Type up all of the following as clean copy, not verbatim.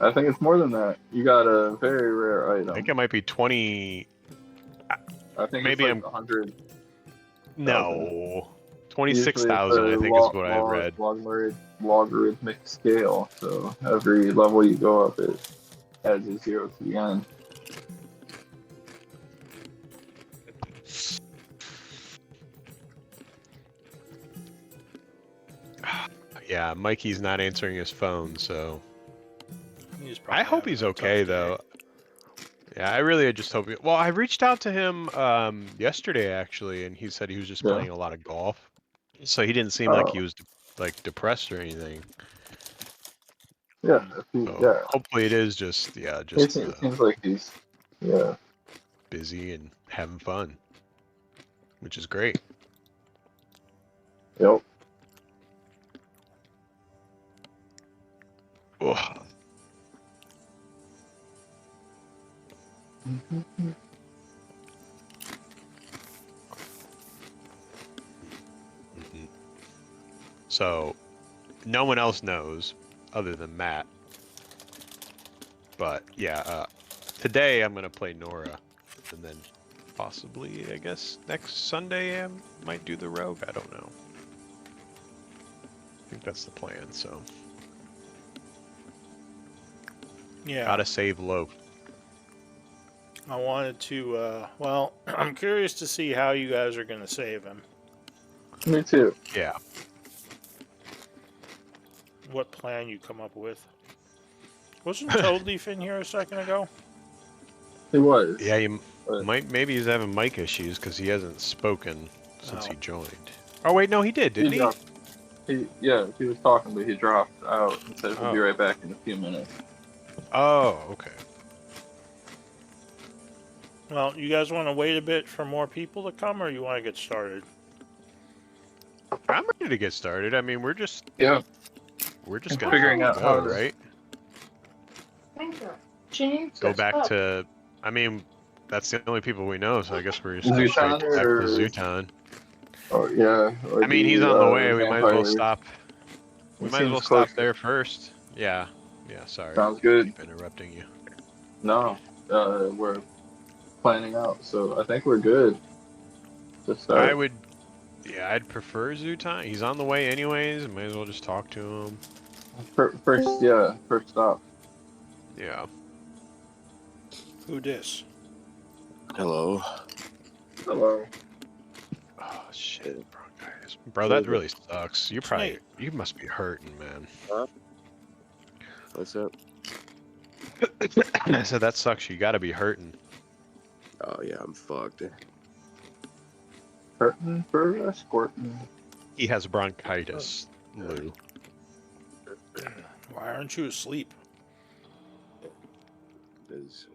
I think it's more than that. You got a very rare I think item. it might be 20. I think it's Maybe like I'm 100,000. no, Usually it's 26,000. I a think is what I read. logarithmic scale. So every level you go up, it adds a zero to the end. Yeah, Mikey's not answering his phone, so He's I probably hope having he's a okay tough day. though. Yeah, I really just hope. Well, I reached out to him yesterday actually, and he said he was just Yeah. playing a lot of golf, so he didn't seem like he Oh, was like depressed or anything. yeah. So Yeah. hopefully it is just It seems like he's, yeah. busy and having fun, which is great. Yep. Ugh. Mhm. So no one else knows other than Matt. But yeah, today I'm gonna play Nora, and then possibly, I guess, next Sunday I might do the rogue. I don't know. I think that's the plan. So Yeah. gotta save Loaf. I wanted to, well, I'm curious to see how you guys are going to save him. Me too. Yeah. What plan you come up with. Wasn't Toad Leaf in here a second ago? He was. Yeah, you But maybe he's having mic issues because he hasn't spoken since Oh. he joined. Oh wait, no, he did, didn't he? dropped. He was talking, but he dropped out and said he'll be Oh. right back in a few minutes. Oh, okay. Well, you guys want to wait a bit for more people to come, or you want to get started? I'm ready to get started. I mean, we're just Yeah. gonna Figuring out go, how to- right? Go back to. I mean, that's the only people we know, so I guess we're just going straight back to Zutan. Oh yeah. Or I mean, he's on the way. We might as well vampires. stop. We It might as well seems stop close. there first. Yeah. Yeah. Sorry. Sounds good. Keep interrupting you. No, we're planning out, so I think we're good to start. I would. Yeah, I'd prefer Zutan. He's on the way anyways. Might as well just talk to him. First stop. Yeah. Who dis? Hello. Hello. Oh shit, bronchitis, bro. That really sucks. You must be hurting, man. What's up? I said that sucks. You gotta be hurting. Oh yeah, I'm fucked. Hurting for a squirtin'. He has bronchitis, Lou. Why aren't you asleep? Because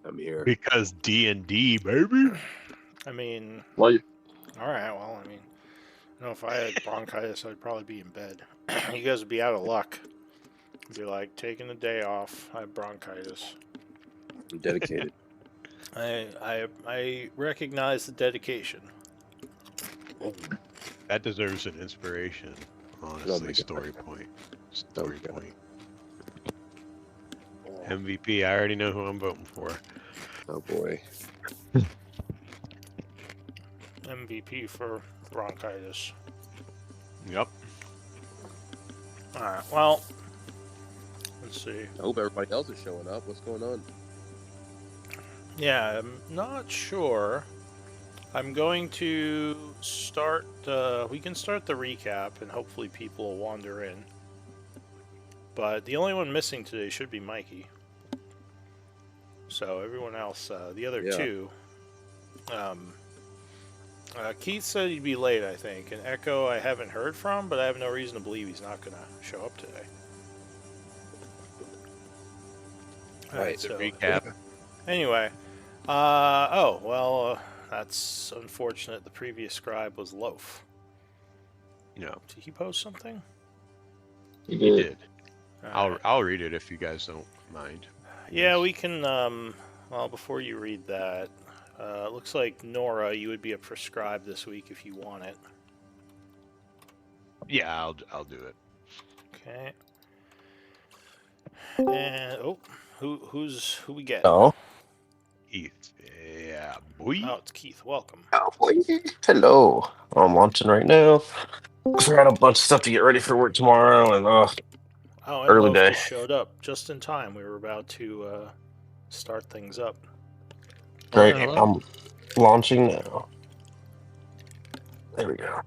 I'm here. Because D&D, baby. I mean, Well, all right. Well, I mean, you know, if I had bronchitis, I'd probably be in bed. You guys would be out of luck. If you're like taking a day off, I have bronchitis. I'm dedicated. I recognize the dedication. That deserves an inspiration, honestly. Story point. Story point. MVP. I already know who I'm voting for. Oh boy. MVP for bronchitis. Yep. All right. Well, let's see. I hope everybody else is showing up. What's going on? Yeah, I'm not sure. I'm going to start. We can start the recap, and hopefully people will wander in. But the only one missing today should be Mikey. So everyone else, the other two. Keith said he'd be late, I think, and Echo I haven't heard from, but I have no reason to believe he's not going to show up today. Right. So, recap. Anyway, that's unfortunate. The previous scribe was Loaf. No. Did he post something? he He did. did. I'll read it if you guys don't mind. Yeah, we can. Well, before you read that, it looks like Nora, you would be a prescribed this week if you want it. Yeah, I'll do it. Okay. And who we get? Oh. Keith. Yeah, boy. Oh, it's Keith. Welcome. Hello. I'm launching right now. So I got a bunch of stuff to get ready for work tomorrow, and Oh, and early Loaf day. just showed up just in time. We were about to start things up. Great. Hello. I'm launching now. There we go.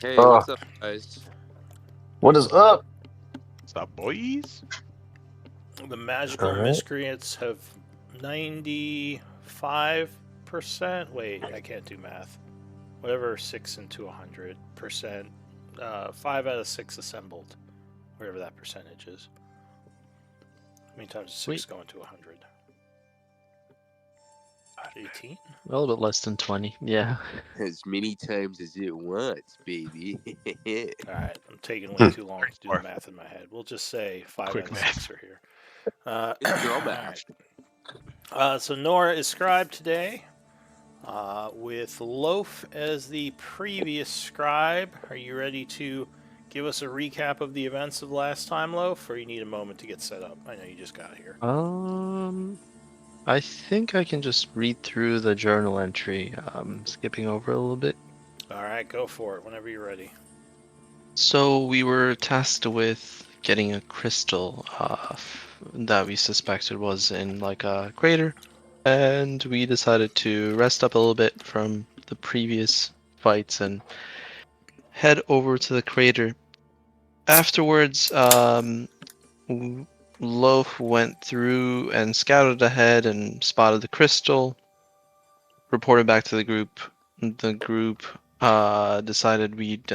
Hey, what's up, guys? What is up? What's up, boys? The magical All right. miscreants have 95%. Wait, I can't do math. Whatever 6 into 100%. 5 out of 6 assembled. Whatever that percentage is. How many times is 6 Sweet. going to 100? 18? A little bit less than 20. Yeah. As many times as it wants, baby. Alright, I'm taking way too long to do the More. math in my head. We'll just say 5 Quick out of math. 6 are here. It's girl alright. math. So Nora is scribe today, with Loaf as the previous scribe. Are you ready to give us a recap of the events of last time, Loaf, or you need a moment to get set up? I know you just got here. I think I can just read through the journal entry, skipping over a little bit. Alright, go for it whenever you're ready. So we were tasked with getting a crystal that we suspected was in like a crater, and we decided to rest up a little bit from the previous fights and head over to the crater. Afterwards, Loaf went through and scouted ahead and spotted the crystal, reported back to the group. The group decided we'd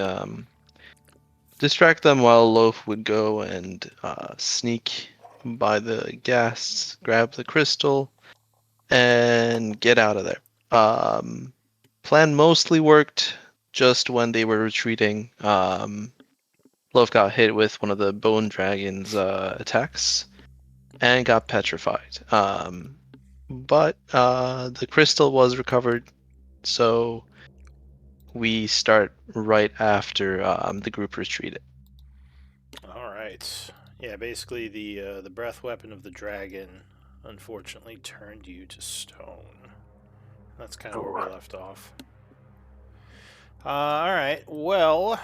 distract them while Loaf would go and sneak by the gas, grab the crystal, and get out of there. Plan mostly worked just when they were retreating. Loaf got hit with one of the bone dragon's attacks and got petrified. But the crystal was recovered, so we start right after the group retreated. Alright. Yeah, basically the breath weapon of the dragon unfortunately turned you to stone. That's kind of where we left off. Alright, well,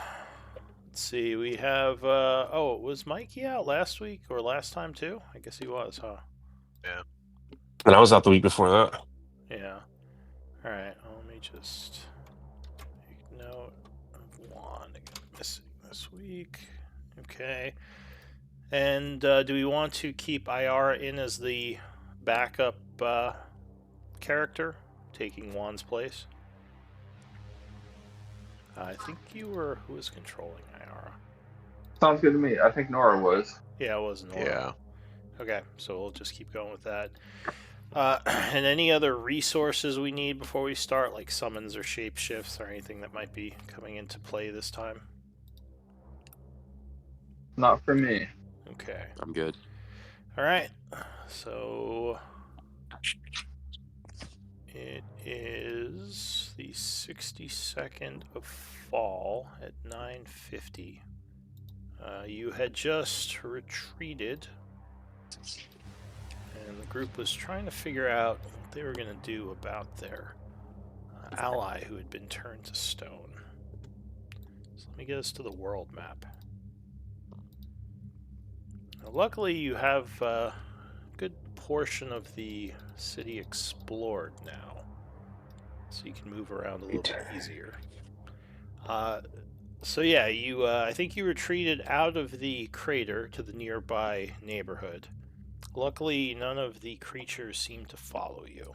let's see, we have, oh, was Mikey out last week or last time too? I guess he was, huh? Yeah. And I was out the week before that. Yeah. Alright, well, let me just take note of one missing this week. Okay. And do we want to keep Iara in as the backup character, taking Juan's place? I think you were... Who was controlling Iara? Sounds good to me. I think Nora was. Yeah, it was Nora. Yeah. Okay, so we'll just keep going with that. And any other resources we need before we start, like summons or shapeshifts or anything that might be coming into play this time? Not for me. Okay. I'm good. Alright, so... It is the 62nd of fall at 9:50. You had just retreated, and the group was trying to figure out what they were going to do about their ally who had been turned to stone. So let me get us to the world map. Now, luckily, you have a good portion of the city explored now, so you can move around a little bit easier. So yeah, you I think you retreated out of the crater to the nearby neighborhood. Luckily, none of the creatures seem to follow you.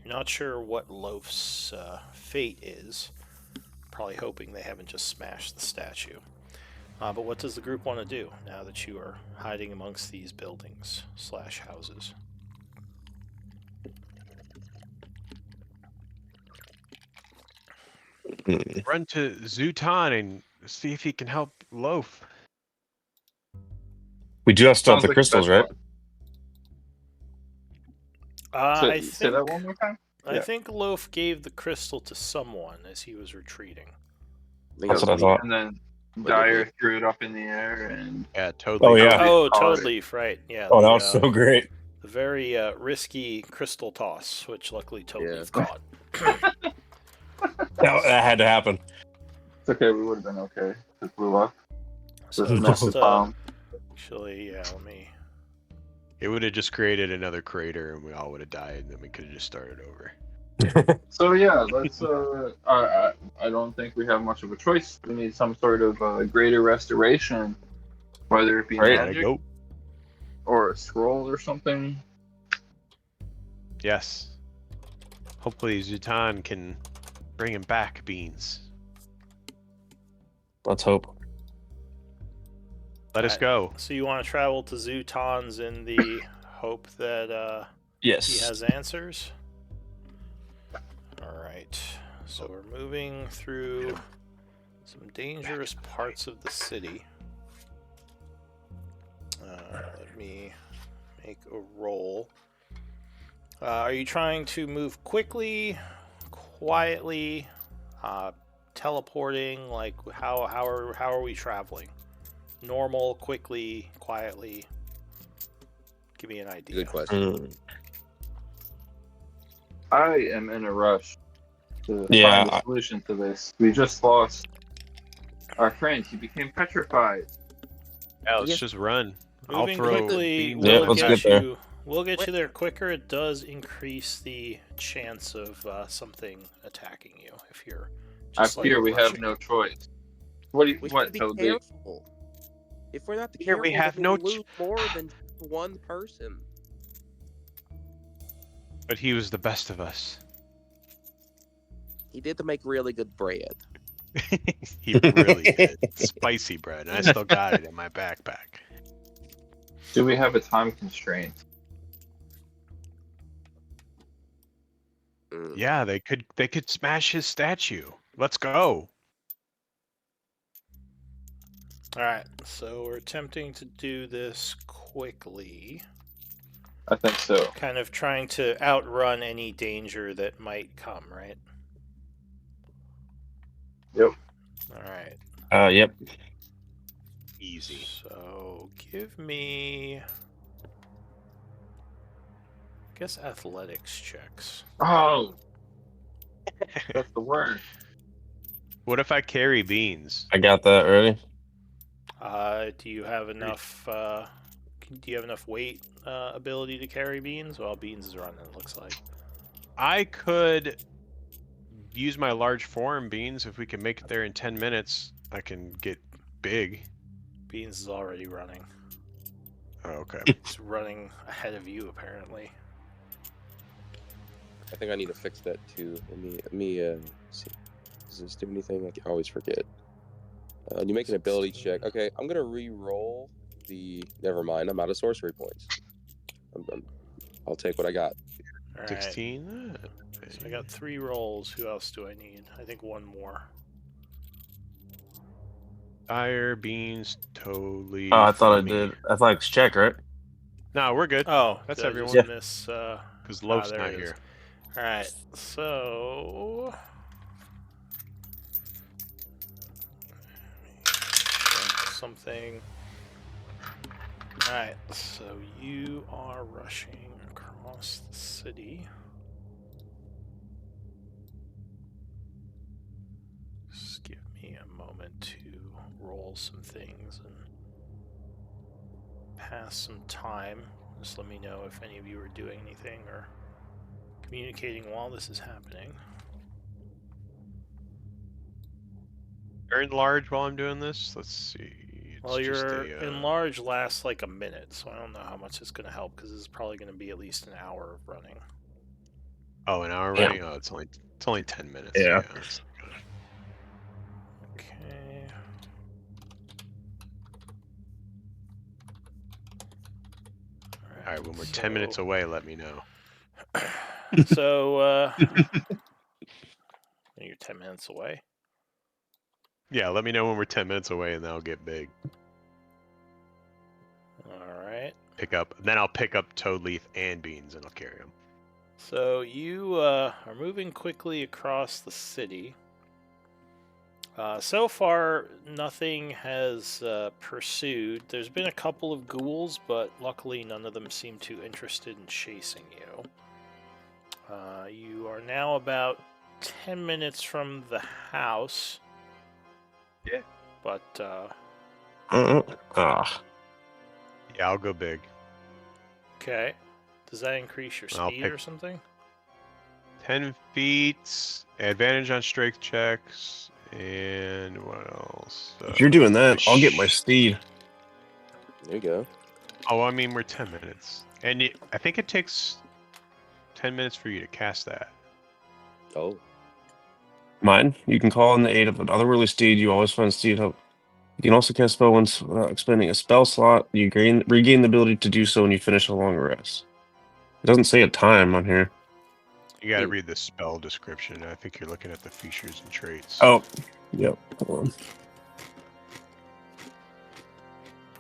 You're not sure what Loaf's fate is. Probably hoping they haven't just smashed the statue. But what does the group want to do now that you are hiding amongst these buildings / houses? Run to Zutan and see if he can help Loaf. We do have to stop Sounds the like crystals, right? I Say that think one more time. I Yeah. think Loaf gave the crystal to someone as he was retreating. I think That's that what I was me. thought. And then Dyer threw it up in the air, and Yeah, totally. Oh, yeah. Oh, Call it. Toad Leaf, right? Yeah. Oh, that the, was so great. the very risky crystal toss, which luckily Toad Yeah. Leaf caught. That had to happen. It's okay. We would have been okay. It blew up. So This just massive bomb. actually, yeah. Let me. It would have just created another crater, and we all would have died, and then we could have just started over. So yeah, let's. I don't think we have much of a choice. We need some sort of greater restoration, whether it be Right. Gotta magic go. or a scroll or something. Yes. Hopefully Zutan can bring him back, Beans. Let's hope. Let us Alright. go. So you want to travel to Zutan's in the hope that he Yes. has answers? Alright. So we're moving through some dangerous parts of the city. Let me make a roll. Are you trying to move quickly, quietly, teleporting? Like how are we traveling? Normal, quickly, quietly. Give me an idea. Good question. Mm. I am in a rush to Yeah, find a solution to this. We just lost our friend. He became petrified. Yeah, let's Yes. just run. I'll Moving throw quickly beans Yeah, will at let's him. get get there. you. We'll get you there quicker. It does increase the chance of something attacking you if you're. I Just fear we have rushing. no choice. What do you? We What, should be Toby? careful. If we're not Here careful, we have then no we'll lose more than one person. But he was the best of us. He did to make really good bread. He really did. Spicy bread. And I still got it in my backpack. Do we have a time constraint? Mm. Yeah, they could smash his statue. Let's go. Alright, so we're attempting to do this quickly. I think so. Kind of trying to outrun any danger that might come, right? Yep. Alright, Yep. Easy. so give me. I guess athletics checks. Oh, that's the word. What if I carry beans? I got that ready. Do you have enough? Do you have enough weight ability to carry beans? Well, beans is running. It looks like. I could use my large form beans. If we can make it there in 10 minutes, I can get big. Beans is already running. Oh, okay. It's running ahead of you, apparently. I think I need to fix that too. Let me see. Does this do anything? I can always forget. You make an ability check. Okay, I'm gonna re-roll the. Never mind. I'm out of sorcery points. I'll take what I got. All right. 16? So I got 3 rolls. Who else do I need? I think one more. Fire, beans, totally. I thought I did. Athletics check, right? No, we're good. Oh, That's did I everyone. just miss, Because Loaf's there not it is. here. All right. So. Something. Alright, so you are rushing across the city. Just give me a moment to roll some things and pass some time. Just let me know if any of you are doing anything or communicating while this is happening. Earn large while I'm doing this. Let's see. It's Well, just your a, enlarge lasts like a minute, so I don't know how much it's going to help because it's probably going to be at least an hour of running. Oh, an hour Yeah. running. Oh, it's only 10 minutes. Yeah. It's good. Okay. All right, when we're 10 minutes away, let me know. So, you're 10 minutes away. Yeah, let me know when we're 10 minutes away, and then I'll get big. All right. Then I'll pick up Toad Leaf and beans, and I'll carry them. So you are moving quickly across the city. So far, nothing has pursued. There's been a couple of ghouls, but luckily none of them seem too interested in chasing you. You are now about 10 minutes from the house. Yeah. But, Ah, Yeah, I'll go big. okay. Does that increase your I'll speed pick- or something? 10 feet, advantage on strength checks, and what else? if you're doing that, the I'll get my sh- steed. There you go. Oh, I mean, we're 10 minutes. And I think it takes 10 minutes for you to cast that. Oh, Mine, you can call in the aid of an otherworldly steed. You always find steed help. You can also cast spell once without expending a spell slot. You regain the ability to do so when you finish a long rest. It doesn't say a time on here. You got to Hmm. read the spell description. I think you're looking at the features and traits. Oh, yep. Hold on.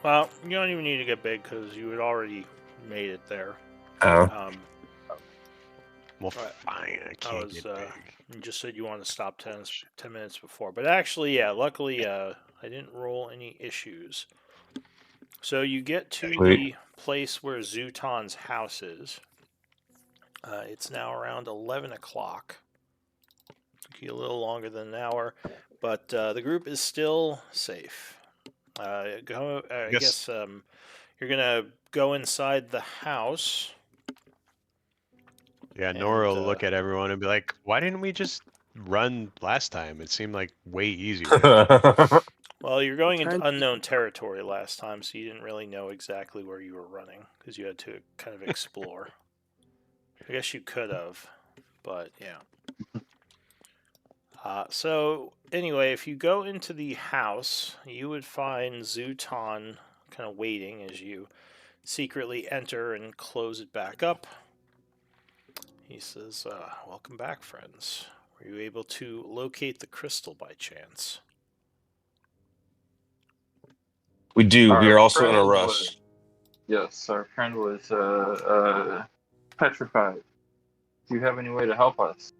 Well, you don't even need to get big because you had already made it there. Oh. Well, Right. fine. I can't get big. You just said you wanted to stop 10 minutes before. But actually, yeah, luckily I didn't roll any issues. So you get to Sweet. the place where Zutan's house is. It's now around 11 o'clock. Took you a little longer than an hour, but the group is still safe. I guess you're going to go inside the house. Yeah, And, Nora will look at everyone and be like, why didn't we just run last time? It seemed like way easier. Well, you're going into Trying to- unknown territory last time, so you didn't really know exactly where you were running because you had to kind of explore. I guess you could have, but yeah. So anyway, if you go into the house, you would find Zutan kind of waiting as you secretly enter and close it back up. He says, "Welcome back, friends. Were you able to locate the crystal by chance?" We do. We Our are also in a friend rush. was- Yes, our friend was petrified. Do you have any way to help us?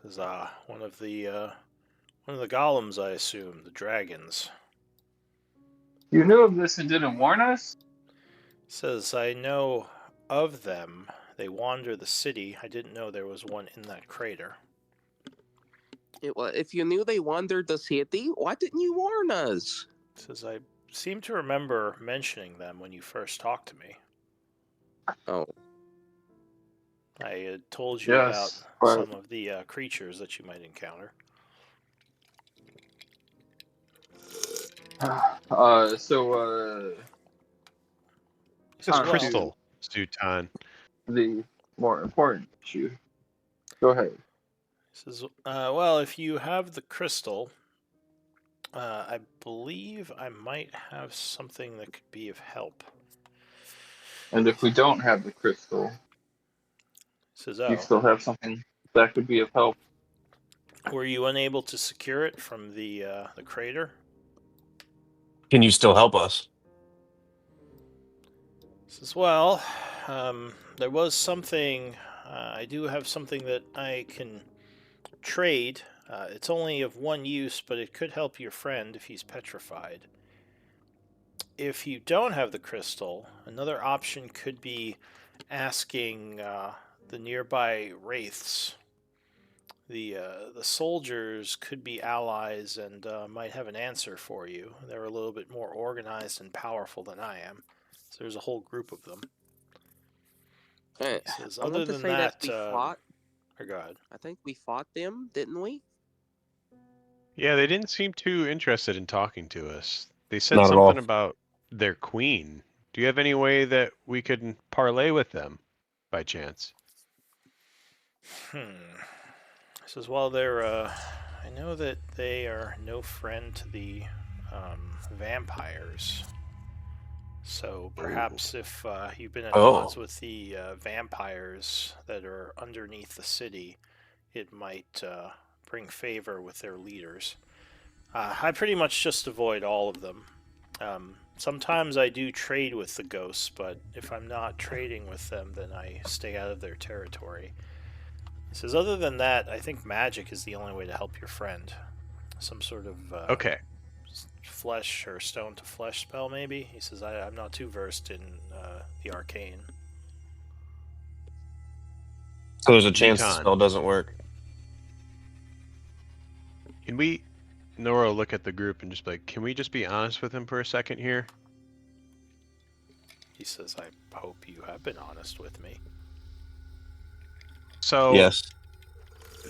This is one of the golems, I assume, the dragons. You knew of this and didn't warn us? Says, "I know of them. They wander the city. I didn't know there was one in that crater." if you knew they wandered the city, why didn't you warn us? Says, "I seem to remember mentioning them when you first talked to me. Oh, I had told you Yes, about but some of the creatures that you might encounter." This Well, crystal, Zutan. the more important issue. Go ahead. Says, "Well, if you have the crystal, I believe I might have something that could be of help." And if we don't have the crystal, Says, you still have something that could be of help. were you unable to secure it from the crater?" Can you still help us? Says, "Well, there was something. I do have something that I can trade. It's only of one use, but it could help your friend if he's petrified. If you don't have the crystal, another option could be asking the nearby wraiths. The soldiers could be allies and might have an answer for you. They're a little bit more organized and powerful than I am. So there's a whole group of them." eh, He says, I "Other want to than say that that, we fought. or go ahead." I think we fought them, didn't we? Yeah, they didn't seem too interested in talking to us. They said Not at all. something about their queen. Do you have any way that we could parlay with them, by chance? He says, "Well, they're. I know that they are no friend to the vampires. So perhaps if you've been at odds with the vampires that are underneath the city, it might bring favor with their leaders. I pretty much just avoid all of them. Sometimes I do trade with the ghosts, but if I'm not trading with them, then I stay out of their territory." He says, "Other than that, I think magic is the only way to help your friend. some sort of Okay. flesh or stone to flesh spell, maybe. He says, I'm not too versed in the arcane. So there's a chance the Newton. spell doesn't work. Can we, Nora, look at the group and just be like, can we just be honest with him for a second here? He says, I hope you have been honest with me. So Yes.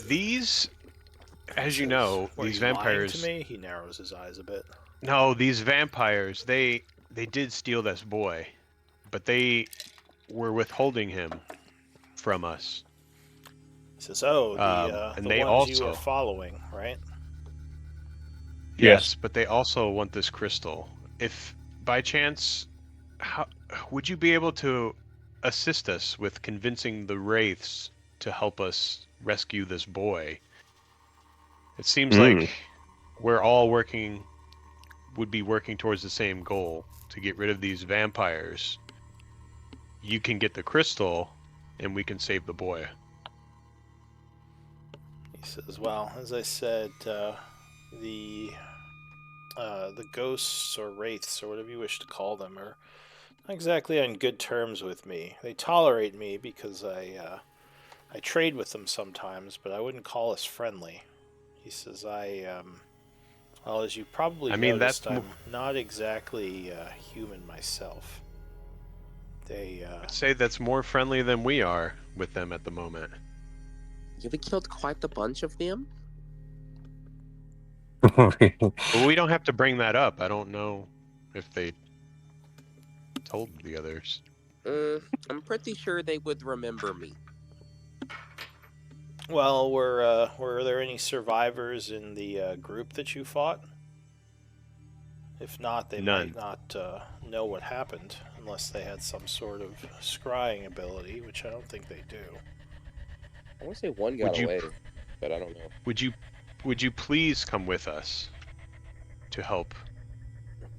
these, as He you says, know, "Were these you lying vampires. to me?" He narrows his eyes a bit. No, these vampires. They did steal this boy, but they were withholding him from us. He says, "Oh, And the they ones you also were following, right?" yes, but they also want this crystal. If by chance, how would you be able to assist us with convincing the wraiths to help us rescue this boy? It seems like we're all would be working towards the same goal to get rid of these vampires. You can get the crystal, and we can save the boy. He says, "Well, as I said, the ghosts or wraiths or whatever you wish to call them are not exactly on good terms with me. They tolerate me because I trade with them sometimes, but I wouldn't call us friendly." He says, well, as you probably I mean, noticed, I'm not exactly human myself. They, I'd say that's more friendly than we are with them at the moment. You've killed quite a bunch of them. But we don't have to bring that up. I don't know if they told the others. I'm pretty sure they would remember me. well, were there any survivors in the group that you fought? If not, they None. might not know what happened unless they had some sort of scrying ability, which I don't think they do. I want to say one got away, but I don't know. Would you please come with us to help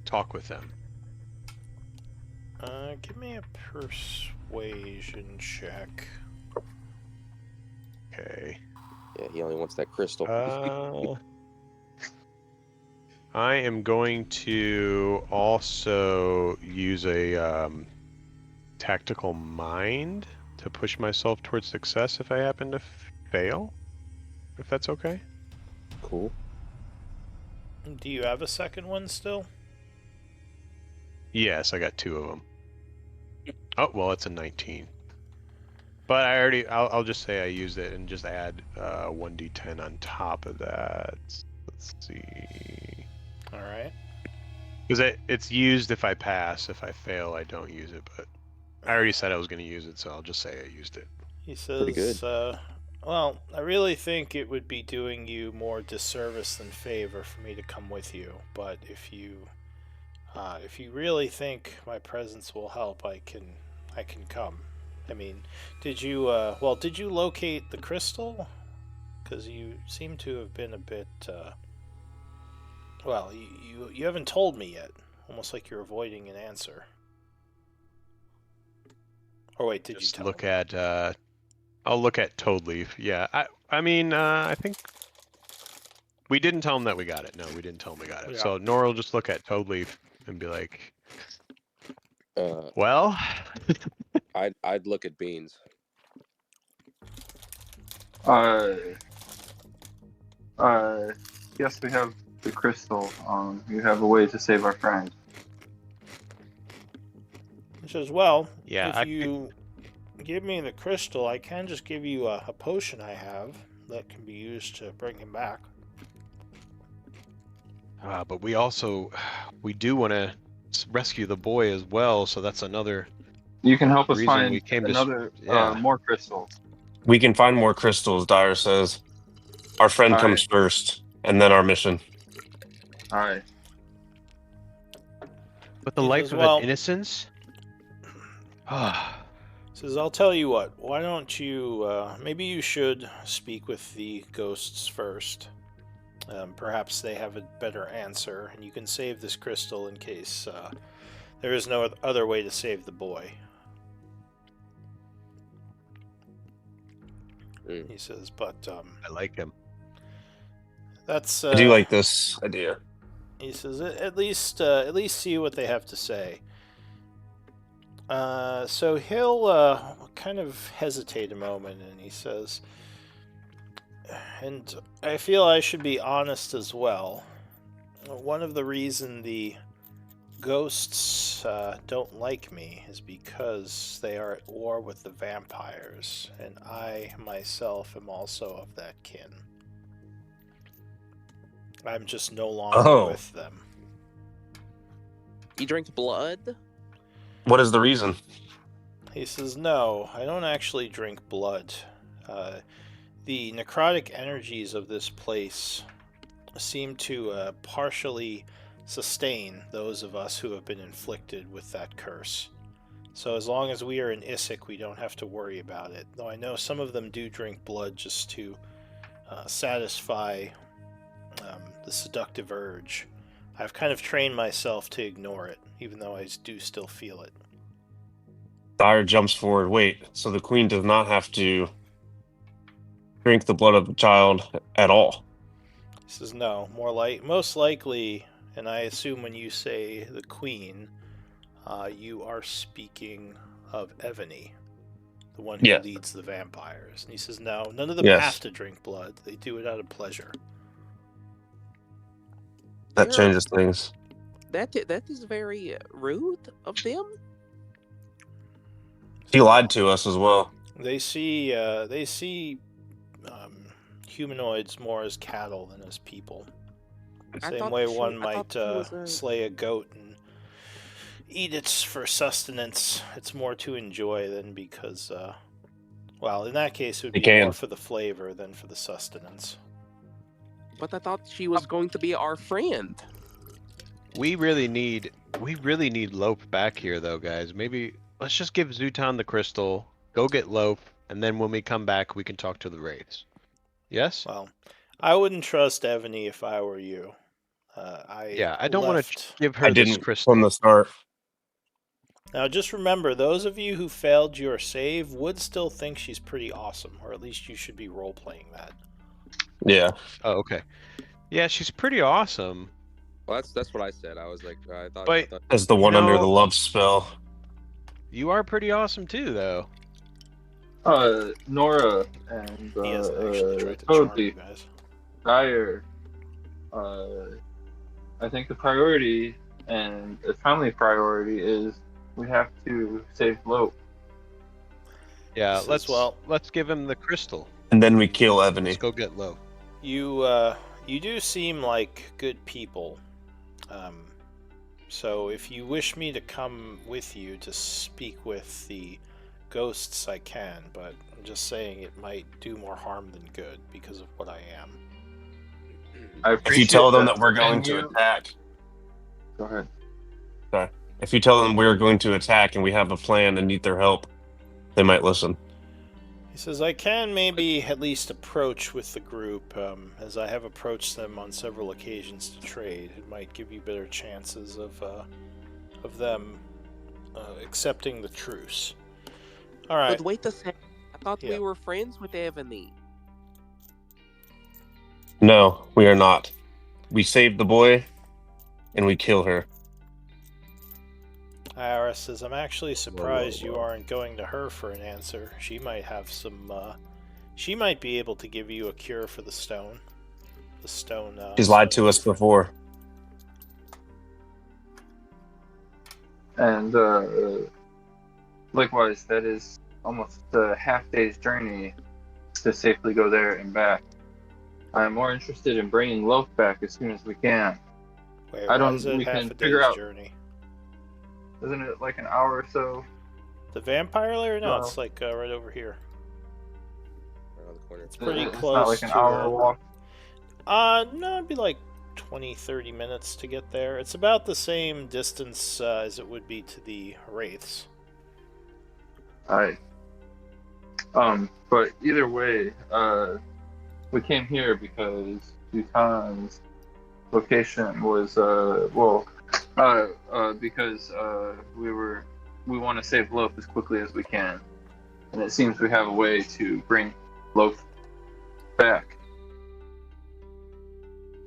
talk with them? Give me a persuasion check. Okay. Yeah, he only wants that crystal. I am going to also use a tactical mind to push myself towards success if I happen to fail. If that's okay. Cool. Do you have a second one still? Yes, I got 2 of them. Oh, well, it's a 19. But I'll just say I used it and just add 1d10 on top of that. Let's see. All right. Because it's used if I pass. If I fail, I don't use it. But I already said I was going to use it, so I'll just say I used it. He says, well, I really think it would be doing you more disservice than favor for me to come with you. But if you really think my presence will help, I can come. I mean, did you locate the crystal? Because you seem to have been a bit, well, you haven't told me yet. Almost like you're avoiding an answer. Or wait, did Just you tell look me? at I'll look at Toadleaf. Yeah, I mean, I think we didn't tell him that we got it. No, we didn't tell him we got it. Yeah. So Nora will just look at Toadleaf and be like, Uh, well, I'd look at Beans. Yes, we have the crystal. You have a way to save our friend. He says, well, yeah, if you give me the crystal, I can just give you a potion I have that can be used to bring him back. but we do want to rescue the boy as well. So that's another You can help us reason find we came another to. more crystals. We can find more crystals, Dyer says. Our friend All comes right. first, and then our mission. All right. But the He life says, of well, an innocence. says, I'll tell you what. Why don't you? Maybe you should speak with the ghosts first. Perhaps they have a better answer, and you can save this crystal in case there is no other way to save the boy. He says, but I like him. That's I do like this idea. he says at least see what they have to say. So he'll kind of hesitate a moment, and he says, and I feel I should be honest as well. One of the reasons the ghosts don't like me is because they are at war with the vampires, and I myself am also of that kin. I'm just no longer with them. You drink blood? What is the reason? He says, no, I don't actually drink blood. The necrotic energies of this place seem to partially sustain those of us who have been inflicted with that curse. So as long as we are in Issac, we don't have to worry about it. Though I know some of them do drink blood just to satisfy the seductive urge. I've kind of trained myself to ignore it, even though I do still feel it. Dyer jumps forward. Wait, so the queen does not have to drink the blood of the child at all? He says, no, most likely, and I assume when you say the queen, you are speaking of Evany, the one who leads the vampires. And he says, no, none of them have to drink blood. They do it out of pleasure. That changes things. That is very rude of them. He lied to us as well. They see humanoids more as cattle than as people. Same way one might slay a goat and eat it for sustenance. It's more to enjoy than because, well, in that case, it would be more for the flavor than for the sustenance. But I thought she was going to be our friend. We really need Lope back here, though, guys. Maybe let's just give Zutan the crystal, go get Lope, and then when we come back, we can talk to the wraiths. Yes? Well, I wouldn't trust Evany if I were you. I don't want to give her this crystal from the start. Now, just remember, those of you who failed your save would still think she's pretty awesome, or at least you should be role-playing that. Yeah. Oh, okay. Yeah, she's pretty awesome. Well, that's what I said. I was like, I thought as the one under the love spell. You are pretty awesome too, though. Nora and he hasn't actually tried to charm you guys. Dyer, I think the priority and the family priority is we have to save Lope. Yeah, let's give him the crystal. And then we kill Evany. Let's go get Lope. You do seem like good people. So if you wish me to come with you to speak with the ghosts, I can, but I'm just saying it might do more harm than good because of what I am. If you tell them that we're going to attack. Go ahead. Sorry. If you tell them we're going to attack and we have a plan and need their help, they might listen. He says, I can maybe at least approach with the group, as I have approached them on several occasions to trade. It might give you better chances of them accepting the truce. All right. But wait a second. I thought we were friends with Evany. No, we are not. We saved the boy, and we kill her. Iris says, I'm actually surprised you aren't going to her for an answer. She might have some, she might be able to give you a cure for the stone. The stone, she's lied to us before. And, likewise, that is almost a half-day's journey to safely go there and back. I'm more interested in bringing Lope back as soon as we can. Wait, we can figure out. Journey? Isn't it like an hour or so? The vampire lair? No, it's like right over here. Around the corner. It's pretty close. It's not like an hour walk. No, it'd be like 20-30 minutes to get there. It's about the same distance as it would be to the wraiths. Alright. But either way, we came here because Zutan's location was because we want to save Lope as quickly as we can, and it seems we have a way to bring Lope back.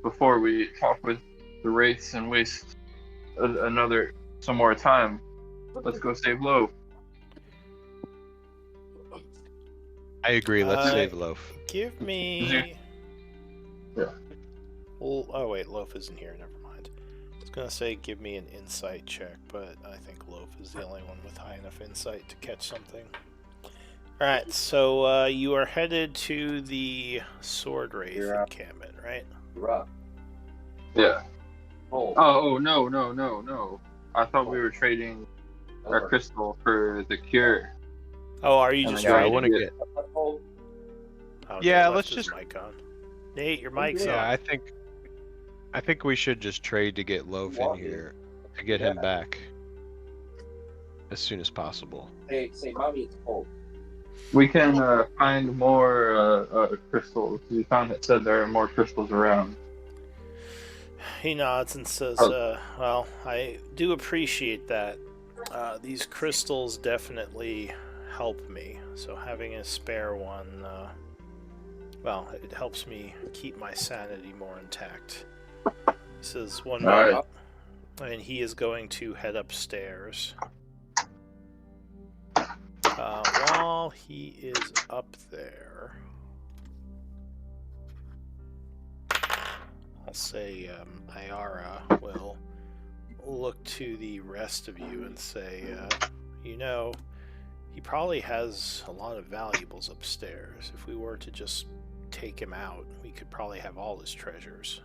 before we talk with the wraiths and waste some more time, let's go save Loaf. I agree. Let's Uh, save Loaf. Give me. Yeah. Well, oh wait, Loaf isn't here. Never mind. I was gonna say give me an insight check, but I think Loaf is the only one with high enough insight to catch something. All right, so you are headed to the Sword Wraith encampment, right? Yeah. Oh, no. I thought we were trading our crystal for the cure. Oh, are you And just the guy I trying want to to get- get. Oh, Yeah, left let's his just- mic on. Nate, your mic's Yeah, on. I think we should just trade to get Loaf in here to get him back as soon as possible. Say, mommy, it's cold. We can find more crystals. We found it said there are more crystals around. He nods and says, well, I do appreciate that. These crystals definitely help me. So having a spare one, well, it helps me keep my sanity more intact. He says, one All moment. And he is going to head upstairs. While he is up there, I'll say Ayara will look to the rest of you and say, you know, he probably has a lot of valuables upstairs. If we were to just take him out, we could probably have all his treasures.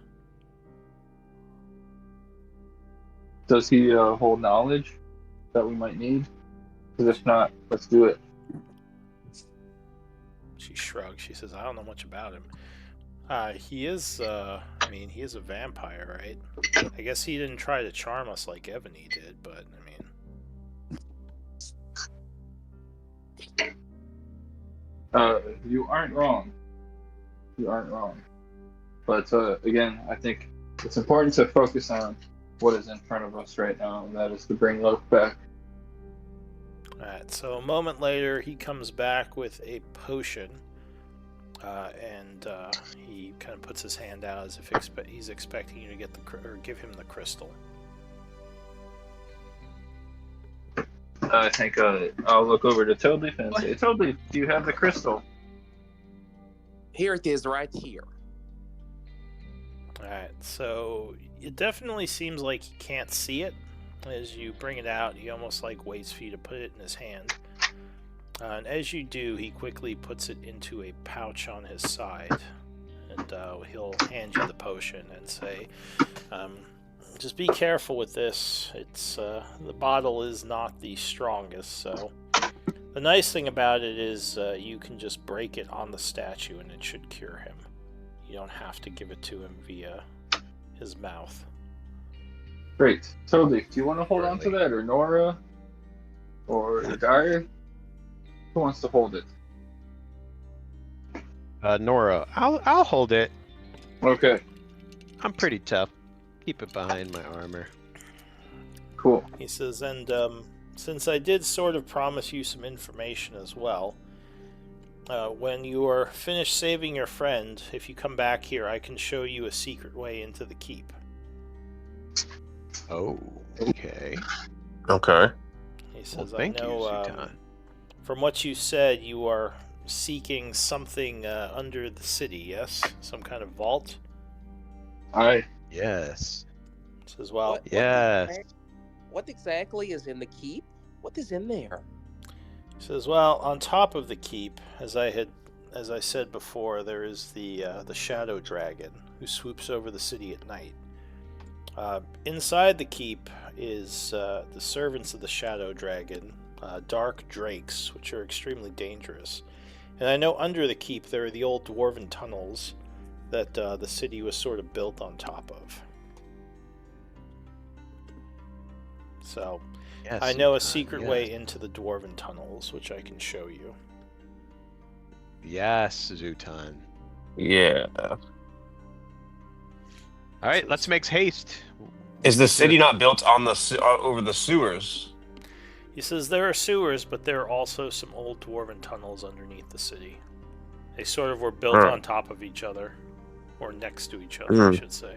Does he hold knowledge that we might need? Because if not, let's do it. She shrugs. She says, I don't know much about him. He is, he is a vampire, right? I guess he didn't try to charm us like Ebony did, but, You aren't wrong. But again, I think it's important to focus on what is in front of us right now, and that is to bring Loaf back. Alright, so a moment later, he comes back with a potion, and he kind of puts his hand out as if he's expecting you to get or give him the crystal. I think I'll look over to Toadleaf and say, Toadleaf, do you have the crystal? Here it is, right here. Alright, so it definitely seems like he can't see it. As you bring it out, he almost like waits for you to put it in his hand. And as you do, he quickly puts it into a pouch on his side. And he'll hand you the potion and say, just be careful with this. It's the bottle is not the strongest, so the nice thing about it is you can just break it on the statue and it should cure him. You don't have to give it to him via his mouth. Great. Toadleaf, do you want to hold on to that, or Nora? Or Dyer? Who wants to hold it? Nora, I'll hold it. Okay, I'm pretty tough. Keep it behind my armor. cool. He says, and since I did sort of promise you some information as well, when you are finished saving your friend, if you come back here, I can show you a secret way into the keep. Oh, okay. Okay. He Well, says, thank I know, you, Zutan. from what you said, you are seeking something under the city, yes? Some kind of vault? Yes. He says, well, Yes. What exactly is in the keep? What is in there? he says, well, on top of the keep, as I said before, there is the shadow dragon who swoops over the city at night. Inside the keep is the servants of the shadow dragon, dark drakes, which are extremely dangerous. And I know under the keep there are the old dwarven tunnels that the city was sort of built on top of. So, Yes, I know a Zutan, secret yes. way into the dwarven tunnels, which I can show you. Yes, Zutan. Yeah. All right, let's make haste. Is the city not built on the over the sewers? He says there are sewers, but there are also some old dwarven tunnels underneath the city. They sort of were built Huh. on top of each other. or next to each other, I should say.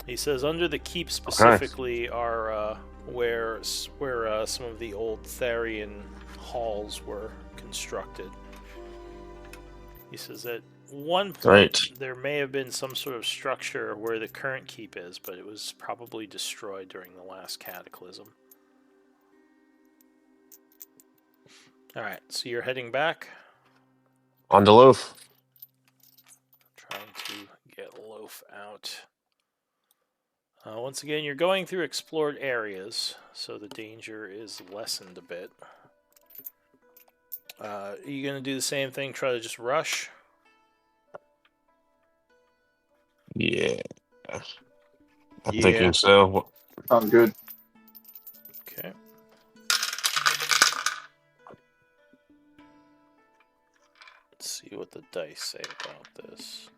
He says under the keep specifically are where some of the old Therian halls were constructed. He says at one point there may have been some sort of structure where the current keep is, but it was probably destroyed during the last cataclysm. Alright, so you're heading back? On to Loaf. Trying to get Loaf out. Once again, you're going through explored areas, so the danger is lessened a bit. Are you going to do the same thing, try to just rush? Yeah. I'm thinking so. Sounds good. Okay. Let's see what the dice say about this.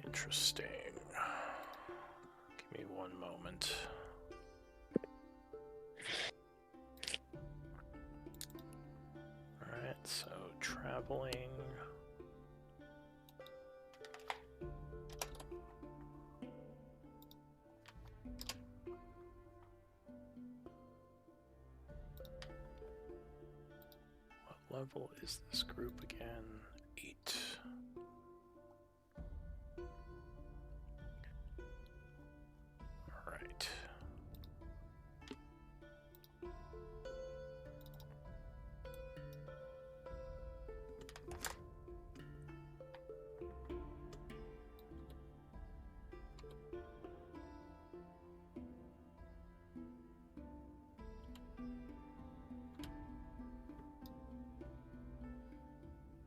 Interesting. Give me one moment. Alright, so traveling. What level is this group again? 8. Alright.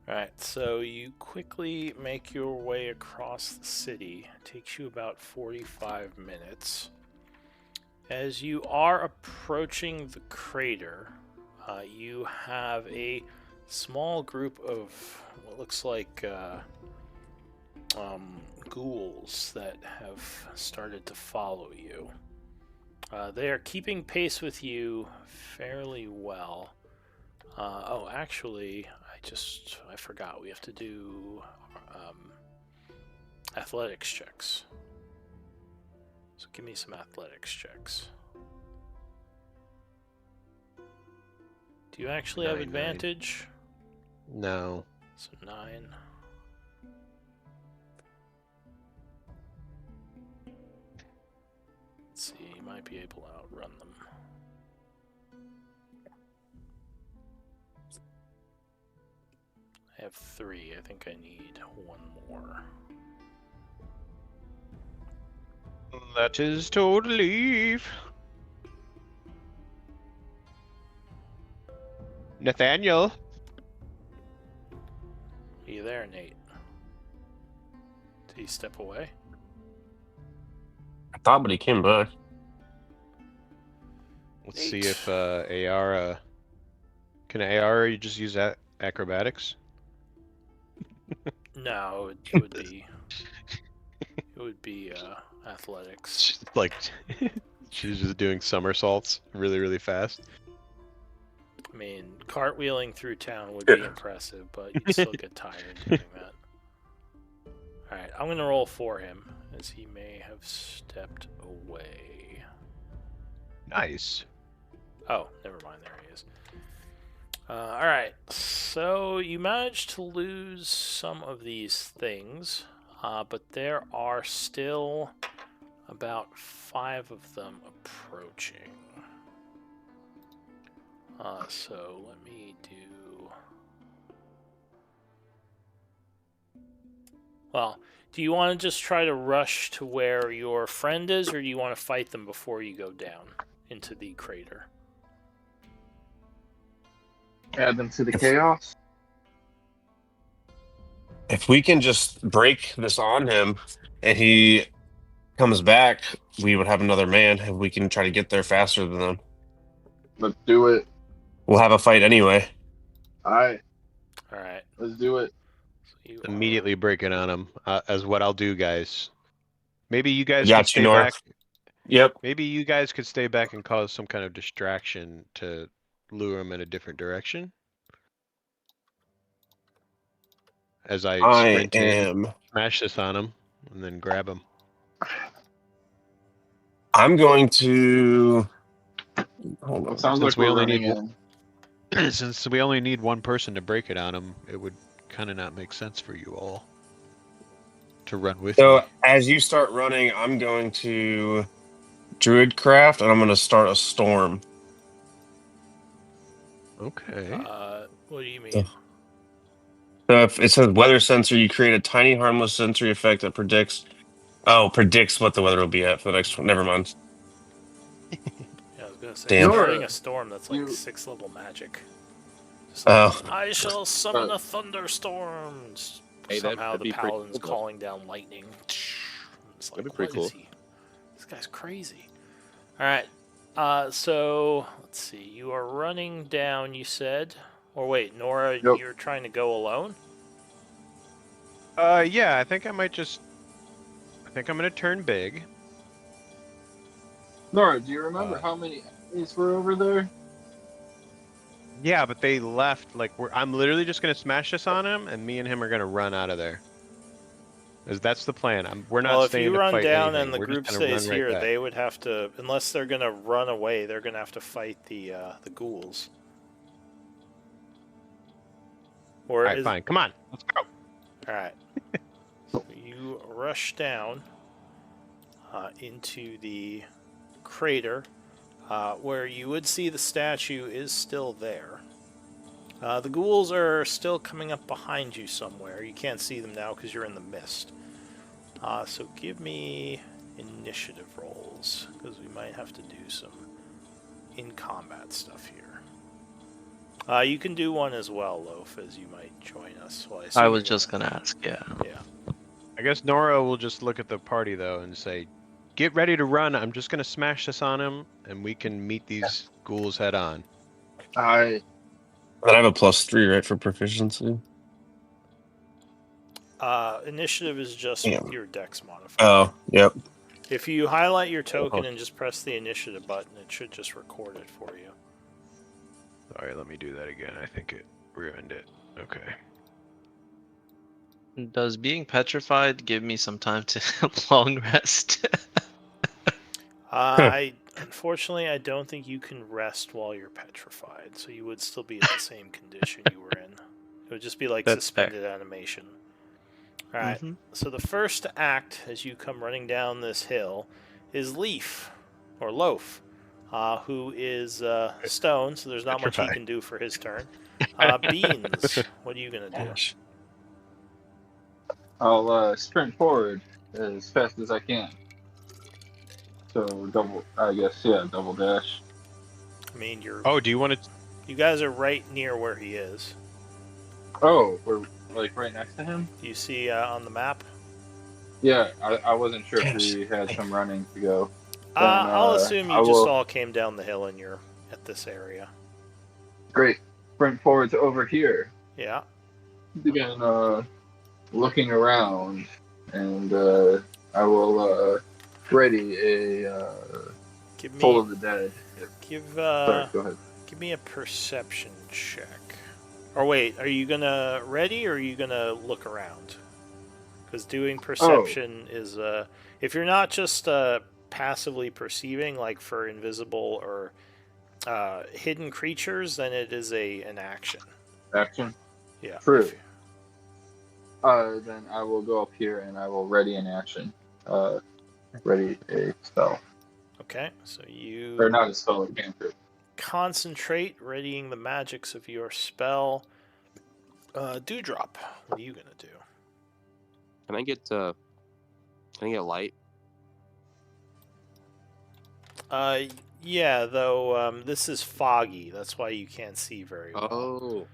Alright, so you quickly make your way across the city. It takes you about 45 minutes. As you are approaching the crater, you have a small group of what looks like ghouls that have started to follow you. They are keeping pace with you fairly well. Oh, actually, I forgot. We have to do athletics checks. So give me some athletics checks. Do you actually have 9. advantage? No. So 9. Let's see, you might be able to outrun them. I have 3. I think I need 1 more. That is to leave. Nathaniel. Are you there, Nate? Did he step away? I thought, but he came back. Let's see if AR can AR you just use acrobatics? No, it would be athletics. She's like she's just doing somersaults really, really fast. I mean, cartwheeling through town would be impressive, but you'd still get tired doing that. Alright, I'm going to roll for him, as he may have stepped away. Nice. Oh, never mind, there he is. Alright, so you managed to lose some of these things, but there are still about 5 of them approaching. So let me do... Well, do you want to just try to rush to where your friend is, or do you want to fight them before you go down into the crater? Add them to the chaos. If we can just break this on him and he comes back, we would have another man. If we can try to get there faster than them, Let's do it. we'll have a fight anyway. Alright, Alright. let's do it. So you Immediately breaking on him, as what I'll do, guys. Maybe you guys Got could you, stay North. back. Yep. Maybe you guys could stay back and cause some kind of distraction to lure him in a different direction. as I I sprint in, am. smash this on him, and then grab him. I'm going to. Hold It on. sounds Since like we we're only running need in. since we only need one person to break it on him, it would kind of not make sense for you all to run with So me. as you start running, I'm going to Druidcraft, and I'm going to start a storm. Okay. What do you mean? So if it says weather sensor, you create a tiny harmless sensory effect that predicts what the weather will be at for the next one. Never mind. Yeah, I was gonna say, Damn. starting Nora, a storm that's like you- 6th level magic. Just like, Oh, I shall summon a thunderstorm. Hey, Somehow that'd the be pretty paladin's cool, though. calling down lightning. It's That'd like, be pretty what is cool. he? This guy's crazy. All right. So let's see. You are running down. You said, or wait, Nora, Yep. you're trying to go alone. Yeah, I think I'm gonna turn big. Nora, do you remember Uh, how many enemies were over there? Yeah, but they left. Like, I'm literally just gonna smash this on him, and me and him are gonna run out of there. 'Cause that's the plan. We're not Well, if staying you to run fight down anything. and the We're just group gonna stays run right here, back. they would have to, unless they're gonna run away, they're gonna have to fight the ghouls. Or All right, is fine. Come on, let's go. all right. So you rush down into the crater, where you would see the statue is still there. The ghouls are still coming up behind you somewhere. You can't see them now because you're in the mist. So give me initiative rolls, because we might have to do some in-combat stuff here. You can do one as well, Loaf, as you might join us. Well, I assume was you're just gonna ask, yeah. Yeah. I guess Nora will just look at the party though and say, "Get ready to run. I'm just gonna smash this on him, and we can meet these ghouls head on." I and I have a +3, right, for proficiency. Initiative is just Yeah. with your dex modifier. Oh, yep. If you highlight your token Oh. and just press the initiative button, it should just record it for you. Sorry, let me do that again. I think it ruined it. Okay. Does being petrified give me some time to long rest? Unfortunately, I don't think you can rest while you're petrified, so you would still be at the same condition you were in. It would just be like That's fair. suspended animation. All right. Mhm. So the first act as you come running down this hill is Leaf, or Loaf, who is stone, so there's not much he Petrified. can do for his turn. Beans, what are you gonna do? I'll sprint forward as fast as I can. So double dash. I mean, Oh, do you want to? you guys are right near where he is. Oh, we're like right next to him? Do you see on the map? Yeah, I wasn't sure if Yes. we had some running to go. I'll assume I you just will- all came down the hill and you're at this area. Great. Sprint forward to over here. Yeah. Begin looking around, and I will ready a Give Toll me of the Dead. give Sorry, go ahead. give me a perception check. Or wait, are you gonna ready or are you gonna look around? Because doing perception is if you're not just passively perceiving, like for invisible or hidden creatures, then it is an action. Action. Yeah. True. if- Then I will go up here and I will ready an action. Ready a spell. Okay, so you Or not a spell, a cantrip. concentrate, readying the magics of your spell. Dewdrop, what are you gonna do? Can I get light? Yeah, though this is foggy, that's why you can't see very well. Oh,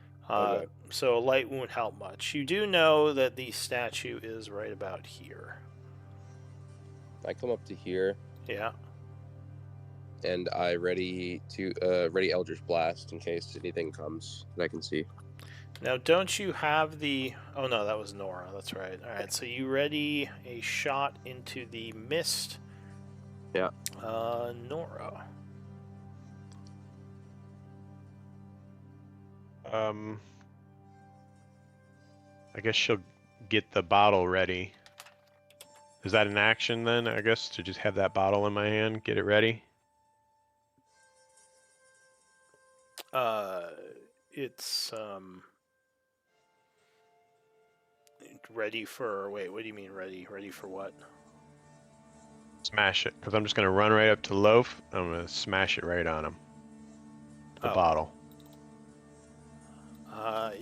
okay. So light won't help much. You do know that the statue is right about here. I come up to here Yeah. and I ready Eldritch Blast in case anything comes that I can see. Now, don't you have the... Oh, no, that was Nora. That's right. All right, so you ready a shot into the mist. Yeah. Nora. I guess she'll get the bottle ready. Is that an action then, I guess, to just have that bottle in my hand, get it ready? It's ready for. Wait, what do you mean ready? Ready for what? Smash it, because I'm just going to run right up to Loaf. I'm going to smash it right on him. The Oh. bottle.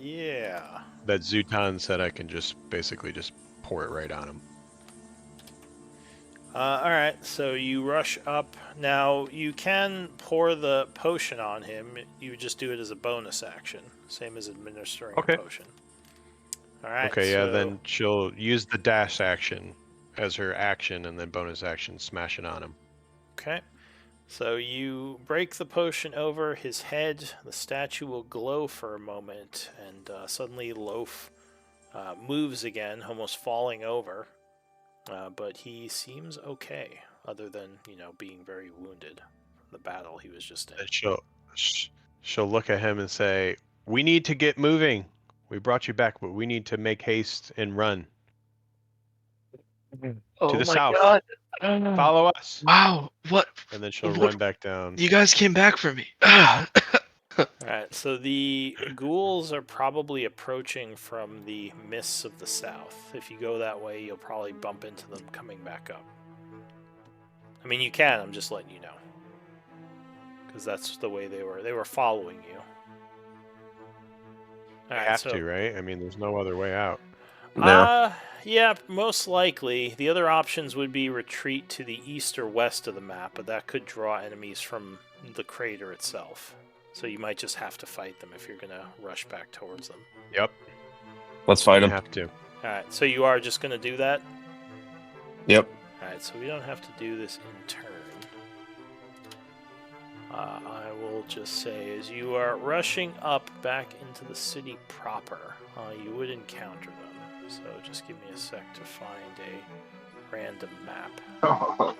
Yeah. That Zutan said I can just basically just pour it right on him. All right, so you rush up. Now, you can pour the potion on him. You just do it as a bonus action, same as administering Okay. a potion. All right. Okay, so, yeah, then she'll use the dash action as her action, and then bonus action, smash it on him. Okay. So you break the potion over his head. The statue will glow for a moment, and suddenly Loaf moves again, almost falling over. But he seems okay, other than, being very wounded from the battle he was just in. And she'll look at him and say, "We need to get moving. We brought you back, but we need to make haste and run Oh to the my south. god. Follow us." Wow. What? And then she'll What- run back down. You guys came back for me. Alright, so the ghouls are probably approaching from the mists of the south. If you go that way, you'll probably bump into them coming back up. I mean, you can, I'm just letting you know. Because that's the way they were following you. I Alright, have so, to, right? I mean, there's no other way out. No. Yeah, most likely. The other options would be retreat to the east or west of the map, but that could draw enemies from the crater itself. So you might just have to fight them if you're going to rush back towards them. Yep. Let's fight You him. have to. Alright, so you are just going to do that? Yep. Alright, so we don't have to do this in turn. I will just say, as you are rushing up back into the city proper, you would encounter them. So just give me a sec to find a random map.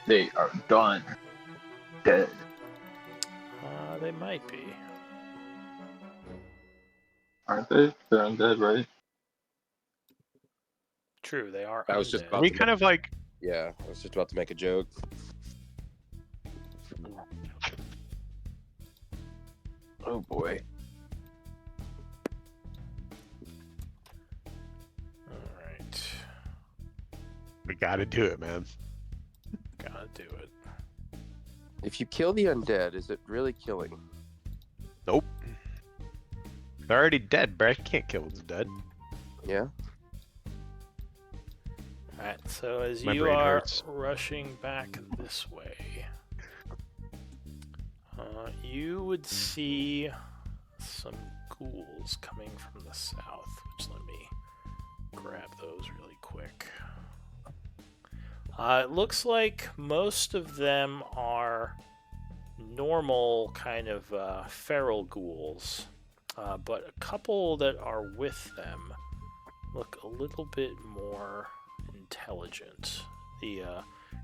They are done. Dead. They might be. Aren't they? They're undead, right? True, they are I was just undead. about We to kind of like Yeah, I was just about to make a joke. Oh boy. Alright. we got to do it, man. Gotta do it. If you kill the undead, is it really killing? Nope. They're already dead, Brad. You can't kill the dead. Yeah. Alright, so as My you brain are hurts. rushing back this way, you would see some ghouls coming from the south, which let me grab those really quick. It looks like most of them are normal kind of feral ghouls, but a couple that are with them look a little bit more intelligent. The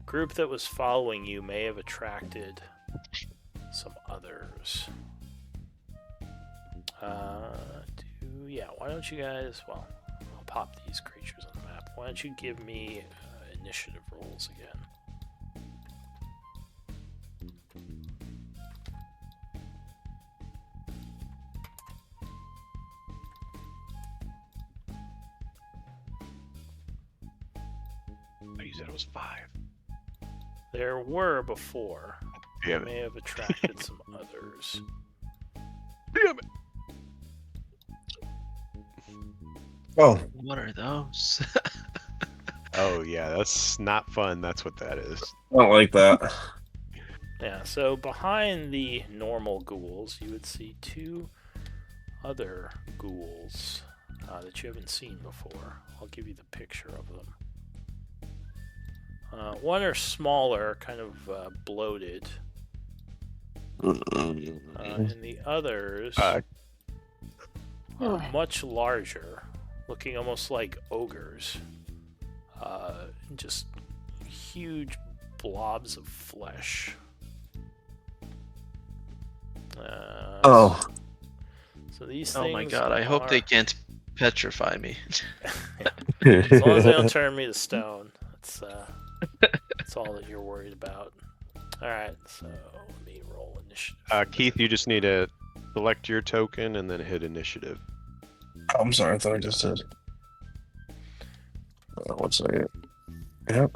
group that was following you may have attracted some others. Yeah, why don't you guys, well, I'll pop these creatures on the map. Why don't you give me initiative rolls again? You said it was 5. There were before. Damn it. May have attracted some others. Damn it. Oh, What are those? Oh, yeah, that's not fun. That's what that is. I don't like that. Yeah, so behind the normal ghouls, you would see two other ghouls that you haven't seen before. I'll give you the picture of them. One are smaller, kind of bloated, and the others are much larger, looking almost like ogres. Just huge blobs of flesh. Oh, So these Oh things my god, I hope they are- can't petrify me. As long as they don't turn me to stone, that's all that you're worried about. All right, so let me roll initiative. Keith, you just need to select your token and then hit initiative. I'm sorry, I thought I just said. 1 second. Yep.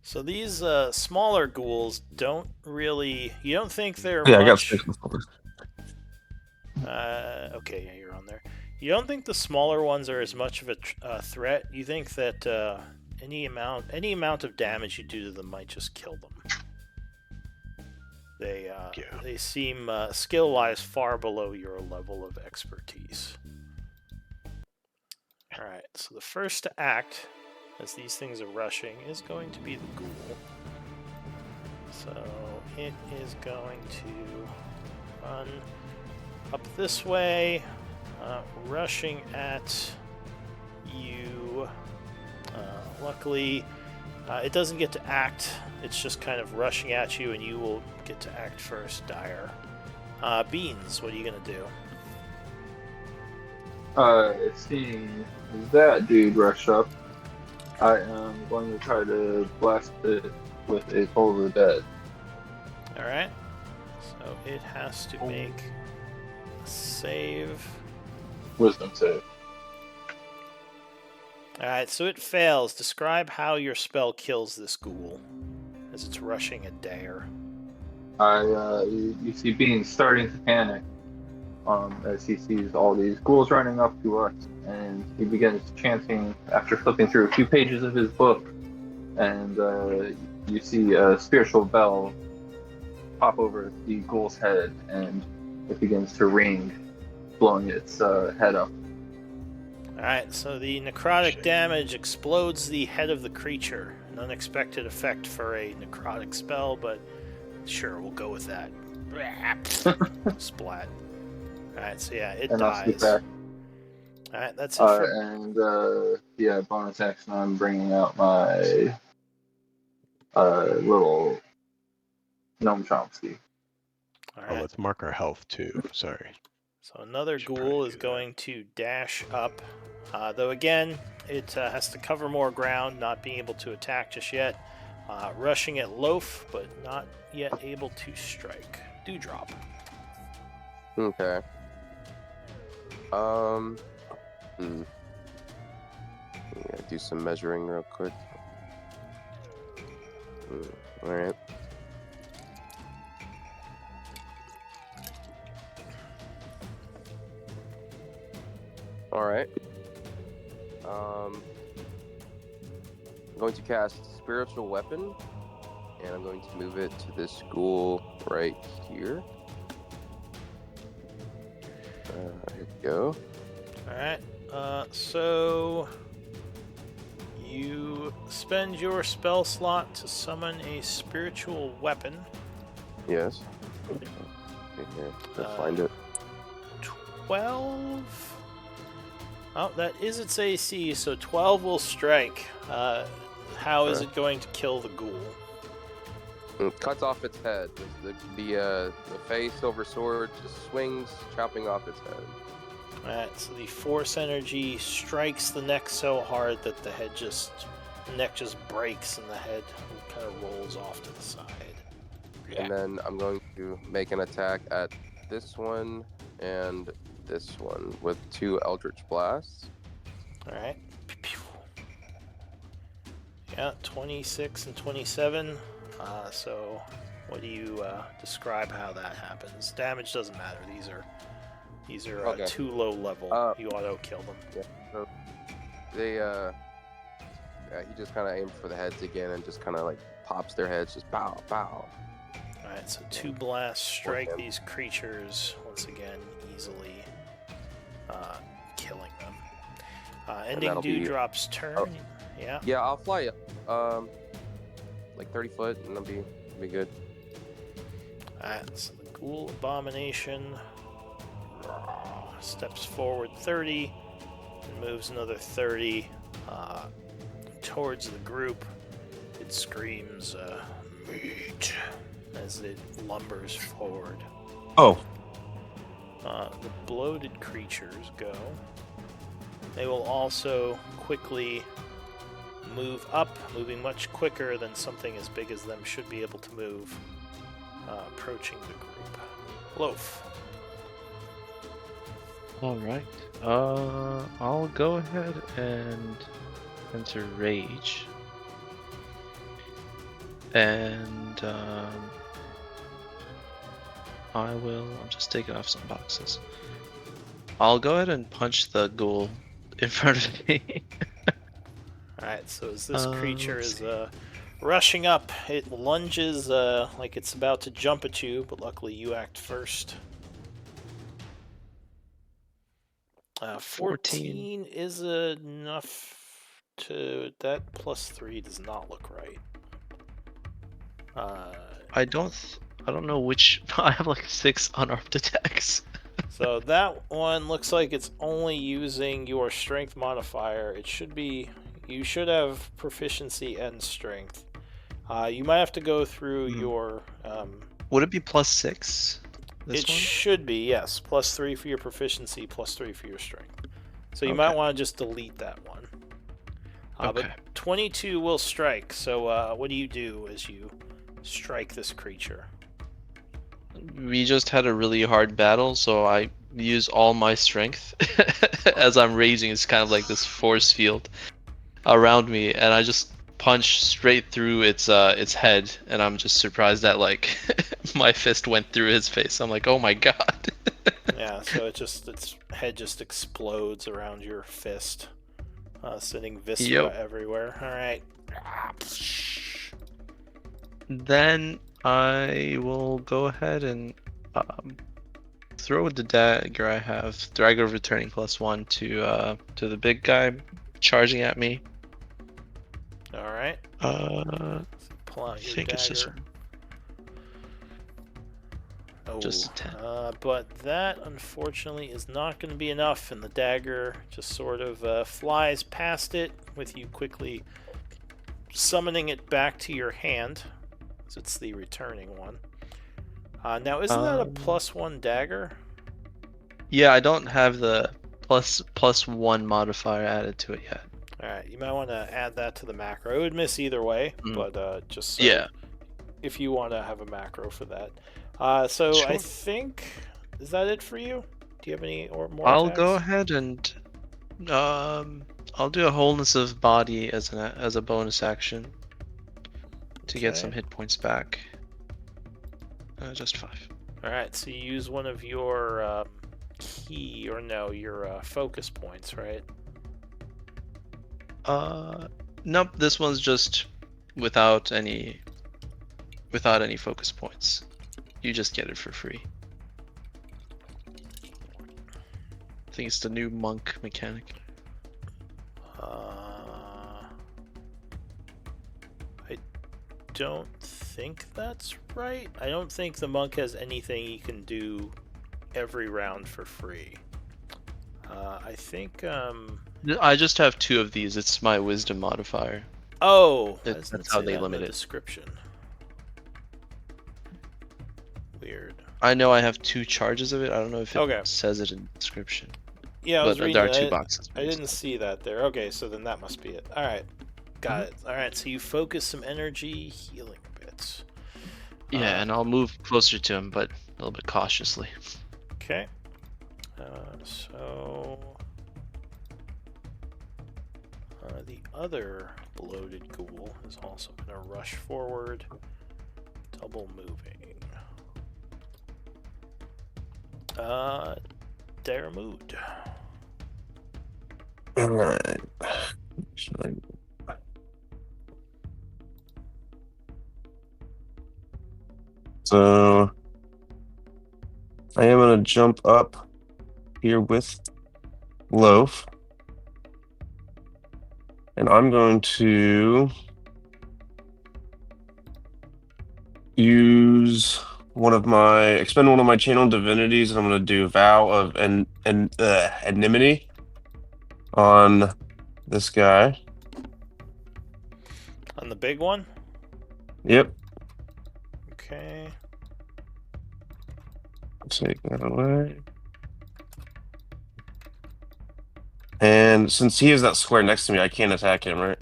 So these smaller ghouls don't really. You don't think they're Yeah, I got much. 6 before. Okay, yeah, you're on there. You don't think the smaller ones are as much of a threat. You think that any amount of damage you do to them might just kill them. They seem skill-wise far below your level of expertise. All right, so the first to act, as these things are rushing, is going to be the ghoul. So it is going to run up this way, rushing at you. Luckily, it doesn't get to act. It's just kind of rushing at you, and you will get to act first, Dire. Beans, what are you going to do? Seeing that dude rush up, I am going to try to blast it with a Toll of the Dead. Alright. So it has to make a save. Wisdom save. Alright, so it fails. Describe how your spell kills this ghoul as it's rushing at Dare. You see Bean starting to panic as he sees all these ghouls running up to us, and he begins chanting after flipping through a few pages of his book, and you see a spiritual bell pop over the ghoul's head, and it begins to ring, blowing its head up. Alright, so the necrotic damage explodes the head of the creature. An unexpected effect for a necrotic spell, but sure, we'll go with that. Splat. Alright, so yeah, it and dies. I'll scoot back. Alright, that's it for... And bonus action, I'm bringing out my little gnome Chomsky. Alright. Oh, let's mark our health too. Sorry. So another Should ghoul probably is do that. going to dash up. Though again, it has to cover more ground, not being able to attack just yet. Rushing at Loaf, but not yet able to strike. Dewdrop. Okay. Yeah, do some measuring real quick. All right. All right. I'm going to cast Spiritual Weapon, and I'm going to move it to this ghoul right here. Here we go. Alright, so you spend your spell slot to summon a spiritual weapon. Yes. Okay, here. Let's find it. 12? Oh, that is its AC, so 12 will strike. How is it going to kill the ghoul? It cuts off its head. The Fey Silver Sword just swings, chopping off its head. Alright, so the force energy strikes the neck so hard that the neck just breaks and the head kind of rolls off to the side. And then I'm going to make an attack at this one and this one with 2 Eldritch Blasts. Alright. Yeah, 26 and 27. So what do you describe how that happens? Damage doesn't matter. These are Okay. too low level. You auto kill them. Yeah. So they he just kind of aims for the heads again and just kind of like pops their heads, just pow pow. Alright, so 2 blasts strike these creatures once again easily, killing them. Ending that'll be- Dewdrop's turn. Oh. Yeah. Yeah, I'll fly up, like 30 foot, and I'll be good. Alright, so the Ghoul Abomination steps forward 30 and moves another 30 towards the group. It screams, meat. as it lumbers forward. Oh, The bloated creatures go. They will also quickly move up, moving much quicker than something as big as them should be able to move, approaching the group. Loaf. All right. I'll go ahead and enter rage, and I'm just taking off some boxes. I'll go ahead and punch the ghoul in front of me. Alright, so as this creature let's is see. rushing up, it lunges like it's about to jump at you, but luckily you act first. 14 is enough to... That +3 does not look right. I don't know which. I have like 6 unarmed attacks. So that one looks like it's only using your strength modifier. It should be... You should have proficiency and strength. You might have to go through your... Would it be +6? This It one? should be, yes. +3 for your proficiency, +3 for your strength. So you Okay. might want to just delete that one. Okay. But 22 will strike. So what do you do as you strike this creature? We just had a really hard battle, so I use all my strength as I'm raging. It's kind of like this force field around me, and I just punch straight through its head, and I'm just surprised that like my fist went through his face. I'm like, oh my god. Yeah, so its head just explodes around your fist, sending viscera Yep. everywhere. All right. Then I will go ahead and throw the dagger I have, dagger of returning +1 to the big guy charging at me. All right. Pull out I your think it's just dagger. Oh, just a 10. but that unfortunately is not going to be enough, and the dagger just sort of flies past it, with you quickly summoning it back to your hand, as it's the returning one. Now, isn't that a +1 dagger? Yeah, I don't have the +1 modifier added to it yet. All right, you might want to add that to the macro. It would miss either way, but just so Yeah. if you want to have a macro for that. So Sure. I think, is that it for you? Do you have any or more I'll attacks? go ahead and I'll do a wholeness of body as a bonus action to get some Okay. hit points back. Just 5. All right, so you use one of your your focus points, right? Nope. This one's just without any focus points. You just get it for free. I think it's the new monk mechanic. I don't think that's right. I don't think the monk has anything he can do every round for free. I think I just have 2 of these. It's my wisdom modifier. oh, That's doesn't how say they that in limit the it. description. Weird. I know I have 2 charges of it. I don't know if it Okay. says it in the description. Yeah, I was But reading there are 2 it. boxes. I didn't see that there. Okay, so then that must be it. All right, got it. All right, so you focus some energy, healing a bit. Yeah, and I'll move closer to him, but a little bit cautiously. Okay. So the other bloated ghoul is also going to rush forward, double moving. Daramud. alright. So I am gonna jump up here with Loaf. And I'm going to expend one of my channel divinities, and I'm going to do Vow of Anonymity on this guy. On the big one? Yep. Okay. Take that away. And since he is that square next to me, I can't attack him, right?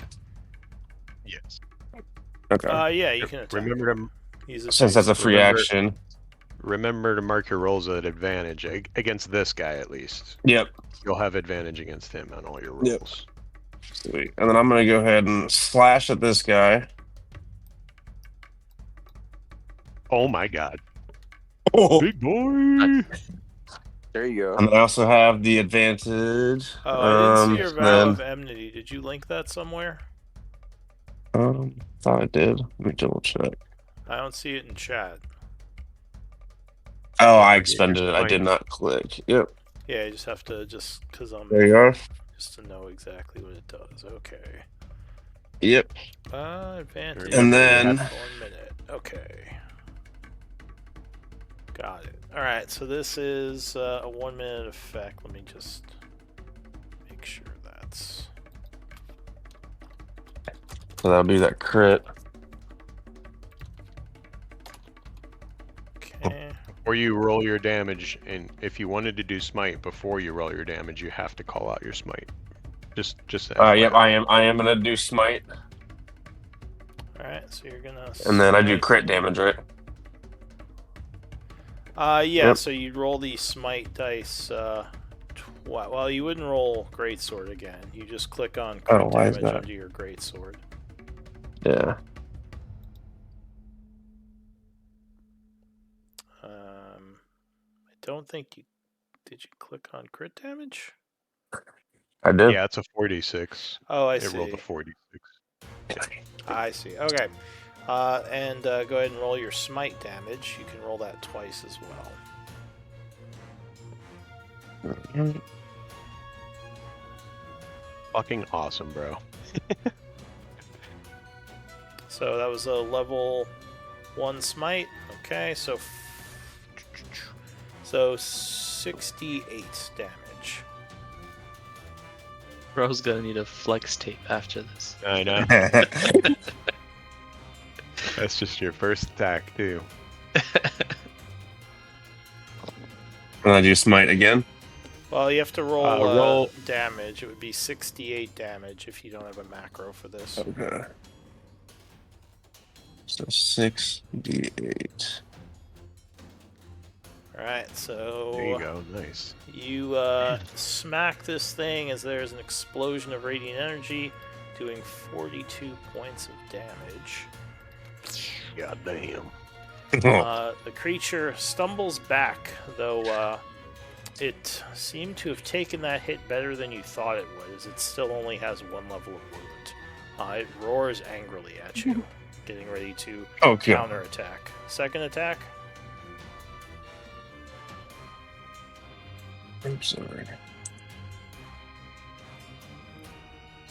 Yes. Okay. Yeah, you can attack. Remember him. He's Since that's a adjacent. free action. Remember to mark your rolls at advantage against this guy at least. Yep. You'll have advantage against him on all your Yep. rolls. Sweet. And then I'm gonna go ahead and slash at this guy. Oh my god. Oh. Big boy! There you go. And then I also have the advantage. Oh, I didn't see your vow then, of enmity. Did you link that somewhere? thought I did. Let me double check. I don't see it in chat. Oh, I forget expended your it. I did smite. not click. Yep. Yeah, you just have to because I'm There you are. just to know exactly what it does. Okay. Yep. Advantage. And then- 1 minute. Okay. Got it. All right. So this is a 1 minute effect. Let me just make sure that's. So that'll be that crit. Okay. Or you roll your damage, and if you wanted to do smite before you roll your damage, you have to call out your smite. Just Yep. FYI. I am gonna do smite, All right. So you're gonna. and then I do smite. crit damage, right? Yeah. Yep. So you roll the smite dice. Well, you wouldn't roll greatsword again. You just click on crit Oh, why is damage that? under your greatsword. Yeah. I don't think you did. You click on crit damage? I did. Yeah, it's a 46. Oh, I It rolled see. a 46. I see. Okay. And go ahead and roll your smite damage. You can roll that twice as well. Fucking awesome, bro. So that was a level 1 smite. Okay, so 68 damage. Bro's gonna need a flex tape after this. I know. That's just your first attack, too. And I do smite again. Well, you have to roll, roll- damage. It would be 68 damage if you don't have a macro for this. Okay. So 6d8. Alright, so There you go. Nice. you smack this thing as there's an explosion of radiant energy, doing 42 points of damage. God damn. The creature stumbles back, though it seemed to have taken that hit better than you thought it would, as it still only has 1 level of wound. It roars angrily at you, getting ready to Okay. counterattack. Second attack. I'm sorry.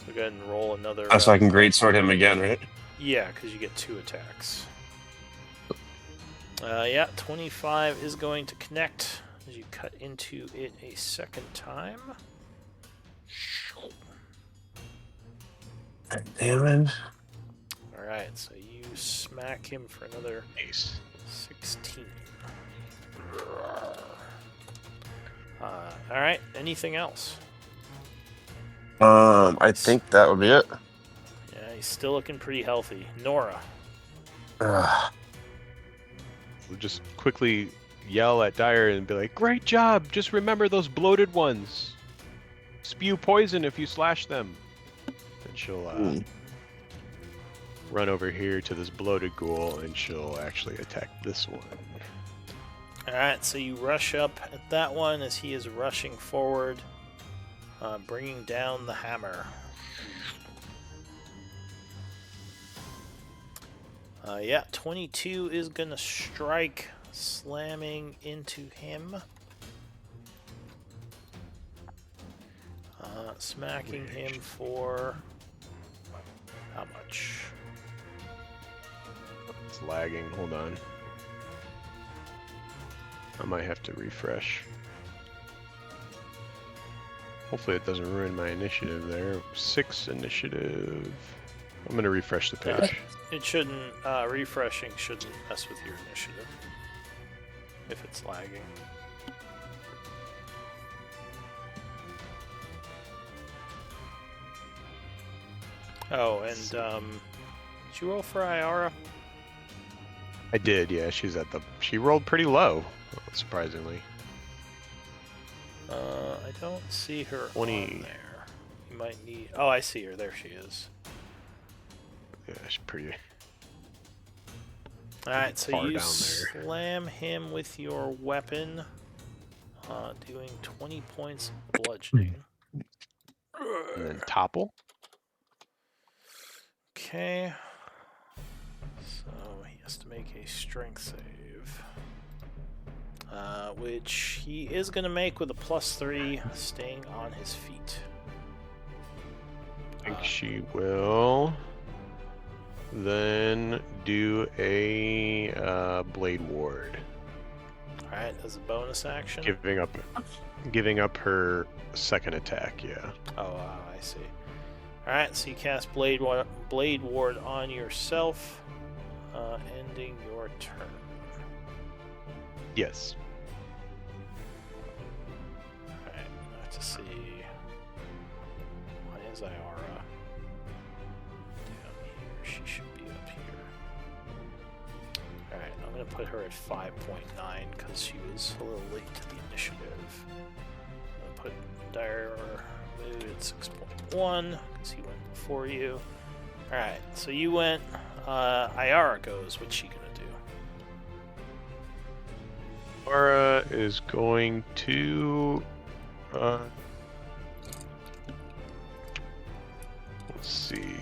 So go ahead and roll another. Oh, so I can greatsword him again, right? Yeah, because you get 2 attacks. Yeah, 25 is going to connect as you cut into it a second time. Damage. Alright, so you smack him for another Nice. 16. Alright, anything else? I think that would be it. Yeah, he's still looking pretty healthy. Nora. Ugh. We'll just quickly yell at Dyer and be like, "Great job! Just remember those bloated ones. Spew poison if you slash them." And she'll run over here to this bloated ghoul, and she'll actually attack this one. Alright, so you rush up at that one as he is rushing forward, bringing down the hammer. Yeah, 22 is going to strike, slamming into him. Smacking him for... how much? It's lagging. Hold on. I might have to refresh. Hopefully it doesn't ruin my initiative there. 6 initiative. I'm gonna refresh the page. It shouldn't. Refreshing shouldn't mess with your initiative if it's lagging. Oh, and did you roll for Iara? I did, yeah. She rolled pretty low, surprisingly. I don't see her 20. on there. You might need. Oh, I see her. There she is. Yeah, she's pretty. All right, so Far you down there. slam him with your weapon, doing 20 points of bludgeoning. And then topple. Okay. So he has to make a strength save. Which he is going to make with a +3, staying on his feet. I think she will then do a blade ward, Alright, as a bonus action. giving up her second attack. Yeah. Oh, I see. Alright, so you cast Blade Ward on yourself, ending your turn. Yes. Alright, I have to see. Why is Iara down here? She should be up here. Alright, I'm going to put her at 5.9 because she was a little late to the initiative. I'm going to put Dire Mood at 6.1 because he went before you. Alright, so you went. Iara goes. What's she going to do? Laura is going to. Let's see.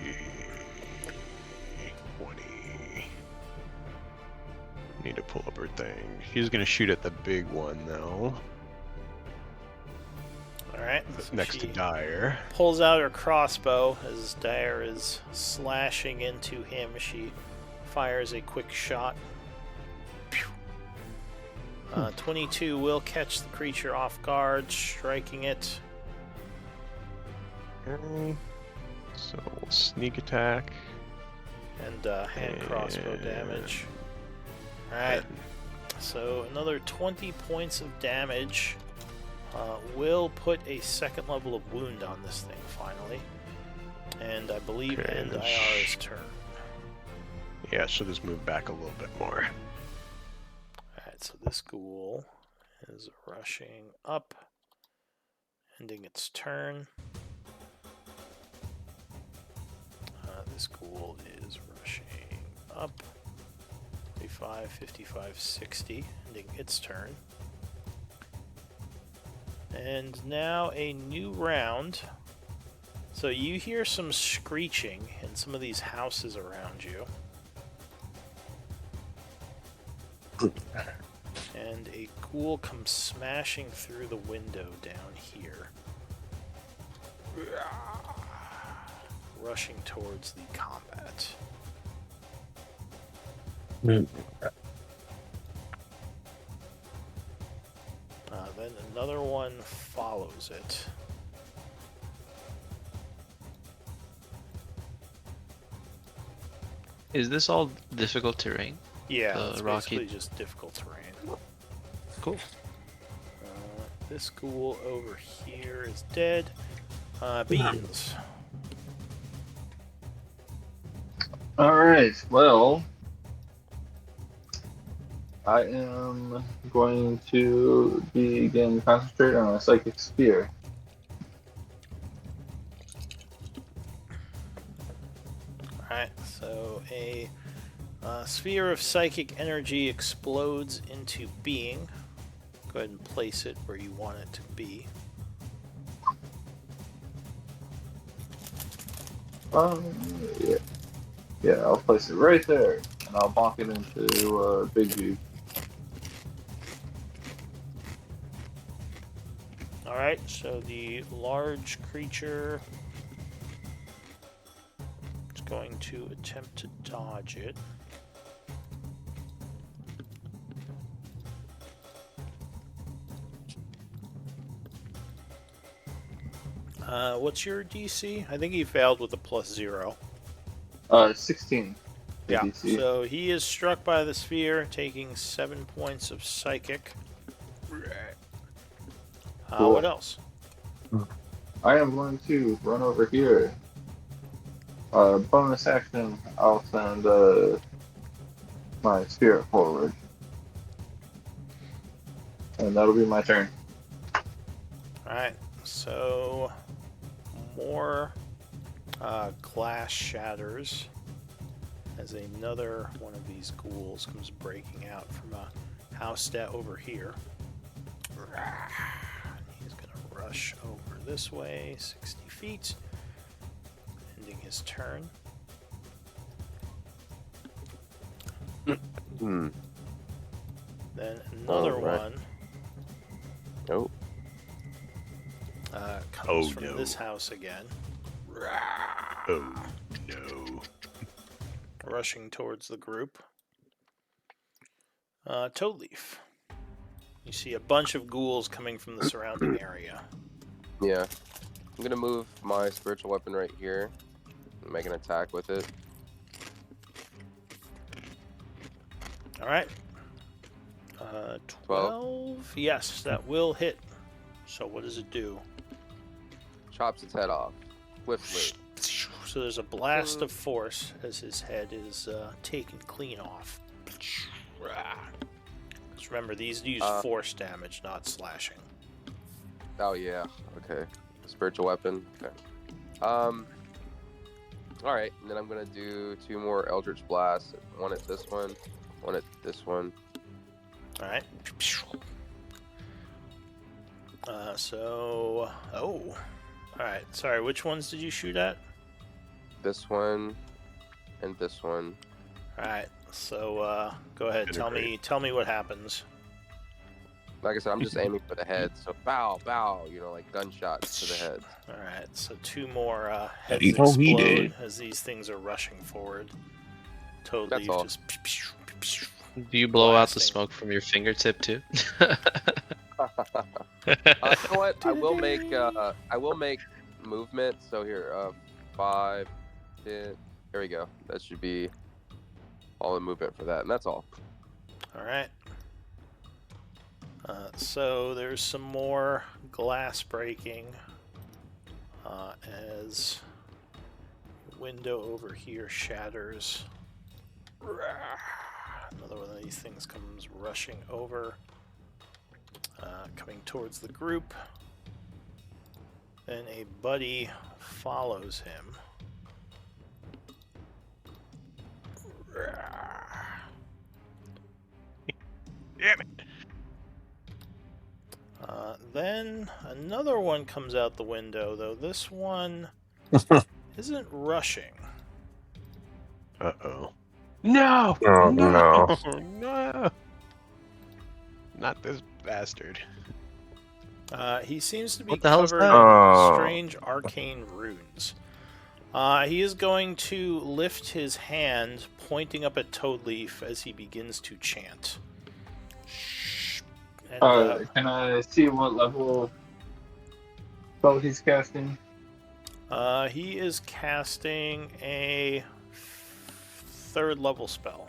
20. Need to pull up her thing. She's gonna shoot at the big one though. Alright. So Next to she Dyer. pulls out her crossbow as Dyer is slashing into him. She fires a quick shot. 22 will catch the creature off guard, striking it. Okay. So sneak attack. And hand crossbow damage. Alright, so another 20 points of damage. Will put a second level of wound on this thing finally. And I believe Okay, end then Iara's turn. Yeah, she'll just move back a little bit more. Alright, so this ghoul is rushing up, ending its turn. This ghoul is rushing up. 55, 55, 60, ending its turn. And now a new round. So you hear some screeching in some of these houses around you. And a ghoul comes smashing through the window down here. Rushing towards the combat. Then another one follows it. Is this all difficult terrain? Yeah, it's rocky- basically just difficult terrain. Cool. This ghoul over here is dead. Beans. Alright, well, I am going to begin concentrating on a psychic sphere. Alright, so a sphere of psychic energy explodes into being. Go ahead and place it where you want it to be. Yeah. Yeah, I'll place it right there, and I'll bonk it into Big View. Alright, so the large creature is going to attempt to dodge it. What's your DC? I think he failed with a +0. 16. Yeah, DC. so he is struck by the sphere, taking 7 points of psychic. Cool. What else? I am going to run over here. Bonus action, I'll send my spirit forward. And that'll be my turn. Alright, so more glass shatters as another one of these ghouls comes breaking out from a house over here. He's going to rush over this way, 60 feet, ending his turn. Hmm. Then another Alright. one Oh. comes Oh, from no. this house again, Oh no. rushing towards the group. Toadleaf. You see a bunch of ghouls coming from the surrounding area. Yeah. I'm gonna move my spiritual weapon right here and make an attack with it. Alright. 12. Yes, that will hit. So what does it do? Chops its head off. Swiftly. So there's a blast of force as his head is taken clean off. Just remember, these use force damage, not slashing. Oh yeah. Okay. Spiritual weapon. Okay. Alright, and then I'm gonna do 2 more Eldritch Blasts. One at this one at this one. Alright. Alright, sorry, which ones did you shoot at? This one and this one. Alright, so go ahead, tell me what happens. Like I said, I'm just aiming for the head. So bow, like gunshots to the head. Alright, so 2 more heads You know he explode did. as these things are rushing forward. That's Totally all. just Do you blow out the Blasting. smoke from your fingertip too? You know what? I will make movement. So here, 5, 10. Here we go. That should be all the movement for that, and that's all. Alright. So there's some more glass breaking as the window over here shatters. Another one of these things comes rushing over, coming towards the group. Then a buddy follows him. Damn it. Then another one comes out the window, though this one isn't rushing. Uh-oh. No! Oh, no! no. No! Not this bastard. He seems to be What the hell's covered that? in Oh. strange arcane runes. He is going to lift his hand, pointing up at Toadleaf as he begins to chant. And, Can I see what level spell he's casting? he is casting a 3rd level spell.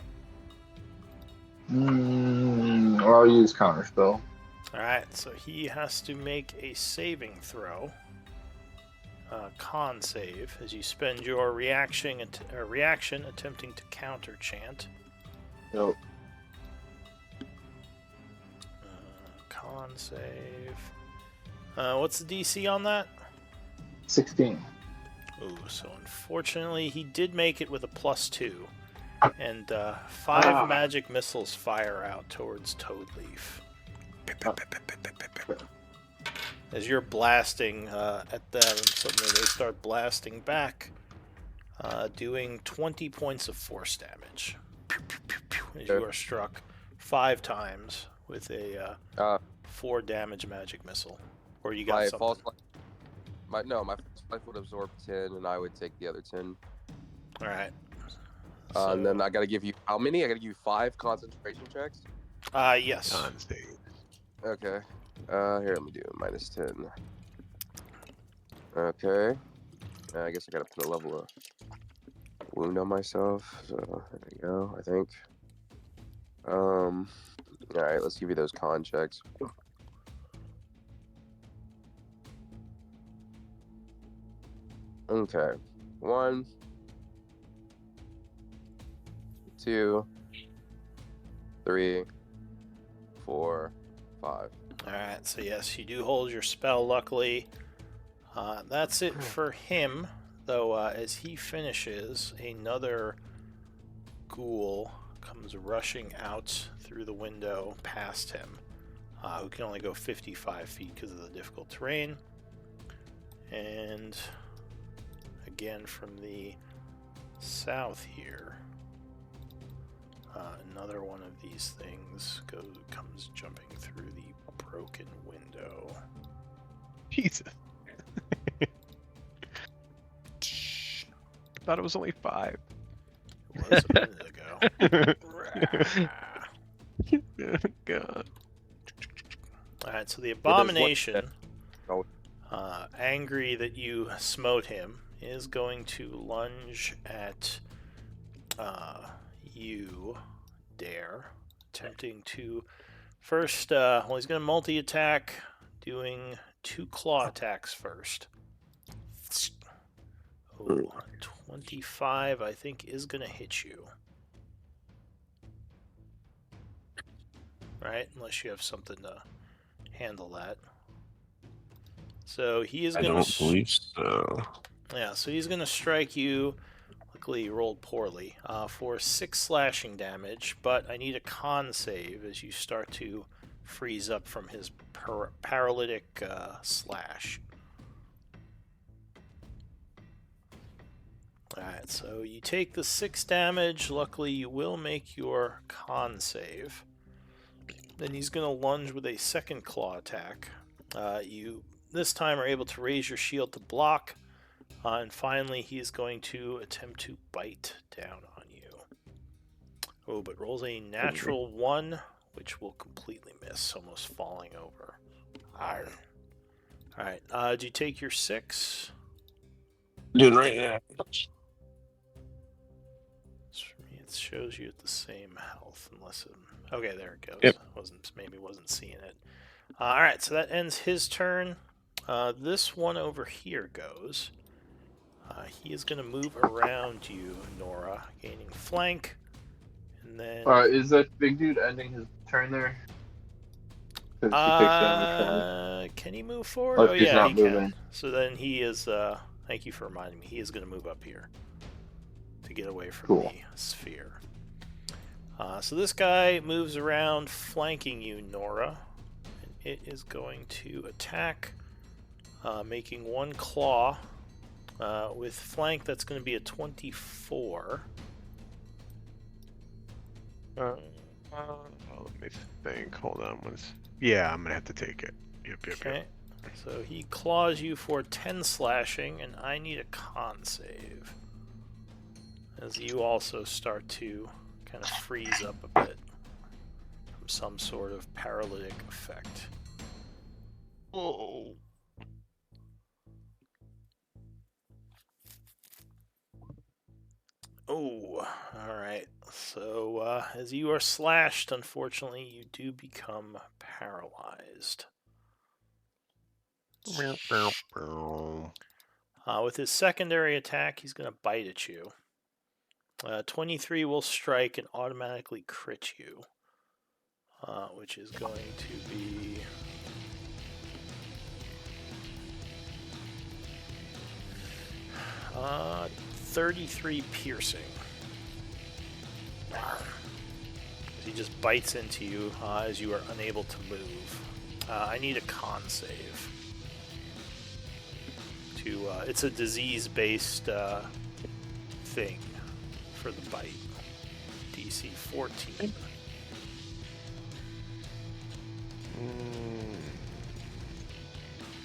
I'll use counterspell. Alright, so he has to make a saving throw. Con save, as you spend your reaction attempting to counter chant. Nope. Con save. What's the DC on that? 16. Ooh, so unfortunately he did make it with a +2. And 5 magic missiles fire out towards Toadleaf. As you're blasting at them, and suddenly they start blasting back, doing 20 points of force damage. As you are struck 5 times with a 4 damage magic missile. Or you got My something. false life. My false life would absorb 10, and I would take the other 10. Alright. And then I gotta give you how many? I gotta give you 5 concentration checks. Yes. On stage. Okay. Here, let me do -10. Okay. I guess I gotta put a level of wound on myself. So there we go. I think. All right. Let's give you those con checks. Okay. 1, 2, 3, 4, 5. Alright, so yes, you do hold your spell, luckily. That's it for him, though as he finishes, another ghoul comes rushing out through the window past him, who can only go 55 feet because of the difficult terrain. And again from the south here, another one of these things comes jumping through the broken window. Jesus. I thought it was only 5. It was a minute ago. God. Alright, so the abomination, Oh. angry that you smote him, is going to lunge at you, Dare, attempting to first, he's going to multi-attack, doing 2 claw attacks first. Oh, 25, I think, is going to hit you. Right? Unless you have something to handle that. So he is I going don't believe so. Yeah, so he's going to strike you. Luckily, he rolled poorly for 6 slashing damage, but I need a con save as you start to freeze up from his paralytic slash. Alright, so you take the 6 damage. Luckily, you will make your con save. Then he's going to lunge with a second claw attack. You, this time, are able to raise your shield to block. And finally, he is going to attempt to bite down on you. Oh, but rolls a natural 1, which will completely miss, almost falling over. Alright, do you take your 6? Doing right now. It shows you at the same health, unless it... Okay, there it goes. Yep. Maybe wasn't seeing it. Alright, so that ends his turn. This one over here goes. He is going to move around you, Nora, gaining flank, and then... Is that big dude ending his turn there? 'Cause he takes damage from me. Can he move forward? Oh, Oh, he's yeah, not he moving. can. So then he is... thank you for reminding me. He is going to move up here to get away from Cool. the sphere. So this guy moves around, flanking you, Nora. And it is going to attack, making 1 claw. With flank, that's going to be a 24. Let me think. Hold on. Yeah, I'm going to have to take it. Yep. Okay. So he claws you for 10 slashing, and I need a con save. As you also start to kind of freeze up a bit from some sort of paralytic effect. Oh. Oh, alright. So, as you are slashed, unfortunately, you do become paralyzed. With his secondary attack, he's going to bite at you. 23 will strike and automatically crit you, which is going to be... Uh, 33 piercing. He just bites into you as you are unable to move. I need a con save. It's a disease-based thing for the bite. DC 14.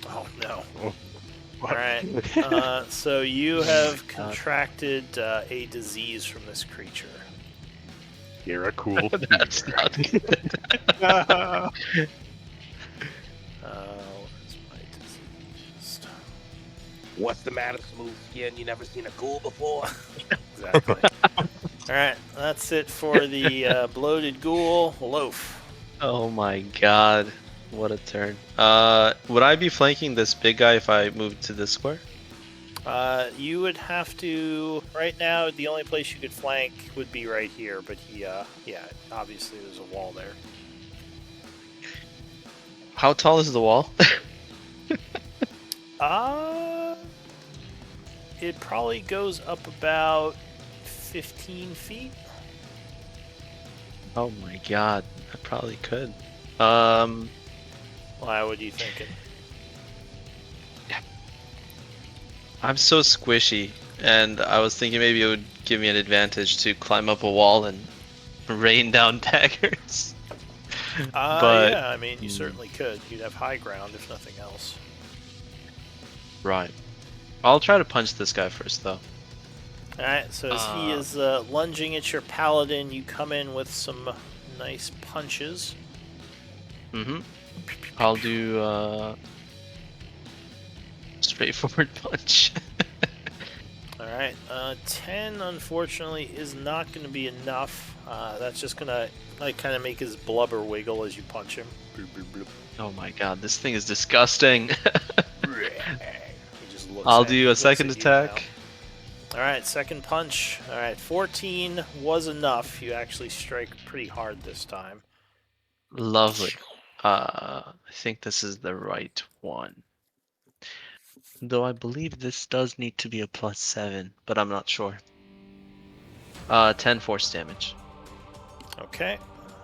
Oh no. Alright, so you have contracted a disease from this creature. You're a cool. That's not good. What is my disease? What's the matter, Smooth Skin? You never seen a ghoul before? Exactly. Alright, that's it for the bloated ghoul, Loaf. Oh my god. What a turn. Would I be flanking this big guy if I moved to this square? You would have to... Right now, the only place you could flank would be right here, but yeah, obviously there's a wall there. How tall is the wall? It probably goes up about 15 feet. Oh my god. I probably could. Why, what are you thinking? I'm so squishy, and I was thinking maybe it would give me an advantage to climb up a wall and rain down daggers. But yeah, I mean, you certainly could. You'd have high ground, if nothing else. right. I'll try to punch this guy first, though. Alright, so as he is lunging at your paladin, you come in with some nice punches. Mm-hmm. I'll do straightforward punch. Alright, 10 unfortunately is not going to be enough. That's just going to like kind of make his blubber wiggle as you punch him. Oh my god, this thing is disgusting. He just I'll do a second attack. Alright, second punch. Alright, 14 was enough. You actually strike pretty hard this time. Lovely. I think this is the right one. Though I believe this does need to be a +7, but I'm not sure. 10 force damage. Okay,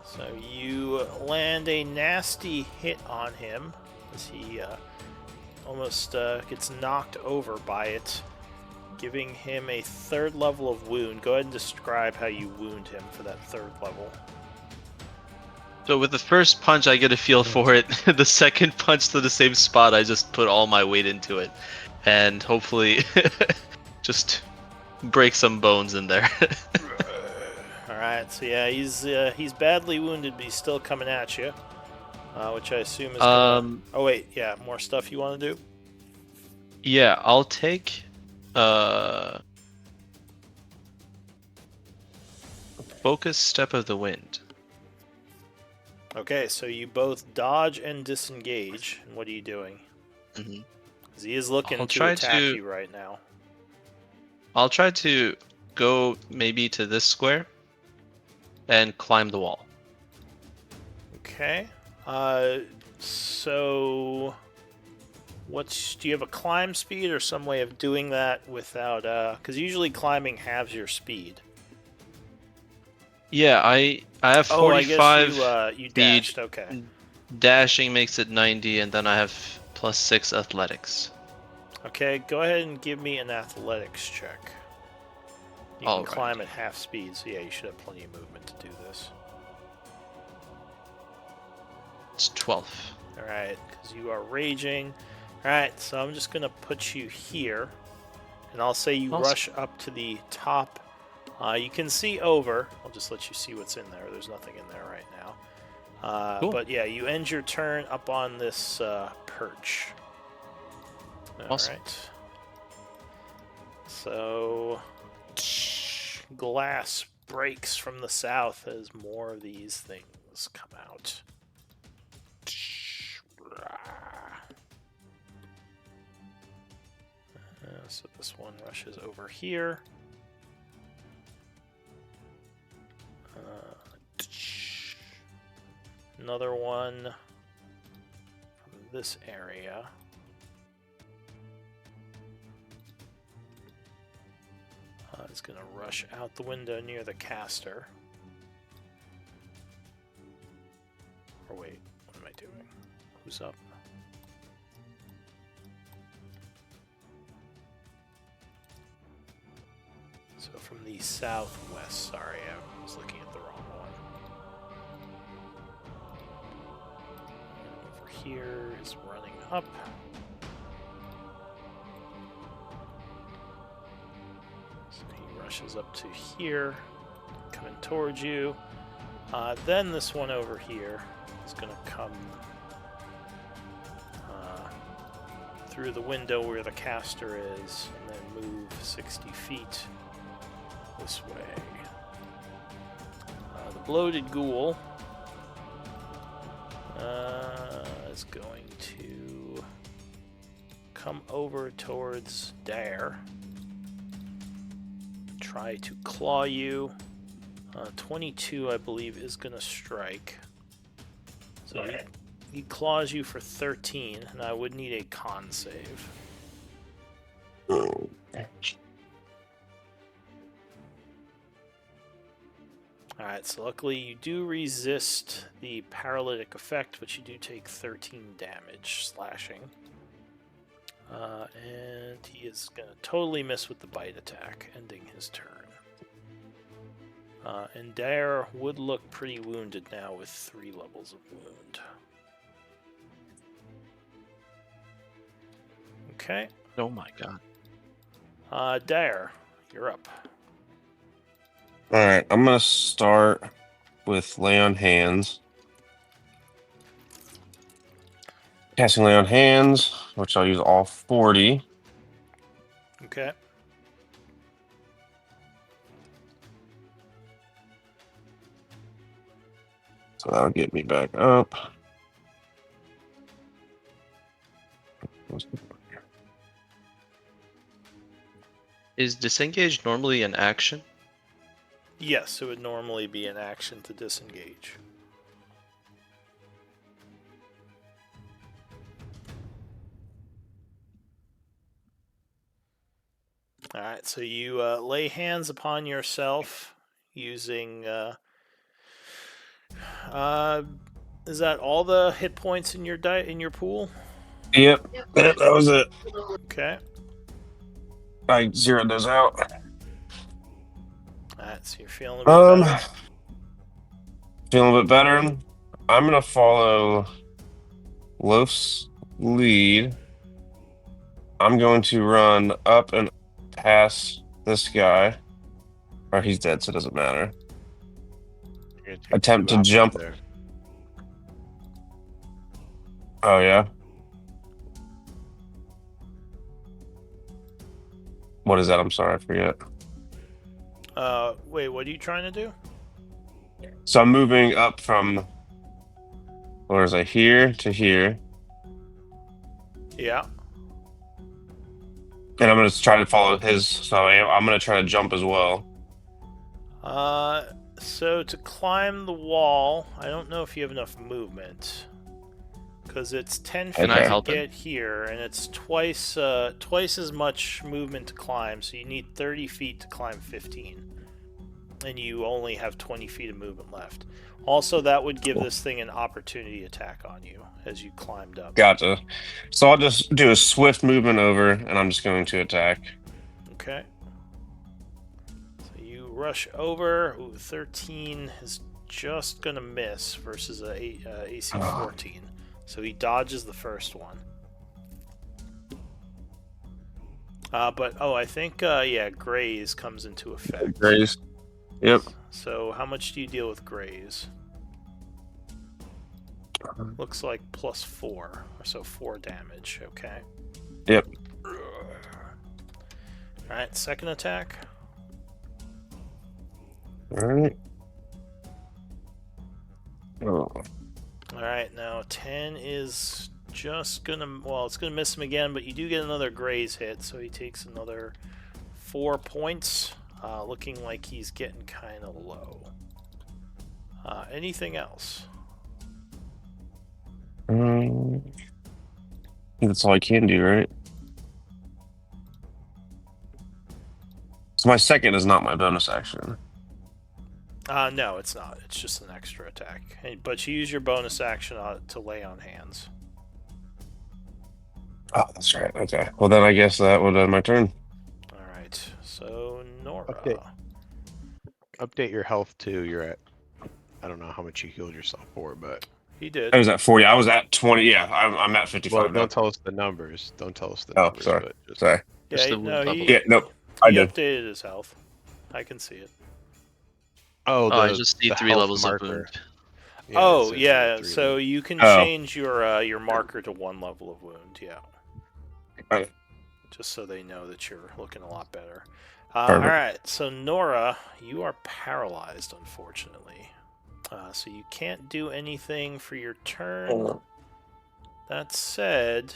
so you land a nasty hit on him as he almost gets knocked over by it, giving him a 3rd level of wound. Go ahead and describe how you wound him for that 3rd level. So with the first punch, I get a feel for it. The second punch to the same spot, I just put all my weight into it, and hopefully, just break some bones in there. All right, so yeah, he's badly wounded, but he's still coming at you, which I assume is. Oh wait, yeah, more stuff you want to do? Yeah, I'll take Focus Step of the Wind. Okay, so you both dodge and disengage. And what are you doing? Mm-hmm. Because he is looking I'll to try attack to- you right now. I'll try to go maybe to this square and climb the wall. Okay. So do you have a climb speed or some way of doing that without because usually climbing halves your speed. Yeah, I have 45. Oh, I guess you dashed. Okay. Dashing makes it 90, and then I have +6 athletics. Okay, go ahead and give me an athletics check. You can Alright. climb at half speed, so yeah, you should have plenty of movement to do this. It's 12. Alright, because you are raging. Alright, so I'm just going to put you here. And I'll say you Awesome. rush up to the top. You can see over. I'll just let you see what's in there. There's nothing in there right now. Cool. But yeah, you end your turn up on this perch. Awesome. Alright. So, glass breaks from the south as more of these things come out. So this one rushes over here. Another one from this area. Is going to rush out the window near the caster. Or wait, what am I doing? Who's up? So from the southwest, sorry, I was looking at the wrong one. Over here is running up. So he rushes up to here, coming towards you. Then this one over here is going to come through the window where the caster is, and then move 60 feet this way. The bloated ghoul is going to come over towards Dare. Try to claw you. 22, I believe, is going to strike. So he claws you for 13, and I would need a con save. Alright, so luckily you do resist the paralytic effect, but you do take 13 damage slashing. And he is going to totally miss with the bite attack, ending his turn. And Dare would look pretty wounded now with 3 levels of wound. Okay. Oh my god. Dare, you're up. Alright, I'm gonna start with Lay on Hands. Casting Lay on Hands, which I'll use all 40. Okay. So that'll get me back up. Is disengage normally an action? Yes, it would normally be an action to disengage. Alright, so you lay hands upon yourself using... is that all the hit points in your pool? Yep, that was it. Okay. I zeroed those out. Alright, so you're feeling a bit better? Feeling a bit better. I'm gonna follow Loaf's lead. I'm going to run up and past this guy. Or he's dead, so it doesn't matter. You're gonna take Attempt 2 to options jump. there. Oh, yeah? What is that? I'm sorry, I forget. Wait, what are you trying to do? So I'm moving up from, where is I, here to here. Yeah. And I'm going to try to follow his, so I'm going to try to jump as well. So to climb the wall, I don't know if you have enough movement. Because it's 10 feet Can I to help him? get here, and it's twice as much movement to climb, so you need 30 feet to climb 15. And you only have 20 feet of movement left. Also, that would give this thing an opportunity attack on you as you climbed up. Gotcha. So I'll just do a swift movement over, and I'm just going to attack. Okay. So you rush over. Ooh, 13 is just going to miss versus a AC 14. So he dodges the first one. But, I think, Graze comes into effect. Graze. Yep. So how much do you deal with Graze? Looks like +4, so 4 damage, okay. Yep. Alright, second attack. Alright. Oh. Alright, now 10 is just gonna... Well, it's gonna miss him again, but you do get another Graze hit, so he takes another 4 points. Looking like he's getting kind of low. Anything else? I think that's all I can do, right? So my second is not my bonus action. No, it's not. It's just an extra attack. But you use your bonus action to lay on hands. Oh, that's right. Okay. Well, then I guess that would end my turn. Alright, so Nora. Update your health too. You're at, I don't know how much you healed yourself for, but He did. I was at 40. I was at 20. Yeah, I'm at 55 well, now. don't tell us the numbers. Don't tell us the Oh, numbers. sorry. But just, Sorry. Just Yeah, the no, level. Yeah, nope. I he did. updated his health. I can see it. Oh, I just need the 3 health levels marker. of wound. Yeah, it Oh, says yeah, 3 so levels. you can Oh. change your marker to 1 level of wound, yeah. Right. Just so they know that you're looking a lot better. All right, so Nora, you are paralyzed, unfortunately. So you can't do anything for your turn. That said,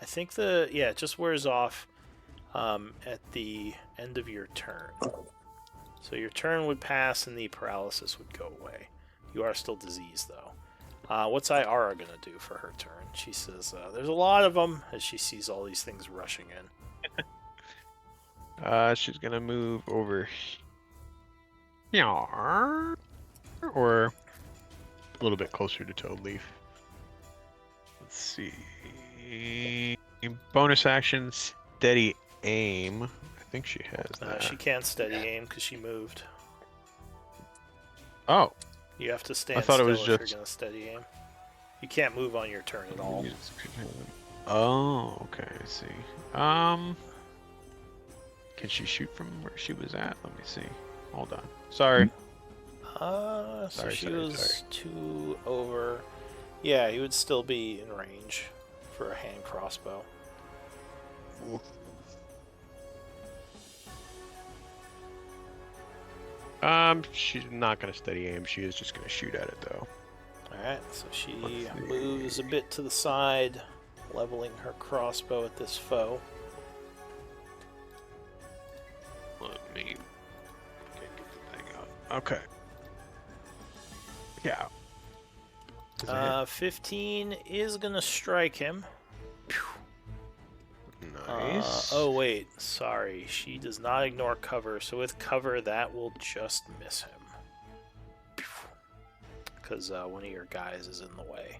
I think it just wears off at the end of your turn. So your turn would pass and the paralysis would go away. You are still diseased, though. What's Iara going to do for her turn? She says, there's a lot of them, as she sees all these things rushing in. She's gonna move over here, or a little bit closer to Toad Leaf. Let's see. Bonus action, steady aim. I think she has that. She can't steady aim because she moved. Oh, You have to stand I thought still it was if just... you're going to steady aim. You can't move on your turn at all. Oh, okay, I see. Can she shoot from where she was at? Let me see. Hold on. Sorry. So she was 2 over. Yeah, he would still be in range for a hand crossbow. She's not gonna steady aim. She is just gonna shoot at it though. Alright, so she moves a bit to the side, leveling her crossbow at this foe. Let me get the thing up. Okay. Yeah. 15 is gonna strike him. Nice. Oh wait, sorry. She does not ignore cover, so with cover that will just miss him. Because one of your guys is in the way.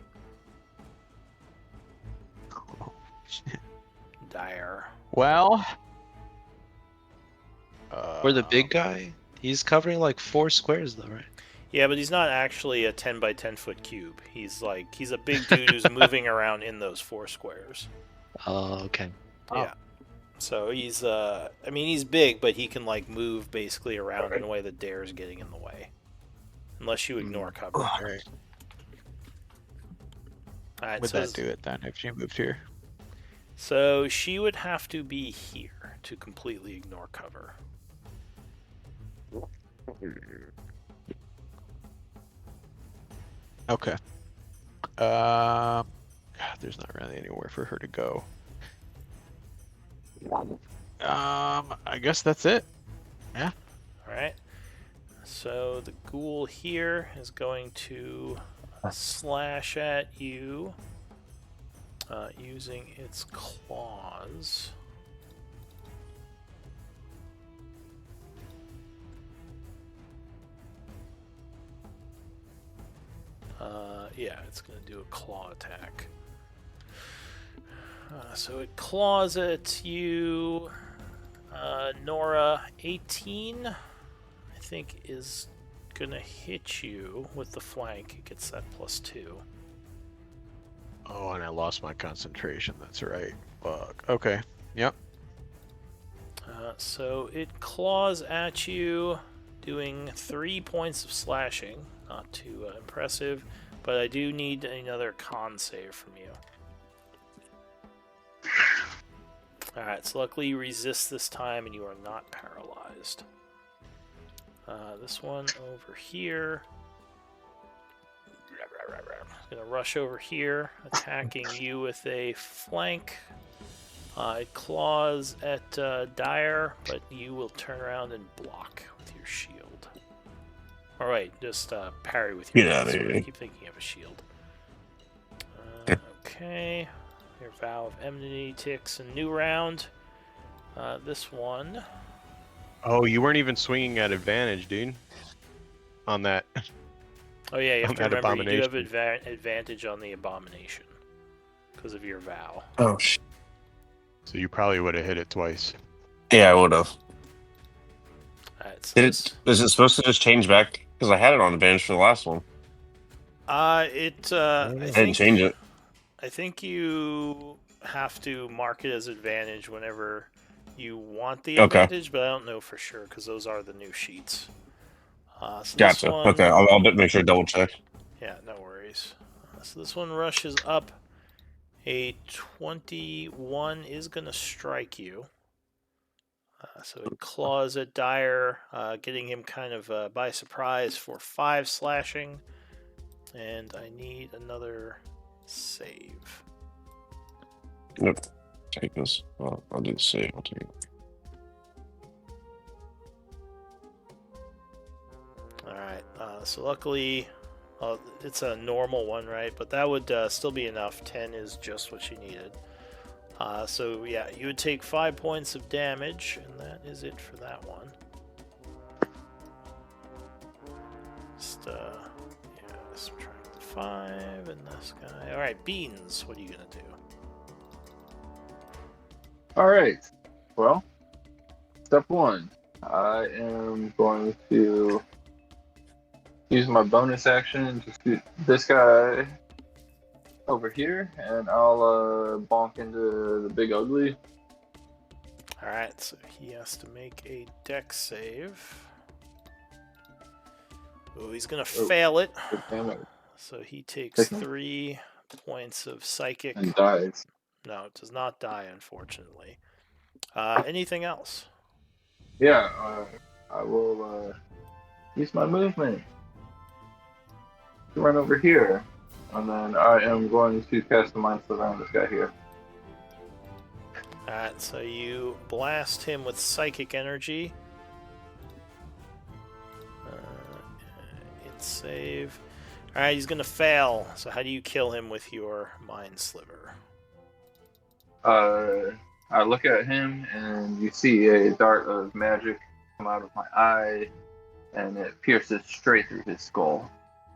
Dire. Well. Or the big guy? He's covering like 4 squares though, right? Yeah, but he's not actually a 10 by 10 foot cube. He's a big dude who's moving around in those 4 squares. Oh, okay. Yeah. So he's he's big, but he can like move basically around in a way that Dare's getting in the way. Unless you ignore cover. Alright. Alright, Would so that do it then if she moved here? So she would have to be here to completely ignore cover. Okay. God, there's not really anywhere for her to go. I guess that's it. Yeah. Alright. So the ghoul here is going to slash at you using its claws. Yeah, it's going to do a claw attack. So it claws at you. Nora, 18, I think, is going to hit you with the flank. It gets that +2. Oh, and I lost my concentration. That's right. Fuck. Okay. Yep. So it claws at you, doing 3 points of slashing. Not too impressive, but I do need another con save from you. Alright, so luckily you resist this time and you are not paralyzed. This one over here. Gonna rush over here, attacking you with a flank. It claws at Dire, but you will turn around and block with your shield. Alright, just parry with your Get outta sword. here. I keep thinking you have a shield. Okay. Your Vow of Enmity ticks a new round. This one. Oh, you weren't even swinging at advantage, dude. On that. Oh yeah, you have On to that remember you do have abomination. advantage on the abomination because of your vow. Oh, So you probably would have hit it twice. yeah, I would have. Alright, so Is it supposed to just change back? Because I had it on advantage for the last one. I didn't change it. I think you have to mark it as advantage whenever you want the Okay. advantage, but I don't know for sure because those are the new sheets. So this Gotcha. one, Okay, I'll make sure to double check. Yeah, no worries. So this one rushes up. A 21 is going to strike you. So it claws at Dyer, getting him kind of by surprise for 5 slashing. And I need another save. Yep. Take this. Well, I'll do the save. I'll take it. Alright, so luckily, it's a normal one, right? But that would still be enough. 10 is just what you needed. So yeah, you would take 5 points of damage, and that is it for that one. Just, subtract the 5 and this guy. Alright, Beans, what are you gonna do? Alright. Well, step 1. I am going to use my bonus action to shoot this guy over here, and I'll bonk into the big ugly. Alright, so he has to make a dex save. Oh, he's gonna fail it. Damn it. So he takes 3 points of psychic. And dies. No, it does not die, unfortunately. Anything else? Yeah, I will use my movement to run over here. And then I am going to cast the Mind Sliver on this guy here. Alright, so you blast him with psychic energy. Hit save. Alright, he's gonna fail. So how do you kill him with your Mind Sliver? I look at him, and you see a dart of magic come out of my eye, and it pierces straight through his skull,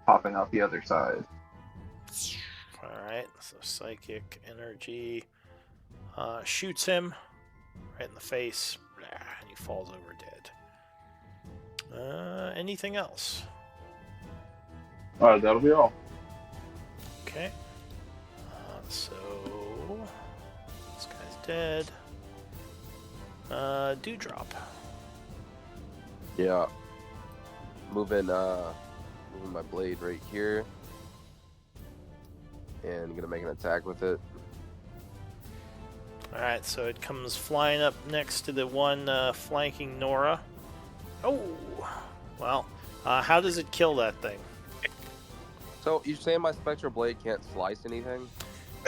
popping out the other side. Alright, so psychic energy shoots him right in the face, and he falls over dead. Anything else? That'll be all. Okay. So this guy's dead. Dewdrop. Yeah. Moving my blade right here. And gonna make an attack with it. Alright, so it comes flying up next to the one flanking Nora. Oh! Well, how does it kill that thing? So, you're saying my Spectral Blade can't slice anything?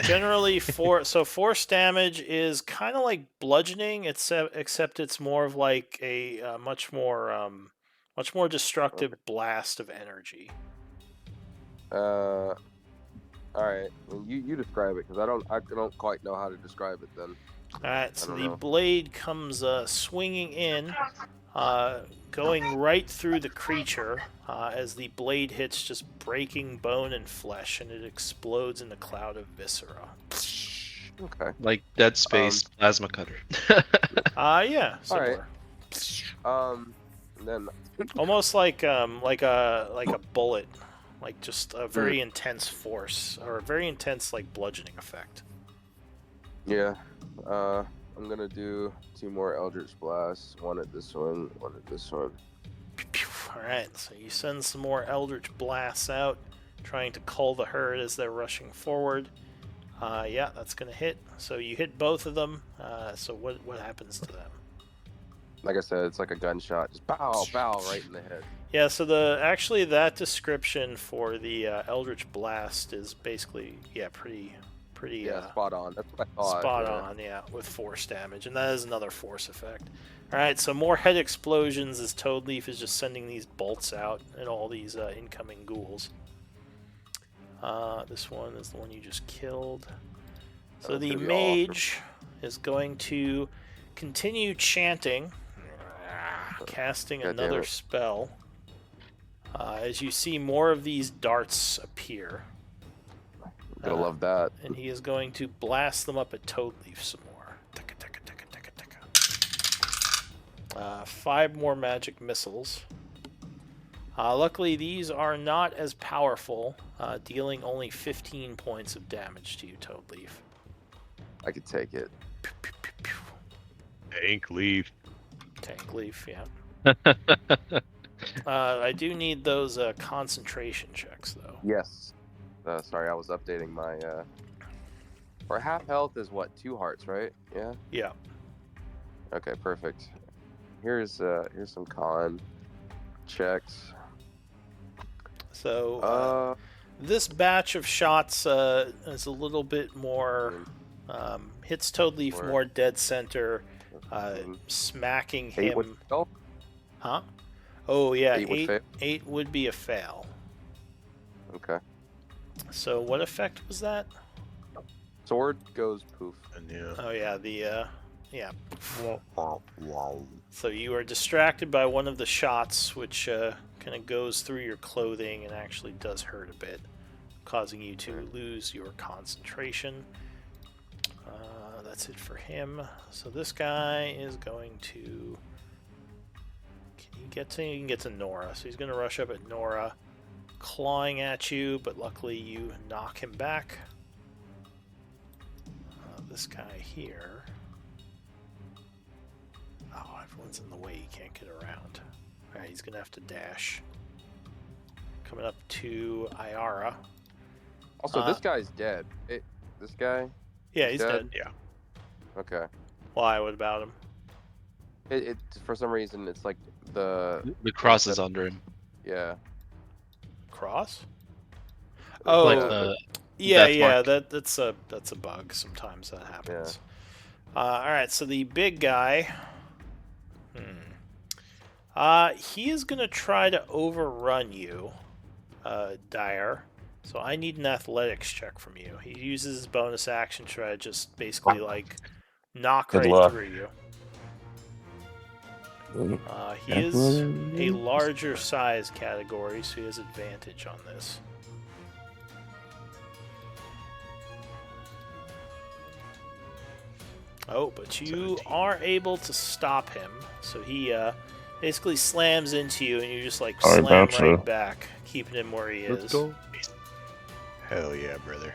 Generally, force damage is kind of like bludgeoning, except it's more of like a much more destructive blast of energy. All right. Well, you describe it, because I don't quite know how to describe it then. All right, so the know. blade comes swinging in, going right through the creature as the blade hits, just breaking bone and flesh, and it explodes in a cloud of viscera. Okay. Like Dead Space plasma cutter. Yeah, similar. Then Almost like a bullet, like just a very intense force, or a very intense like bludgeoning effect. yeah, I'm gonna do 2 more Eldritch Blasts. One at this one, one at this one. Alright, so you send some more Eldritch Blasts out, trying to cull the herd as they're rushing forward. Yeah, that's gonna hit. So you hit both of them. So what happens to them? Like I said, it's like a gunshot. Just bow, bow, right in the head. Yeah, so that description for the Eldritch Blast is basically pretty Spot on. That's what I thought. spot on, with force damage, and that is another force effect. Alright, so more head explosions as Toadleaf is just sending these bolts out at all these incoming ghouls. This one is the one you just killed. So the mage is going to continue chanting, casting another spell. As you see more of these darts appear. Gonna love that. And he is going to blast them up at Toadleaf some more. 5 more magic missiles. Luckily, these are not as powerful, dealing only 15 points of damage to you, Toadleaf. I could take it. Tank leaf. Tank Leaf, yeah. I do need those concentration checks, though. Yes. Sorry, I was updating my. For half health is what? 2 hearts, right? Yeah. Yeah. Okay, perfect. here's some con checks. So this batch of shots is a little bit more hits Toad Leaf more dead center, smacking 8 would him. fail? Huh? Oh yeah, 8 would fail? 8 would be a fail. Okay. So what effect was that? Sword goes poof. And yeah. Oh yeah, the yeah. So you are distracted by one of the shots, which kind of goes through your clothing and actually does hurt a bit, causing you to lose your concentration. That's it for him. So this guy is going to. Can you get to? You can get to Nora. So he's going to rush up at Nora, clawing at you, but luckily you knock him back. This guy here. Oh, everyone's in the way. He can't get around. Alright, he's going to have to dash. Coming up to Iara. Also, this guy's dead. This guy? Yeah, he's dead. Yeah. Okay. Why? What about him? It for some reason it's like the cross is under him. Yeah. Cross? Oh, like yeah. mark. That's a bug. Sometimes that happens. Yeah. All right. So the big guy. He is gonna try to overrun you, Dyer. So I need an athletics check from you. He uses his bonus action to try to just basically like knock Good right luck. through you. He is a larger size category, so he has advantage on this. Oh, but you 17. are able to stop him. So he basically slams into you, and you just like Sorry slam about right you. back, keeping him where he is. Let's go. Hell yeah, brother.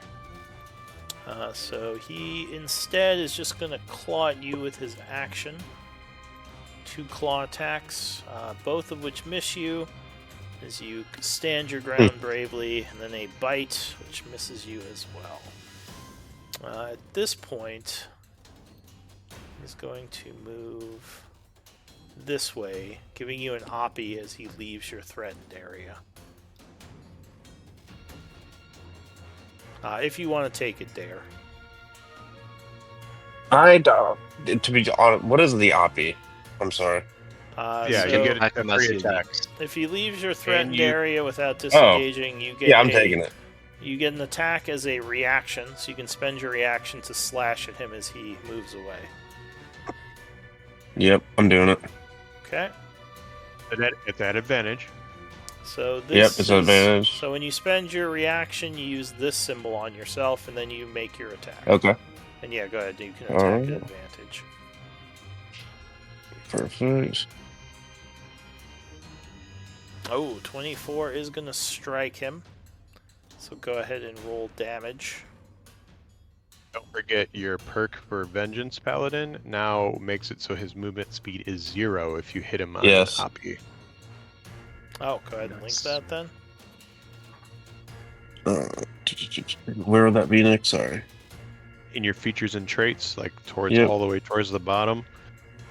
So he instead is just going to claw at you with his action. 2 claw attacks, both of which miss you as you stand your ground bravely, and then a bite, which misses you as well. At this point, he's going to move this way, giving you an oppie as he leaves your threatened area. If you want to take it, Dare. I don't. To be honest, what is the oppie? I'm sorry. Yeah, so you get Attack a unless free he attack. if he leaves your threatened you- area without disengaging, you get Yeah, I'm taking it. You get an attack as a reaction, so you can spend your reaction to slash at him as he moves away. Yep, I'm doing it. Okay. It's at advantage. So this Yep, it's is, an advantage. So when you spend your reaction, you use this symbol on yourself, and then you make your attack. Okay. And yeah, go ahead. You can attack Alright. at advantage. Perfect. Oh, 24 is going to strike him. So go ahead and roll damage. Don't forget your perk for Vengeance Paladin now makes it so his movement speed is 0 if you hit him on Yes. Oppie. Oh, go ahead and link Nice. that then. Where would that be next? Sorry. In your features and traits, like towards Yep. all the way towards the bottom.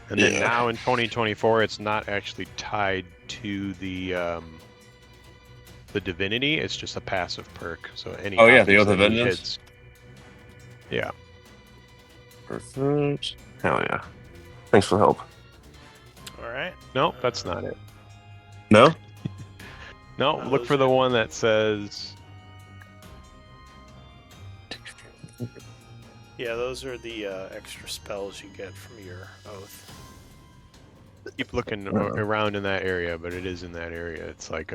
And then Yeah. now in 2024, it's not actually tied to the divinity. It's just a passive perk. So any Oh, yeah, the Oppies Oath of that he Vengeance? hits- Yeah. Perfect. Hell yeah. Thanks for the help. All right. No, that's not it. No? No, Oh, look those for the one that says Yeah, those are the extra spells you get from your oath. keep looking around in that area, but it is in that area. It's like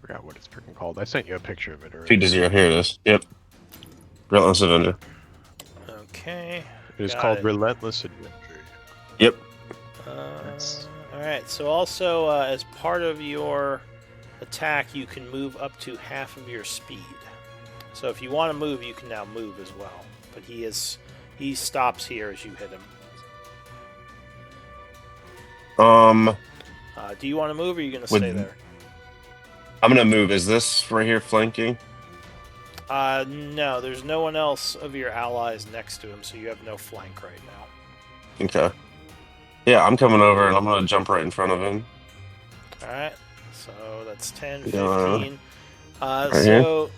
forgot what it's freaking called. I sent you a picture of it earlier. Feed to 0. Here it is. Yep. Relentless Avenger. Okay. It is got called it. Relentless Adventure. Yep. All right. So also, as part of your attack, you can move up to half of your speed. So if you want to move, you can now move as well. But he stops here as you hit him. Do you want to move, or are you going to Would- stay there? I'm gonna move. Is this right here flanking? No, there's no one else of your allies next to him, so you have no flank right now. Okay. Yeah, I'm coming over and I'm gonna jump right in front of him. Alright, so that's 10, Yeah. 15. Right here. So,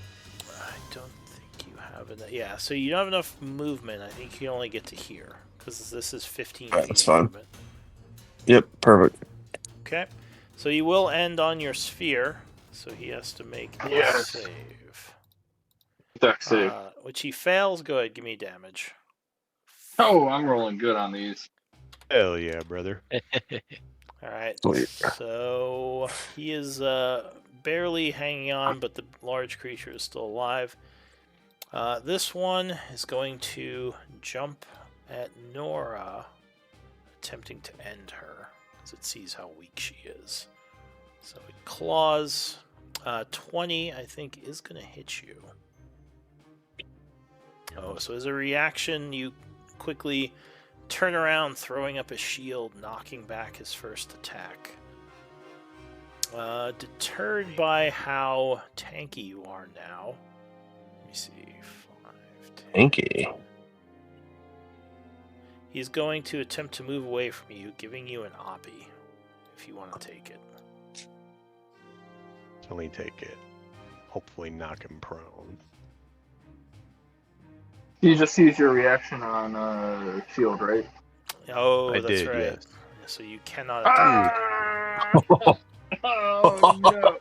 I don't think you have enough. Yeah, so you don't have enough movement. I think you only get to here, because this is 15 Alright, feet that's of fine. movement. Yep, perfect. Okay, so you will end on your sphere, so he has to make a Yes. save. Deck save. Which he fails. Go ahead, give me damage. Oh, I'm rolling good on these. Hell yeah, brother. Alright, Sweet. so he is barely hanging on, but the large creature is still alive. This one is going to jump at Nora, attempting to end her, as it sees how weak she is. So it claws. 20, I think, is going to hit you. Oh, so as a reaction, you quickly turn around, throwing up a shield, knocking back his first attack. Deterred by how tanky you are now. Let me see. 5, 10. Tanky. He's going to attempt to move away from you, giving you an oppie, if you want to take it. Only take it. Hopefully knock him prone. You just use your reaction on shield, right? Oh, I that's did, right. yes. So you cannot attack. Oh no!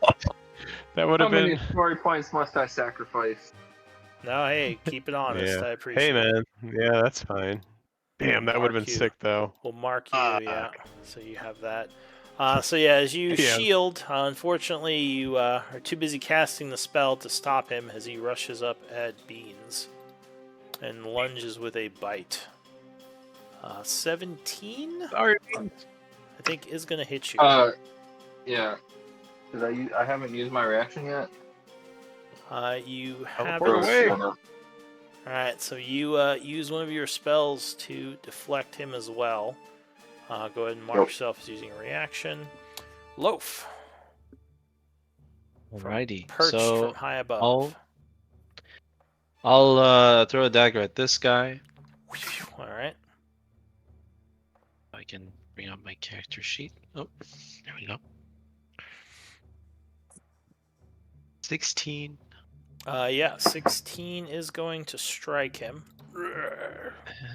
That would How have many been. story points must I sacrifice? No, hey, keep it honest. Yeah. I appreciate Hey, it. man. Yeah, that's fine. Damn, that would have Mark been you. sick, though. We'll mark you, yeah. Fuck. So you have that. So yeah, as you Yeah. shield, unfortunately you are too busy casting the spell to stop him as he rushes up at Beans and lunges with a bite. 17, Sorry. I think, is going to hit you. Yeah. Did I haven't used my reaction yet? You Teleport haven't. away. Alright, so you use one of your spells to deflect him as well. Go ahead and mark Nope. yourself as using a reaction. Loaf. Alrighty. Perched So from high above. I'll throw a dagger at this guy. Alright. I can bring up my character sheet. Oh, there we go. 16. Yeah, 16 is going to strike him.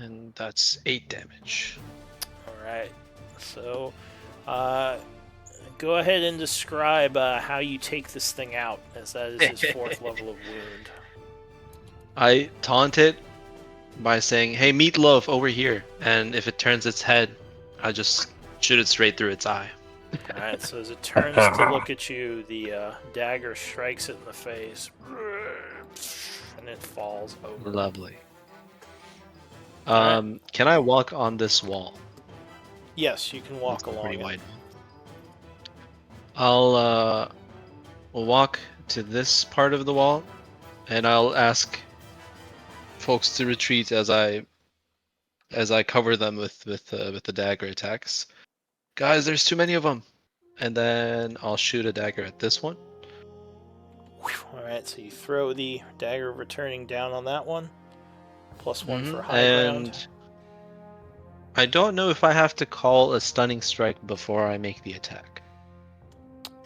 And that's 8 damage. Alright. So, go ahead and describe how you take this thing out, as that is his 4th level of wound. I taunt it by saying, "Hey, meatloaf, over here." And if it turns its head, I just shoot it straight through its eye. Alright, so as it turns to look at you, the dagger strikes it in the face. And it falls over. Lovely. Alright. Can I walk on this wall? Yes, you can walk It's a along pretty it. wide wall. We'll walk to this part of the wall, and I'll ask folks to retreat as I cover them with the dagger attacks. Guys, there's too many of them. And then I'll shoot a dagger at this one. Alright, so you throw the dagger returning down on that one. +1 for high and ground. I don't know if I have to call a stunning strike before I make the attack.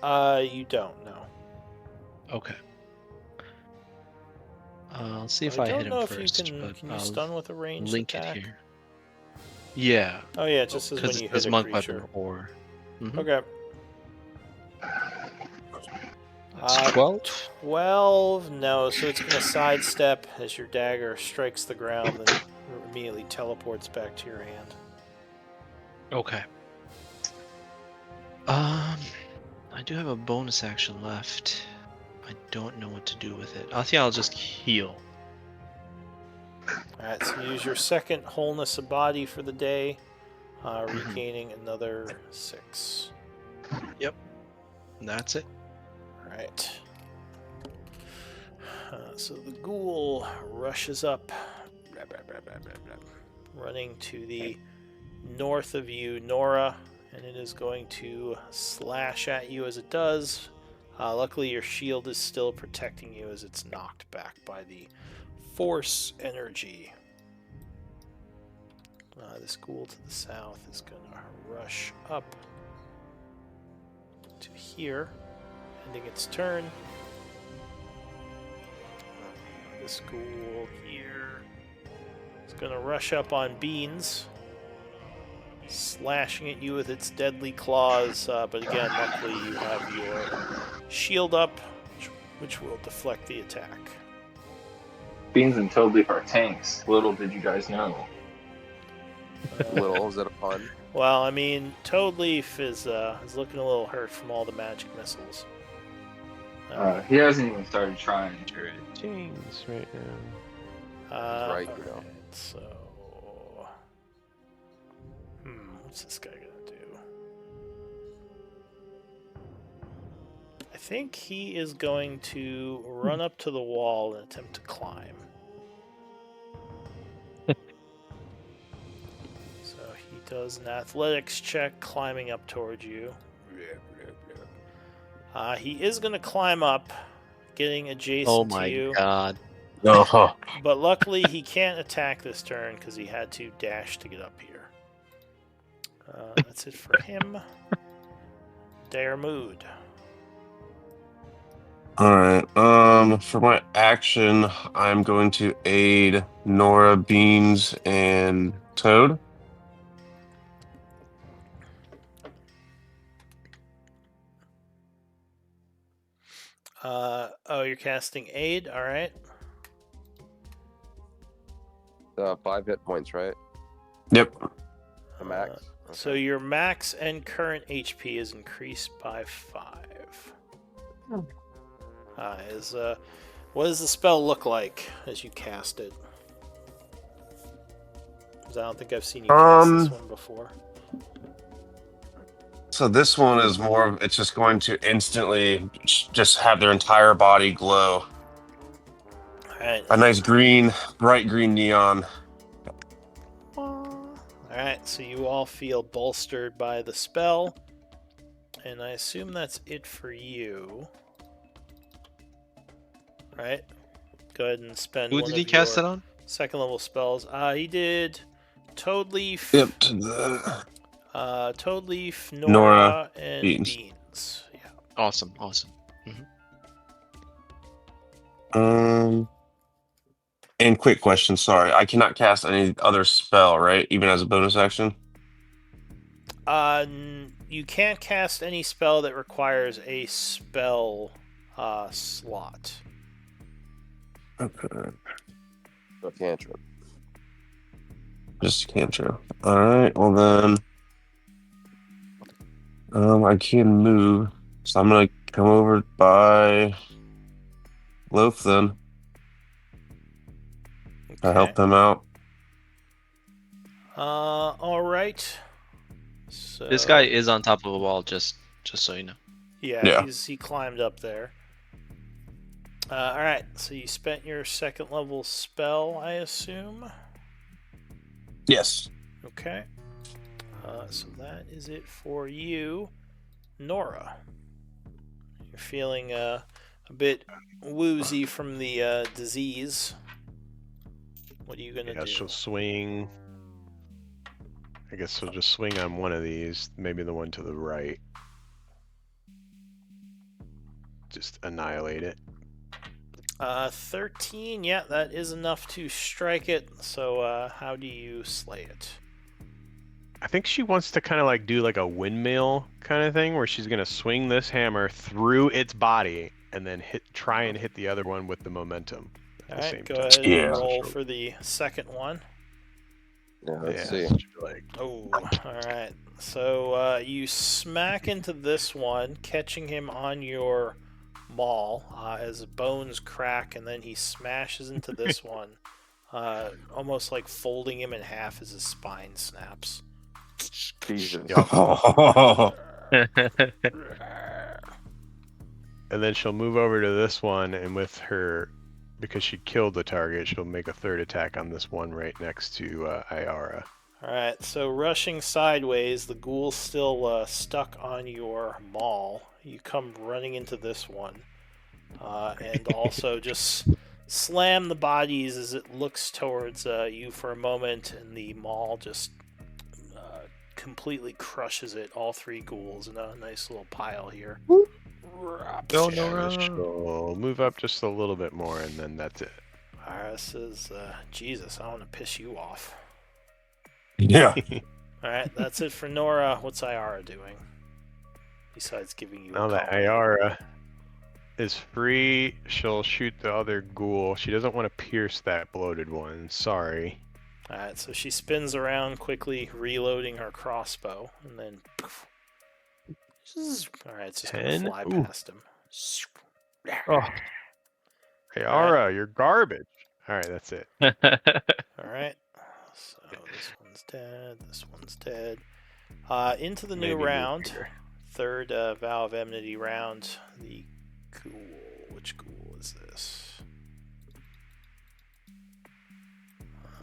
You don't know. Okay. I'll see if I I don't hit him know first. if you but can you I'll stun with a ranged link attack? it here. Yeah. Oh yeah, it just says when Because you it says hit a monk creature. weapon or. Okay. That's 12. 12? No, so it's going to sidestep as your dagger strikes the ground and immediately teleports back to your hand. Okay. I do have a bonus action left. I don't know what to do with it. I think I'll just heal. Alright, so use your second wholeness of body for the day, regaining another 6. And that's it. Alright. So the ghoul rushes up, running to the north of you, Nora, and it is going to slash at you as it does. Luckily, your shield is still protecting you as it's knocked back by the force energy. This ghoul to the south is going to rush up to here, ending its turn. This ghoul here is going to rush up on Beans, slashing at you with its deadly claws. But again, luckily you have your shield up, which will deflect the attack. Beans and Toadleaf are tanks. Little did you guys know. Little, is that a pun? Well, I mean, Toadleaf is looking a little hurt from all the magic missiles. He hasn't even started trying. James right now. Right, you know. Alright, so... what's this guy gonna do? I think he is going to run up to the wall and attempt to climb. So he does an athletics check climbing up towards you. He is going to climb up, getting adjacent to you. Oh my god. Oh, But luckily he can't attack this turn because he had to dash to get up here. That's it for him. Dire Mood. alright. For my action, I'm going to aid Nora, Beans, and Toad. You're casting Aid, alright. 5 hit points, right? Yep. The max. So your max and current HP is increased by 5. What does the spell look like as you cast it? 'Cause I don't think I've seen you cast this one before. So this one is more of, it's just going to instantly just have their entire body glow. Alright. A nice green, bright green neon. Alright, so you all feel bolstered by the spell. And I assume that's it for you. Right? Go ahead and spend Who one did he of cast your it on? second level spells. He did Toadleaf, Yep, to the Toadleaf, Nora, Nora, and Beans. Beans. Yeah. Awesome. And quick question, sorry. I cannot cast any other spell, right? Even as a bonus action? You can't cast any spell that requires a spell slot. Okay. So cantrip. Just a cantrip. Alright, well then. I can move. So I'm gonna come over by Loaf then. To help them out. All right. So This guy is on top of a wall, just so you know. Yeah. He climbed up there. All right. So you spent your second level spell, I assume. Yes. Okay. So that is it for you, Nora. You're feeling a bit woozy from the disease. What are you gonna do? She'll swing. I guess she'll just swing on one of these, maybe the one to the right. Just annihilate it. 13, yeah, that is enough to strike it. So, how do you slay it? I think she wants to kind of like do like a windmill kind of thing where she's gonna swing this hammer through its body and then try and hit the other one with the momentum at the same Alright, go time. ahead and Yeah. roll for the second one. Yeah, let's see. she'll be like, Oh, alright. So, you smack into this one, catching him on your maul as bones crack, and then he smashes into this one, almost like folding him in half as his spine snaps. Jesus. and then she'll move over to this one, and with her, because she killed the target, she'll make a third attack on this one right next to Iara. Alright, so rushing sideways, the ghoul's still stuck on your maul. You come running into this one, and also just slam the bodies as it looks towards you for a moment, and the maul just completely crushes it. All 3 ghouls in a nice little pile here. Go, Nora. So move up just a little bit more, and then that's it. Alright, says, Jesus, I want to piss you off. Yeah. Alright, that's it for Nora. What's Iara doing? Besides giving you Now a that call. Iara is free, she'll shoot the other ghoul. She doesn't want to pierce that bloated one. Sorry. Alright, so she spins around quickly, reloading her crossbow, and then... Alright, it's just going to 10? fly Ooh. past him. Oh. Iara, you're garbage. Alright, that's it. Alright, so this one's dead, this one's dead. Into the Maybe new move round, here. third Vow of Enmity round. The ghoul, which ghoul is this?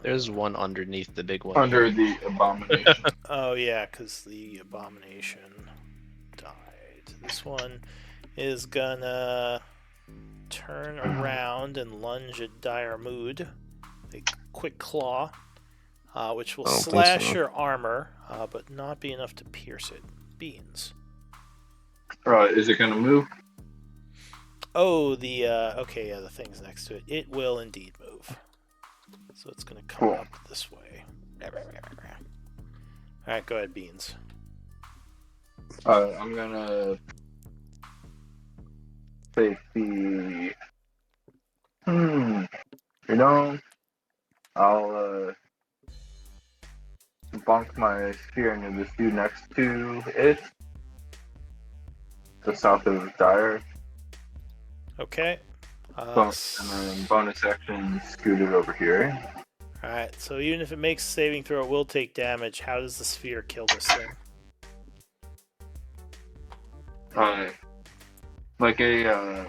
There's one underneath the big one. Under the abomination. Oh yeah, because the abomination died. This one is gonna turn around and lunge at Dire Mood. A quick claw, which will I don't think slash so. your armor, but not be enough to pierce it. Beans. Is it gonna move? Oh, the okay, yeah, the thing's next to it. It will indeed move. So it's gonna come Cool. up this way. Alright, go ahead, Beans. I'm gonna take the. You know, I'll bonk my spear into this dude next to it, the south of Dire, Okay. and then bonus action scoot it over here. Alright, so even if it makes a saving throw, it will take damage. How does the sphere kill this thing? Like a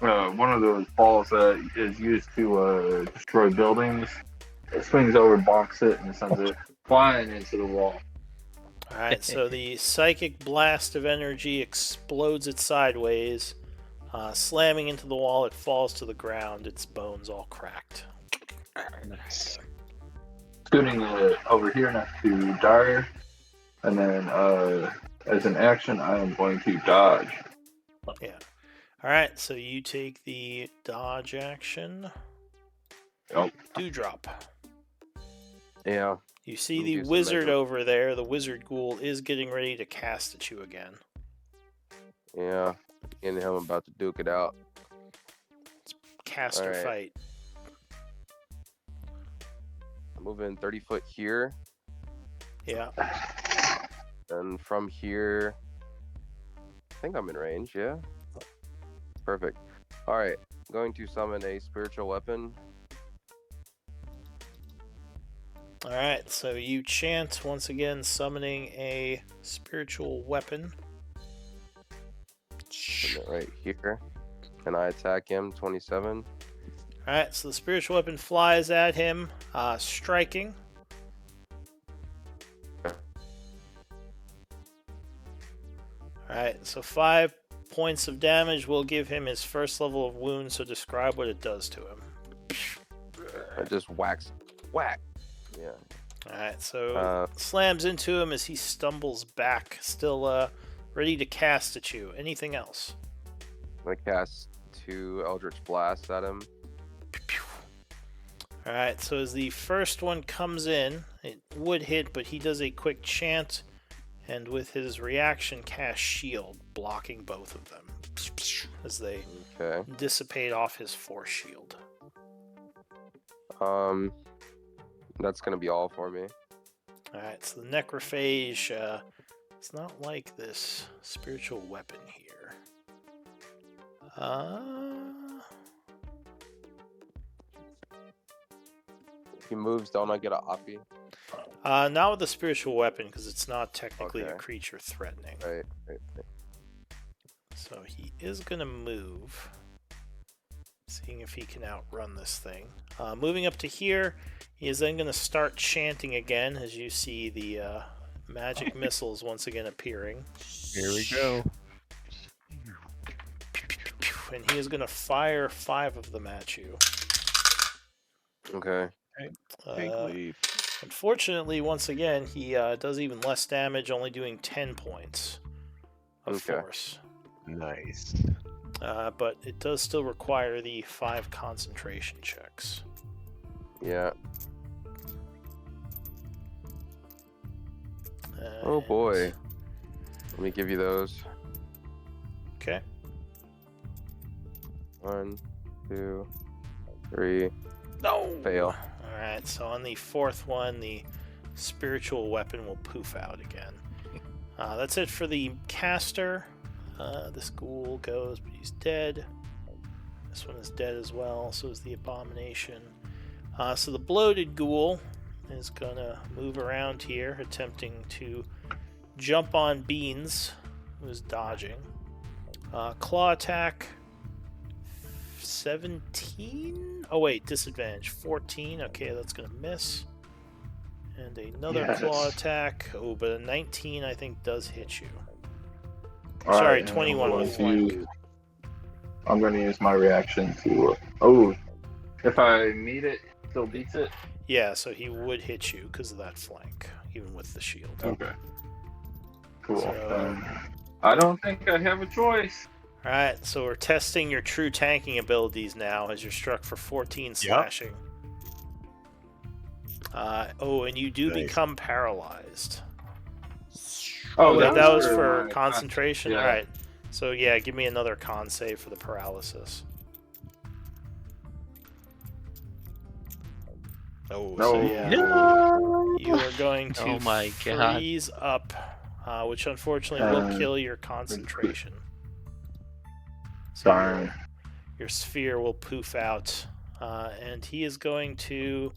one of those balls that is used to destroy buildings. It swings over, bonks it, and sends it flying into the wall. Alright, so the psychic blast of energy explodes it sideways, slamming into the wall. It falls to the ground, its bones all cracked. Nice. Scooting it over here next to Dire, and then as an action, I am going to dodge. Yeah. Alright, so you take the dodge action. Yep. Dewdrop. Yeah. You see We'll the do some wizard measure. over there. The wizard ghoul is getting ready to cast at you again. Yeah. And him about to duke it out. Cast or Alright. fight. I'm moving 30 foot here. Yeah. And from here, I think I'm in range, yeah? Perfect. Alright, going to summon a spiritual weapon. Alright, so you chant once again, summoning a spiritual weapon. Put it right here. Can I attack him? 27. Alright, so the spiritual weapon flies at him, striking. Alright, so 5 points of damage will give him his first level of wound, so describe what it does to him. I just whacks. Whack! Yeah. Alright, so slams into him as he stumbles back, still ready to cast at you. Anything else? I'm gonna cast 2 Eldritch Blasts at him. Alright, so as the first one comes in, it would hit, but he does a quick chant, and with his reaction cast shield, blocking both of them as they Okay. dissipate off his force shield. That's gonna be all for me. Alright, so the necrophage, it's not like this spiritual weapon here. If he moves, don't I get a offie? Not with the spiritual weapon, because it's not technically a Okay. creature threatening. Right. So he is going to move, seeing if he can outrun this thing. Moving up to here, he is then going to start chanting again, as you see the magic missiles once again appearing. Here we go. and he is going to fire 5 of them at you. Okay. Pink Uh, leaf. unfortunately, once again, he does even less damage, only doing 10 points of Okay. force. Nice. But it does still require the 5 concentration checks. Yeah. Oh boy. And- Let me give you those. Okay. 1, 2, 3. No! Fail. Alright, so on the 4th one, the spiritual weapon will poof out again. That's it for the caster. This ghoul goes, but he's dead. This one is dead as well, so is the abomination. So the bloated ghoul is gonna move around here, attempting to jump on Beans, who is dodging. Claw attack, 17? Oh wait, disadvantage, 14. Okay, that's gonna miss. And another Yes. claw attack. Oh, but a 19 I think does hit you. All Sorry, and 21 I'm with going flank. I'm going to use my reaction to. Oh, if I meet it, it still beats it. Yeah, so he would hit you because of that flank, even with the shield. Okay. Cool. So- I don't think I have a choice. Alright, so we're testing your true tanking abilities now as you're struck for 14 slashing. And you do Nice. become paralyzed. Oh, wait, that was for for my concentration? yeah. Alright. So yeah, give me another con save for the paralysis. Oh, No. so yeah. You are going to Oh my God. freeze up, which unfortunately will Uh, kill your concentration. So Darn. your sphere will poof out, and he is going to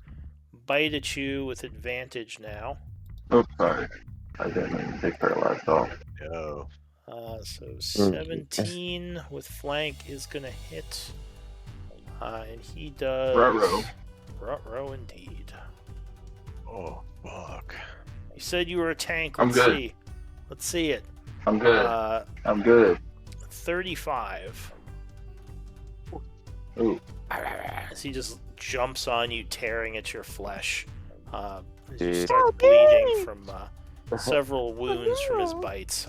bite at you with advantage now. Oops, sorry. I didn't mean to take paralyzed off. No. So 17 with flank is going to hit, and he does... Ruh-roh. Ruh-roh indeed. Oh, fuck. You said you were a tank. I'm Let's good. see. Let's see it. I'm good. I'm good. 35. Ooh. As he just jumps on you, tearing at your flesh. As you Dude. start bleeding from several wounds from his bites.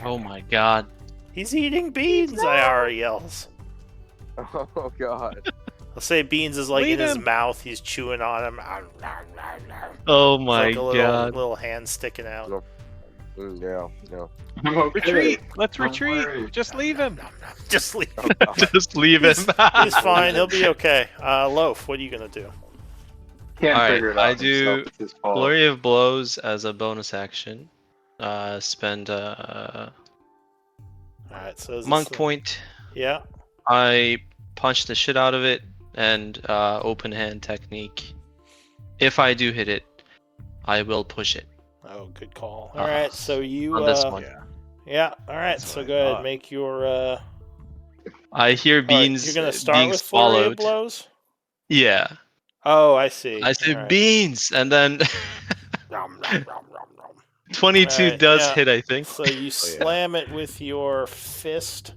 Oh my god. He's eating beans, Iara yells. Oh god. I'll say beans is like Leave in his him. mouth. He's chewing on him. Oh It's my like a god. little hand sticking out. No. Yeah. I'm okay. Retreat! Let's Don't retreat! worry. Just leave him! Just leave. Just leave him. He's fine. He'll be okay. Loaf, what are you gonna do? Can't Alright, figure it out I do himself. It's his fault. Flurry of Blows as a bonus action. Spend All right. So is this monk the- point. Yeah. I punch the shit out of it and open hand technique. If I do hit it, I will push it. Oh, good call. All right. So you On this one. Yeah. Yeah. All right. That's So what I go ahead. thought. Make your. I hear All right, beans you're gonna start being with flurry of swallowed. blows. Yeah. Oh, I see. I say All right. beans, and then Nom, nom, nom, nom, nom. 22 Alright, does yeah. hit, I think. So you slam it with your fist.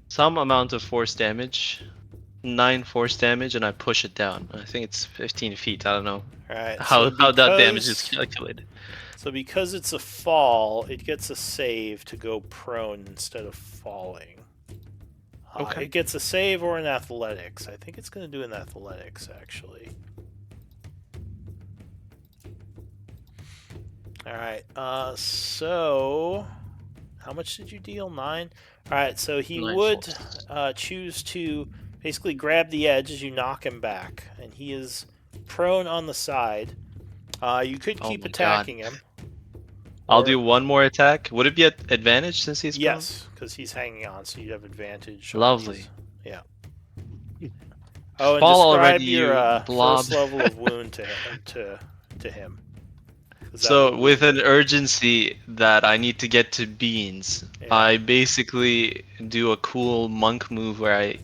Some amount of force damage. 9 force damage, and I push it down. I think it's 15 feet. I don't know all right. how so that damage is because- calculated. So because it's a fall, it gets a save to go prone instead of falling. Okay. It gets a save or an athletics. I think it's going to do an athletics, actually. Alright, so... How much did you deal? 9? Alright, so he 9 would force. choose to basically grab the edge as you knock him back. And he is prone on the side. You could Oh keep my God. attacking him. I'll Or- do one more attack. Would it be at advantage since he's prone? Yes, because he's hanging on, so you'd have advantage. on Lovely. these. Yeah. Oh, and Fall describe already, your you blob. first level of wound to him. 'Cause that So would with be- an urgency that I need to get to beans, Yeah. I basically do a cool monk move where I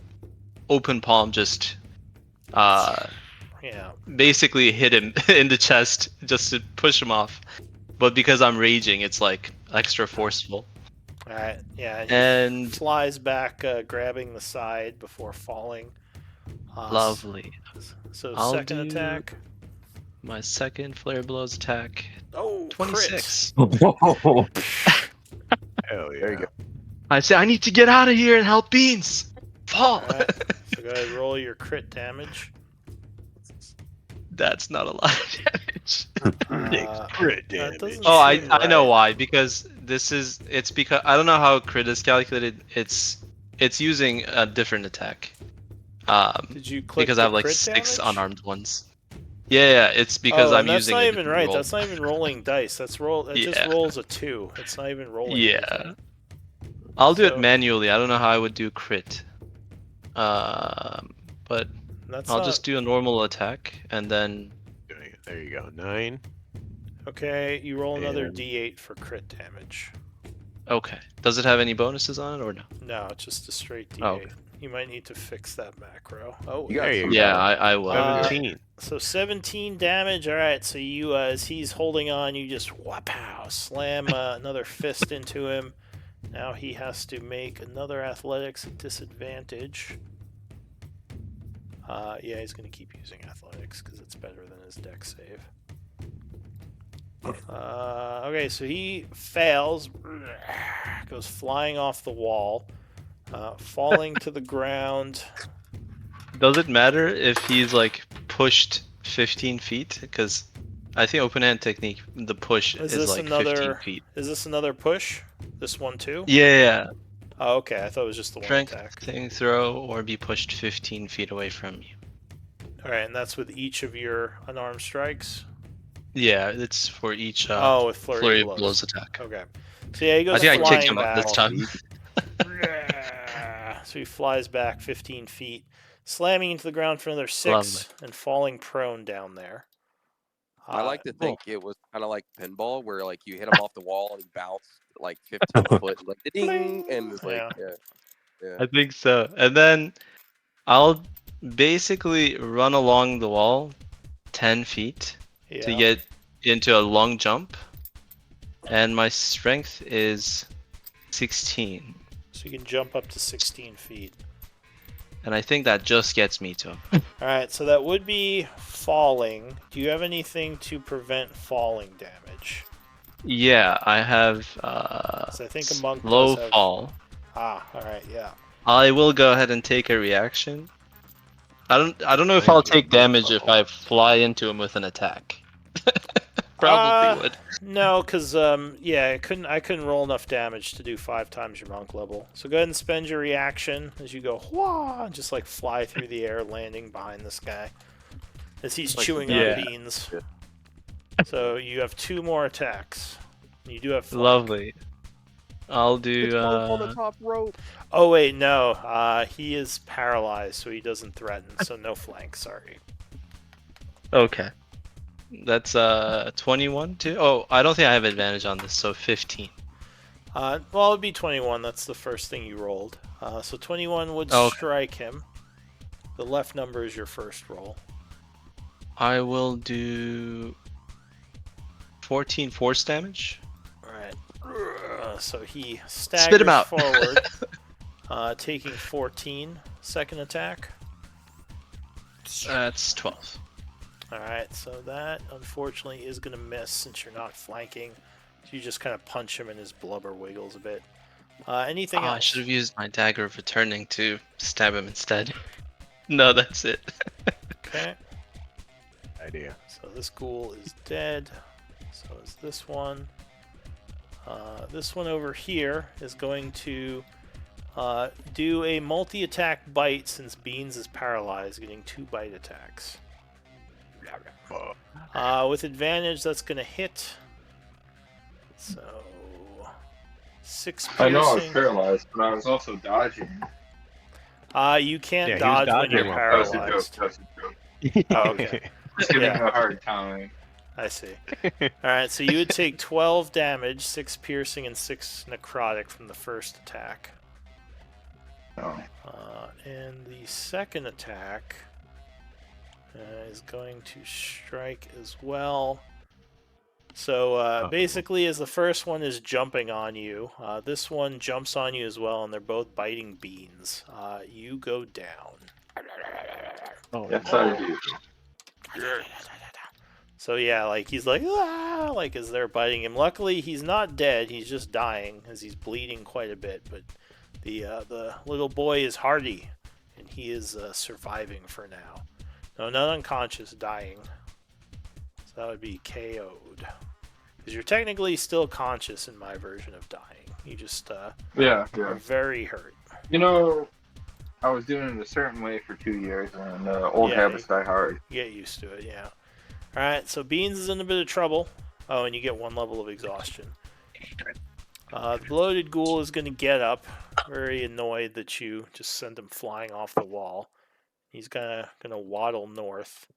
open palm just yeah, basically hit him in the chest just to push him off. But because I'm raging, it's like extra forceful. All right. Yeah. He And flies back, grabbing the side before falling. lovely. So I'll second do attack. my second flare blows attack. Oh, 26. Oh, Hell yeah. There you go. I say I need to get out of here and help Beans. Fall. All right. So go ahead, roll your crit damage. That's not a lot of damage. Crit That doesn't Oh, seem I know right. why. Because it's because I don't know how crit is calculated. It's using a different attack. Did you click Because the I have like crit 6 damage? unarmed ones. Yeah, it's because Oh, I'm and that's using not a even different right. roll. That's not even rolling dice. That's That just Yeah. rolls a 2. It's not even rolling. Yeah. anything. I'll do it So- manually. I don't know how I would do crit. But That's I'll not just do a normal attack and then There you go. 9. okay. You roll another And- D8 for crit damage. okay. Does it have any bonuses on it or no? No, it's just a straight D8. Oh, okay. You might need to fix that macro. Oh, You got There you some go. Yeah, I will. 17. So 17 damage. All right. So you, as he's holding on, you just wow, slam another fist into him. Now he has to make another athletics at disadvantage. Yeah, he's going to keep using athletics because it's better than his dex save. Okay, so he fails, goes flying off the wall, falling to the ground. Does it matter if he's like pushed 15 feet? Because I think open hand technique, the push Is is this like 15 another? feet. Is this another push? This one too? Yeah. Oh, okay. I thought it was just the one Strength attack. saving throw or be pushed 15 feet away from you. All right, and that's with each of your unarmed strikes. Yeah, it's for each Oh, with flurry of of blows attack. Okay. So yeah, he I goes think I kicked flying him up back. this time. So he flies back 15 feet, slamming into the ground for another 6 Lovely. and falling prone down there. I like to cool. think it was kind of like pinball, where like you hit him off the wall and he bounced like 15 foot, like ding, and it's like, yeah. I think so. And then I'll basically run along the wall 10 feet Yeah. to get into a long jump. And my strength is 16. So you can jump up to 16 feet. And I think that just gets me to him. All right, so that would be falling. Do you have anything to prevent falling damage? Yeah, I have So I think a monk low does have... fall. Ah, all right, yeah. I will go ahead and take a reaction. I don't know if I'll take damage if I fly into him with an attack. Probably would. No, because yeah, I couldn't roll enough damage to do 5 times your monk level. So go ahead and spend your reaction as you go whoa, and just like fly through the air, landing behind this guy as he's Like, chewing yeah. on beans. Yeah. So you have 2 more attacks. You do have flank. Lovely. I'll do. It's on the top rope. Oh wait, no. He is paralyzed, so he doesn't threaten. So no flank. Sorry. Okay. That's 21 too. Oh, I don't think I have advantage on this, so 15. Well, it'd be 21. That's the first thing you rolled. So 21 would Okay. strike him. The left number is your first roll. I will do 14 force damage. Alright. So he Spit staggers him out. forward, taking 14. Second attack. That's 12. Alright, so that unfortunately is going to miss since you're not flanking. So you just kind of punch him and his blubber wiggles a bit. Anything Oh, I else? should have used my dagger of returning to stab him instead. No, that's it. Okay. Idea. So this ghoul is dead. So is this one. This one over here is going to do a multi-attack bite since Beans is paralyzed, getting 2 bite attacks. With advantage, that's going to hit. So 6 piercing. I know I was paralyzed, but I was also dodging. You can't Yeah, he was dodge when you're dodging while That was a joke. paralyzed. That was a joke. Oh, okay. Just giving Yeah. him a hard time. I see. Alright, so you would take 12 damage, 6 piercing, and 6 necrotic from the first attack. Oh. And the second attack is going to strike as well. So Uh-oh. basically, as the first one is jumping on you, this one jumps on you as well, and they're both biting beans. You go down. Oh, Yes, I do. So yeah, like he's like ah, like as they're biting him. Luckily, he's not dead. He's just dying as he's bleeding quite a bit. But the little boy is hardy, and he is surviving for now. No, not unconscious, dying. So that would be KO'd. Because you're technically still conscious in my version of dying. You just Yeah, are yeah. very hurt. You know, I was doing it a certain way for 2 years, and old Yeah, habits die hard. Get used to it, yeah. Alright, so Beans is in a bit of trouble. Oh, and you get 1 level of exhaustion. The bloated ghoul is going to get up, very annoyed that you just sent him flying off the wall. He's gonna waddle north,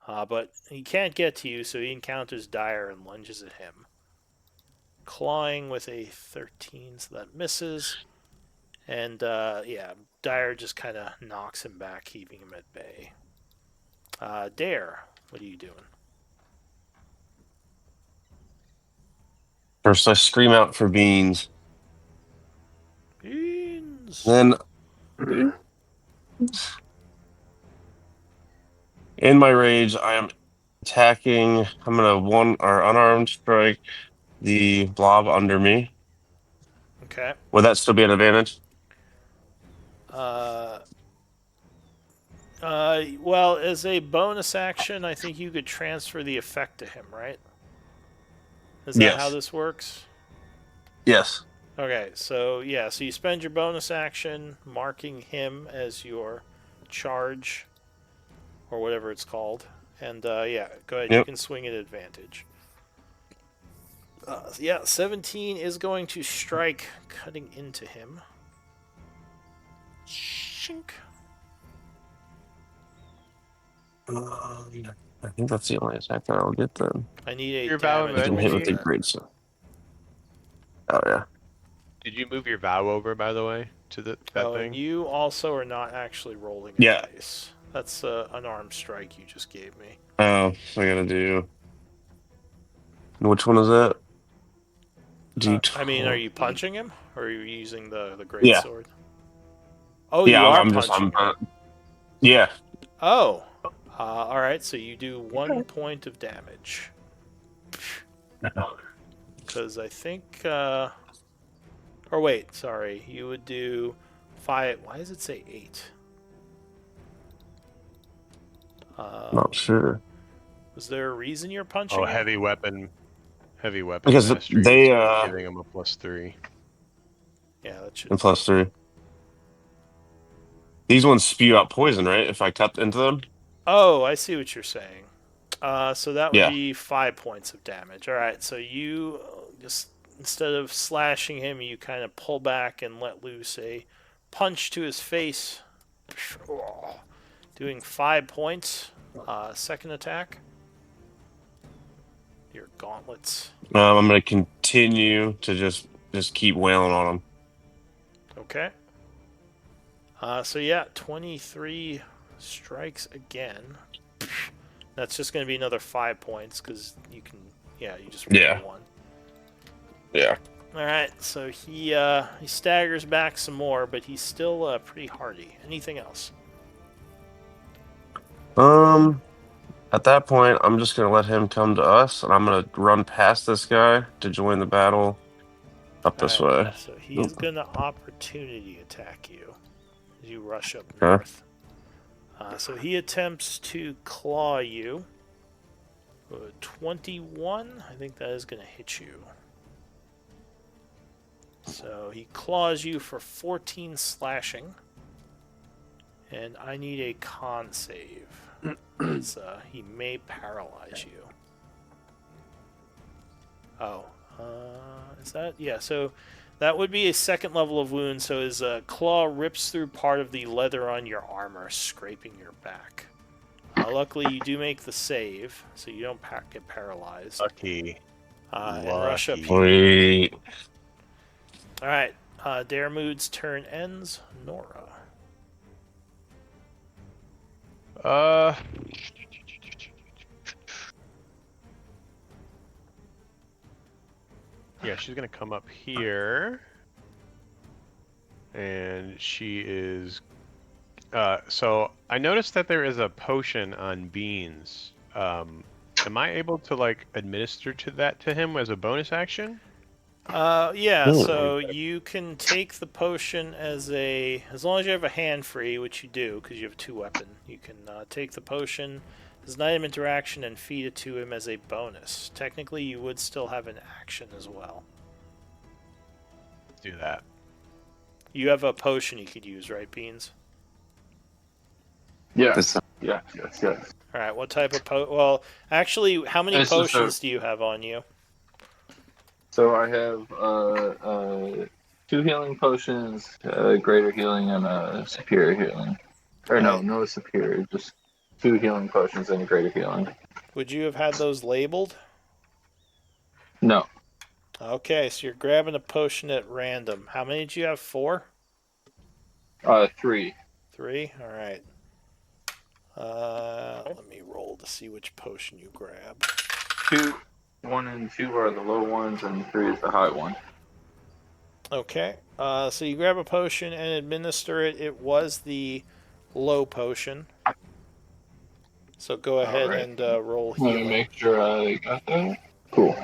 but he can't get to you, so he encounters Dire and lunges at him. Clawing with a 13, so that misses. And yeah, Dire just kind of knocks him back, keeping him at bay. Dare, what are you doing? First, I scream out for beans. Beans. Then, in my rage, I am attacking. I'm gonna unarmed strike the blob under me. Okay. Would that still be an advantage? Well, as a bonus action, I think you could transfer the effect to him, right? Is that how Yes. this works? Yes. Okay, so yeah, so you spend your bonus action marking him as your charge, or whatever it's called, and yeah, go ahead. You Yep. can swing at advantage. Yeah, 17 is going to strike, cutting into him. Shink. I think that's the only attack that I'll get then. I need a Your vow damage of You can roll hit for with the that. great stuff. Oh yeah. Did you move your vow over, by the way, to that Oh, thing? and you also are not actually rolling a Yeah. dice. That's an armed strike you just gave me. Oh, so I gotta do. Which one is that? I mean, are D12. you punching him, or are you using the great Yeah. sword? Oh, Yeah. you are I'm punching him. Yeah. Oh, all right. So you do 1 point of damage. Because I think, or wait, sorry, you would do 5. Why does it say 8? Not sure. Was there a reason you're punching Oh, him? heavy weapon Because mastery they is giving him a +3. Yeah, that should. and +3. These ones spew out poison, right? If I cut into them. Oh, I see what you're saying. So that would Yeah. be 5 points of damage. All right, so you just instead of slashing him, you kind of pull back and let loose a punch to his face, doing 5 points. Second attack. Your gauntlets. I'm gonna continue to just keep wailing on them. Okay. So yeah, 23 strikes again. That's just going to be another 5 points because you can. Yeah, you just roll Yeah. 1. Yeah. All right, so he staggers back some more, but he's still pretty hardy. Anything else? At that point, I'm just gonna let him come to us, and I'm gonna run past this guy to join the battle up All this right, way. so he's going to opportunity attack you as you rush up Okay. north. So he attempts to claw you. 21, I think that is going to hit you. So he claws you for 14 slashing. And I need a con save. He may paralyze you. Oh. Is that? Yeah, so that would be a second level of wound. So his claw rips through part of the leather on your armor, scraping your back. Luckily, you do make the save, so you don't get paralyzed. Lucky. And rush up Lucky. here. Wait. All right. Daremood's turn ends. Nora. Yeah, she's gonna come up here, and she is. So I noticed that there is a potion on Beans. Am I able to like administer that to him as a bonus action? Yeah, Ooh. so you can take the potion as long as you have a hand free, which you do, because you have 2 weapon, you can take the potion as an item interaction and feed it to him as a bonus. Technically, you would still have an action as well. Let's do that. You have a potion you could use, right, Beans? Yes. Yes. Alright, what type of well, actually, how many It's just potions do you have on you? So I have 2 healing potions, greater healing and a superior healing. Or Alright. no superior, just 2 healing potions and a greater healing. Would you have had those labeled? No, Okay, so you're grabbing a potion at random. How many did you have? 4? 3. 3? Alright. Let me roll to see which potion you grab. 2, 1 and 2 are the low ones, and 3 is the high one. Okay, so you grab a potion and administer it. It was the low potion. So go ahead Alright. and roll Let me healing. make sure I got that. Cool.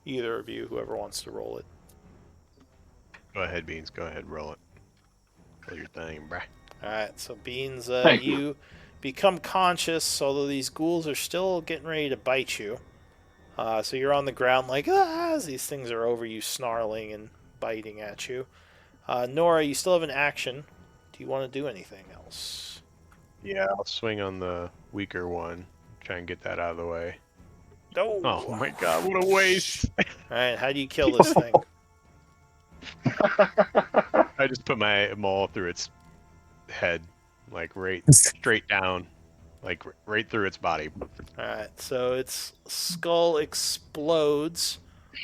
Either of you, whoever wants to roll it. Go ahead, Beans. Go ahead, roll it. Roll your thing, bruh. Alright, so Beans, Thank you become conscious, although these ghouls are still getting ready to bite you. So you're on the ground like, as these things are over you, snarling and biting at you. Nora, you still have an action. Do you want to do anything else? Yeah, I'll swing on the weaker one. Try and get that out of the way. No! Oh my god, what a waste! Alright, how do you kill this thing? I just put my maul through its head, like right straight down, like right through its body. Alright, so its skull explodes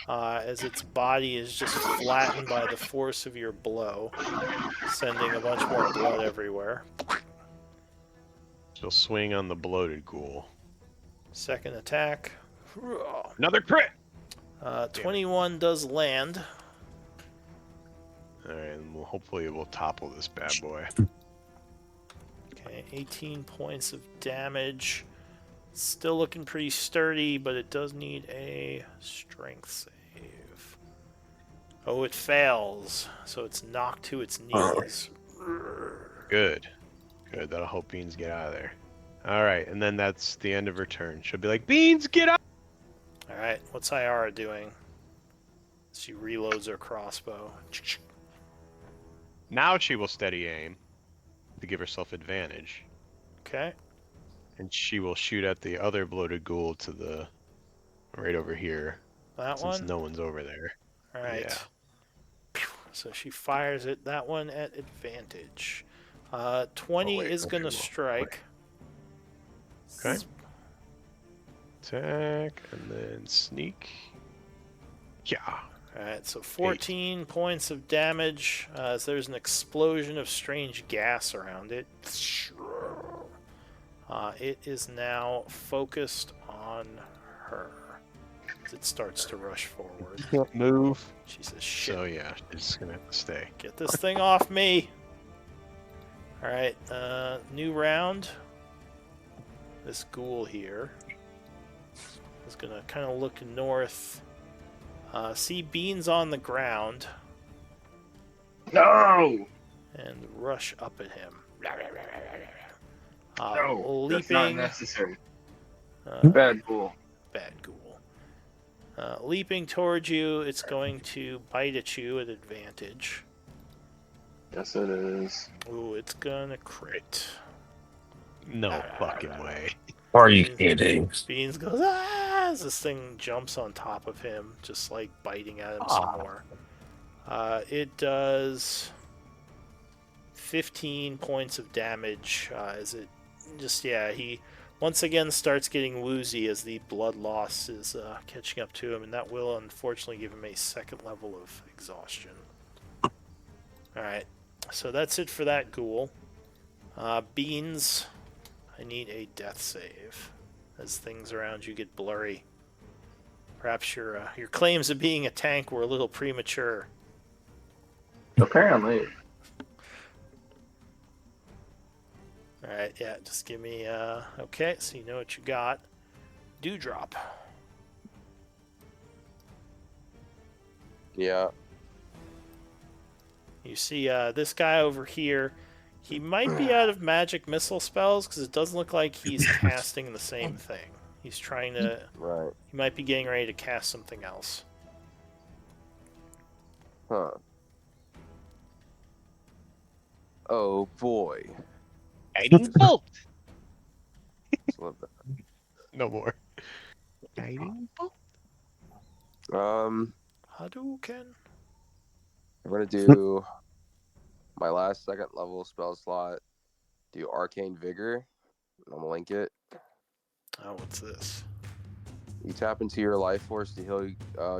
as its body is just flattened by the force of your blow, sending a bunch more blood everywhere. She'll swing on the bloated ghoul. Second attack. Another crit! 21 does land. Alright, and hopefully it will topple this bad boy. Okay, 18 points of damage. Still looking pretty sturdy, but it does need a strength save. Oh, it fails. So it's knocked to its knees. Good. Good, that'll help Beans get out of there. Alright, and then that's the end of her turn. She'll be like, Beans, get up! Alright, what's Iara doing? She reloads her crossbow. Now she will steady aim to give herself advantage. Okay. And she will shoot at the other bloated ghoul to the right over here. That Since one? no one's over there. Alright. Yeah. So she fires it. That one at advantage. 20 wait, is okay, going to well, strike. Okay. Attack, and then sneak. Yeah. Alright, so 14 points of damage as there's an explosion of strange gas around it. It is now focused on her as it starts to rush forward. Can't move. She says, shit, So yeah, she's gonna have to stay. get this thing off me! Alright, new round. This ghoul here is going to kind of look north. See Beans on the ground. No! And rush up at him. No, that's not Leaping. necessary. Uh, Bad ghoul. bad ghoul. Leaping towards you, it's going to bite at you at advantage. Yes, it is. Ooh, it's gonna crit. No fucking way. Are you kidding? Beans goes, ah! As this thing jumps on top of him, just like biting at him some more. It does 15 points of damage as it just, he once again starts getting woozy as the blood loss is catching up to him, and that will unfortunately give him a second level of exhaustion. Alright, so that's it for that ghoul. Beans, I need a death save as things around you get blurry. Perhaps your claims of being a tank were a little premature. Apparently. All right, yeah, just give me. Okay, so you know what you got. Dewdrop. Yeah. You see this guy over here. He might be out of magic missile spells because it doesn't look like he's casting the same thing. He's trying to. Right. He might be getting ready to cast something else. Huh. Oh boy. Guiding bolt. Just love that. No more. Guiding bolt. Hadouken. I'm gonna do my last second level spell slot. Do Arcane Vigor. I'm gonna link it. Oh, what's this? You tap into your life force to heal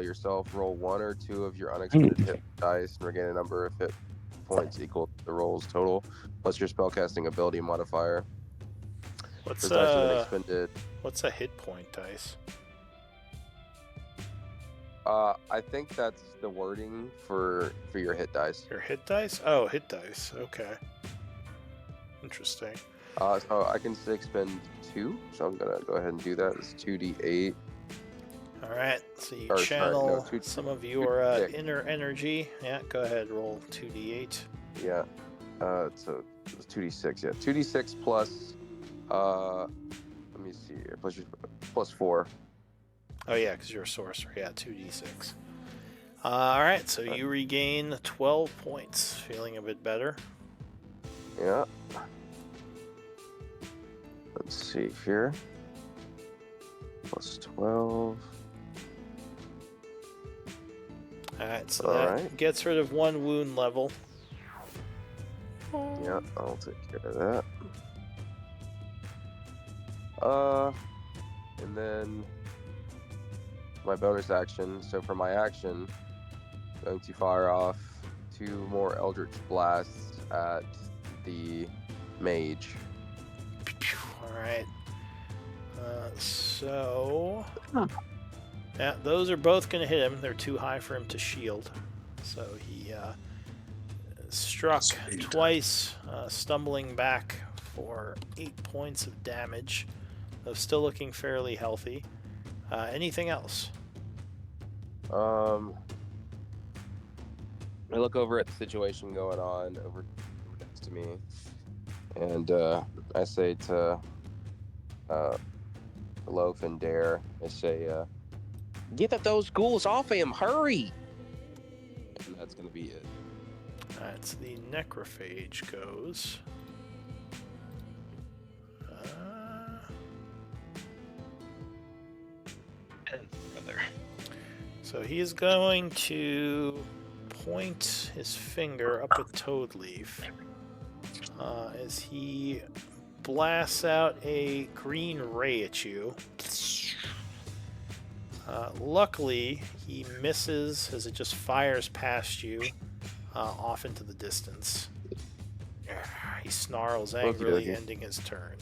yourself. Roll 1 or 2 of your unexpended hit dice and regain a number of hit points equal to the roll's total, plus your spellcasting ability modifier. What's For dice have been expended. What's a hit point dice? I think that's the wording for your hit dice. Your hit dice? Oh, hit dice. Okay. Interesting. So I can expend 2, so I'm gonna go ahead and do that. It's 2d8. All right. So you Or, sorry, channel no, some of your inner energy. Yeah. Go ahead. Roll 2d8. Yeah. So it's 2d6. Yeah, 2d6 plus. Let me see. Plus 4. Oh yeah, because you're a sorcerer. Yeah, 2d6. All right. So you regain 12 points. Feeling a bit better. Yeah. Let's see here. Plus 12. Alright, so All that right. gets rid of 1 wound level. Yeah, I'll take care of that. And then my bonus action. So for my action, I'm going to fire off 2 more Eldritch Blasts at the mage. Alright. So... Yeah, those are both going to hit him. They're too high for him to shield. So he struck twice, stumbling back for 8 points of damage. Though still looking fairly healthy. Anything else? I look over at the situation going on over next to me, and I say to Loaf and Dare, I say, "Get those ghouls off him! Hurry!" And that's gonna be it. Alright, so the necrophage goes. So he is going to point his finger up at Toadleaf as he blasts out a green ray at you. Luckily, he misses as it just fires past you off into the distance. He snarls angrily, Okey-dokey. ending his turn.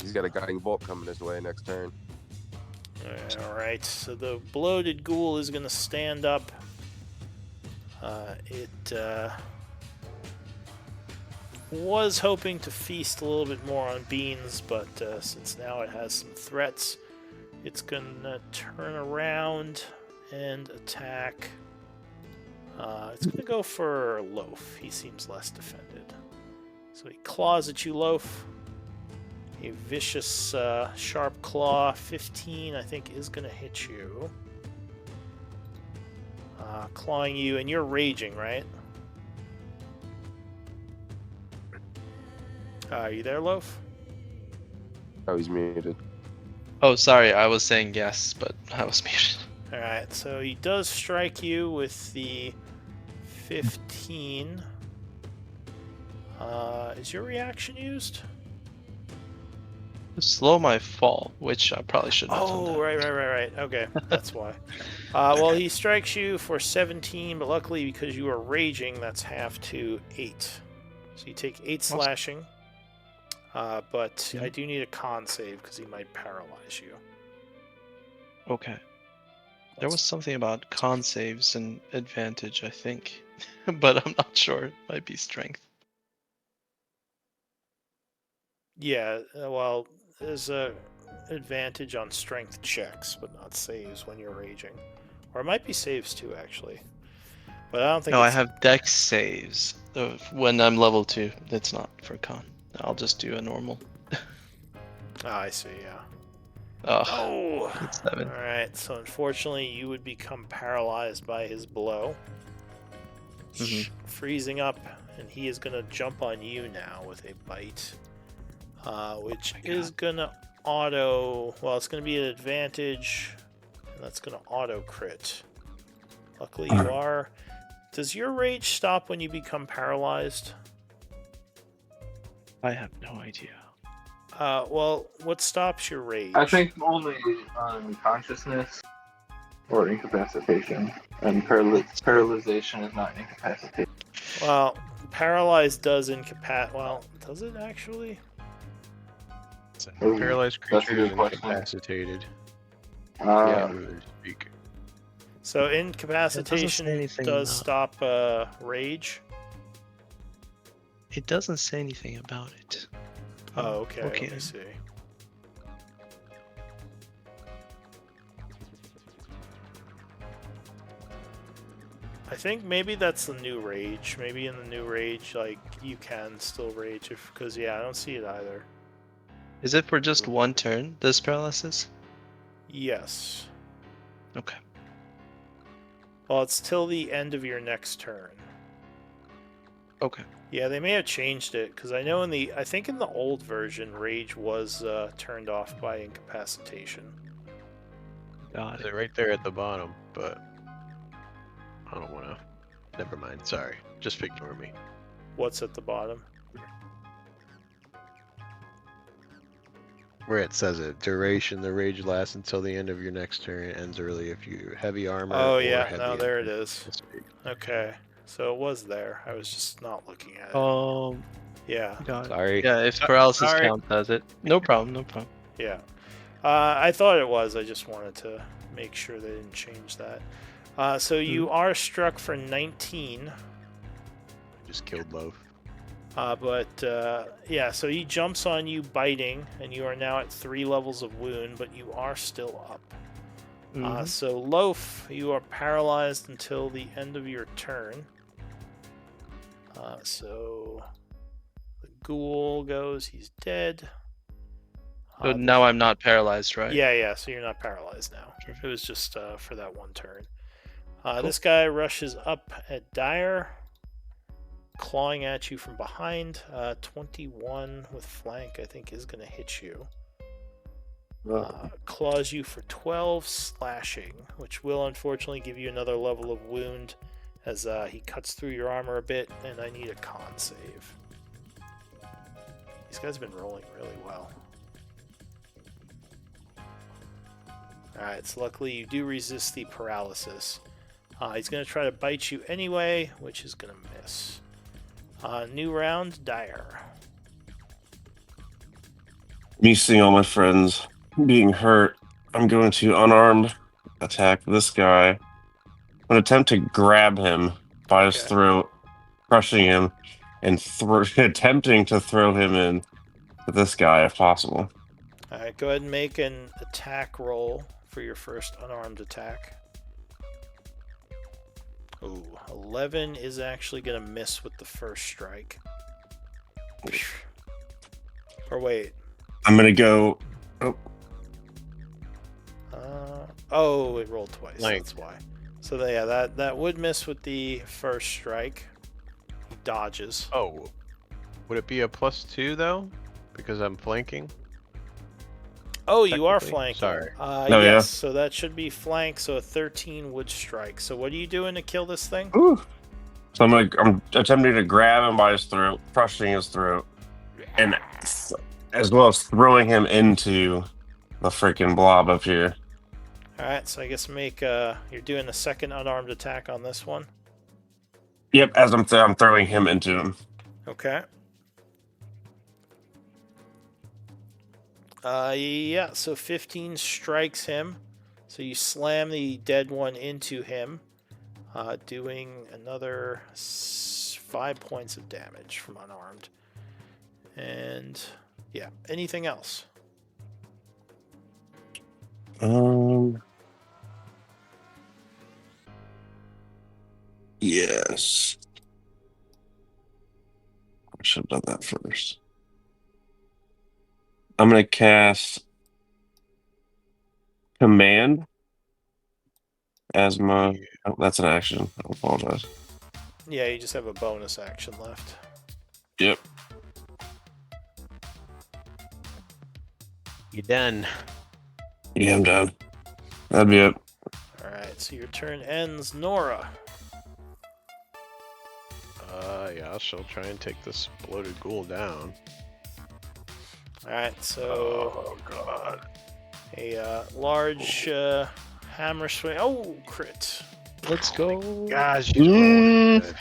He's got a guiding bolt coming his way next turn. Alright, so the bloated ghoul is going to stand up. It was hoping to feast a little bit more on beans, but since now it has some threats, it's going to turn around and attack. It's going to go for Loaf. He seems less defended. So he claws at you, Loaf. A vicious, sharp claw. 15, I think, is going to hit you. Clawing you, and you're raging, right? Are you there, Loaf? Oh, he's muted. Oh, sorry, I was saying yes, but I was muted. Alright, so he does strike you with the 15. Is your reaction used? Slow my fall, which I probably shouldn't have done. Oh, that. right. Okay, that's why. Well, he strikes you for 17, but luckily because you are raging, that's half to 8. So you take 8 slashing. But I do need a con save because he might paralyze you. Okay. There was something about con saves and advantage, I think, but I'm not sure. It might be strength. Yeah, well, there's a advantage on strength checks, but not saves when you're raging. Or it might be saves too, actually. But I don't think No, I it's... have dex saves when I'm level 2. That's not for con. I'll just do a normal. I see, yeah. Oh, Oh! it's 7. Alright, so unfortunately you would become paralyzed by his blow. Freezing up, and he is going to jump on you now with a bite. Which is going to auto... Well, it's going to be an advantage, and that's going to auto crit. Luckily you are... Does your rage stop when you become paralyzed? I have no idea. Well, what stops your rage? I think only unconsciousness or incapacitation, and paralyzation is not incapacitation. Well, paralyzed does Well, does it actually? Ooh, Paralyzed that's a creature is good question. incapacitated. Yeah. Speak. So incapacitation anything does about- stop rage. It doesn't say anything about it. Oh, okay. Okay. Let me see. I think maybe that's the new rage. Maybe in the new rage, like, you can still rage because yeah, I don't see it either. Is it for just one turn, this paralysis? Yes. Okay. Well, it's till the end of your next turn. Okay. Yeah, they may have changed it because I know I think in the old version, rage was turned off by incapacitation. Got Is it. it right there at the bottom? But I don't want to. Never mind. Sorry. Just ignore me. What's at the bottom? Where it says it, duration, the rage lasts until the end of your next turn. Ends early if you heavy armor. Oh or yeah, heavy no, there it armor. is. Okay, so it was there. I was just not looking at it. Oh, Yeah, got it. Sorry. Yeah, if paralysis Sorry. count does it. No problem, no problem. yeah. I thought it was. I just wanted to make sure they didn't change that. So you are struck for 19. Just killed Loaf. Yeah, so he jumps on you, biting, and you are now at 3 levels of wound, but you are still up. So Loaf, you are paralyzed until the end of your turn. So the ghoul goes, he's dead. So now I'm not paralyzed, right? Yeah, so you're not paralyzed now. Perfect. It was just for that one turn. This guy rushes up at Dire, clawing at you from behind. 21 with flank, I think, is going to hit you. Claws you for 12 slashing, which will unfortunately give you another level of wound as he cuts through your armor a bit, and I need a con save. These guys have been rolling really well. Alright, so luckily you do resist the paralysis. He's going to try to bite you anyway, which is going to miss. New round, Dire. Me seeing all my friends being hurt, I'm going to unarmed attack this guy. I'm going to attempt to grab him by his throat, crushing him, and attempting to throw him in to this guy if possible. Alright, go ahead and make an attack roll for your first unarmed attack. Ooh, 11 is actually going to miss with the first strike. Or wait. I'm going to go... Oh, it rolled twice. Like- That's why. So yeah, that would miss with the first strike. He dodges. Oh. Would it be a +2 though? Because I'm flanking? Oh, you are Technically? flanking. Sorry. Oh, yes, yeah. so that should be flank, so a 13 would strike. So what are you doing to kill this thing? Ooh. So I'm attempting to grab him by his throat, crushing his throat, and as well as throwing him into the freaking blob up here. Alright, so I guess you're doing a second unarmed attack on this one. Yep, as I'm throwing him into him. Okay. Yeah, so 15 strikes him. So you slam the dead one into him, doing another 5 points of damage from unarmed. And yeah, anything else? Yes. I should have done that first. I'm gonna cast Command as my. Oh, that's an action. I apologize. Yeah, you just have a bonus action left. Yep. You done? Yeah, I'm done. That'd be it. Alright, so your turn ends. Nora. Yeah, she'll try and take this bloated ghoul down. Alright, so Oh god. a large hammer swing. Oh, crit. Let's go. Gosh, Mm.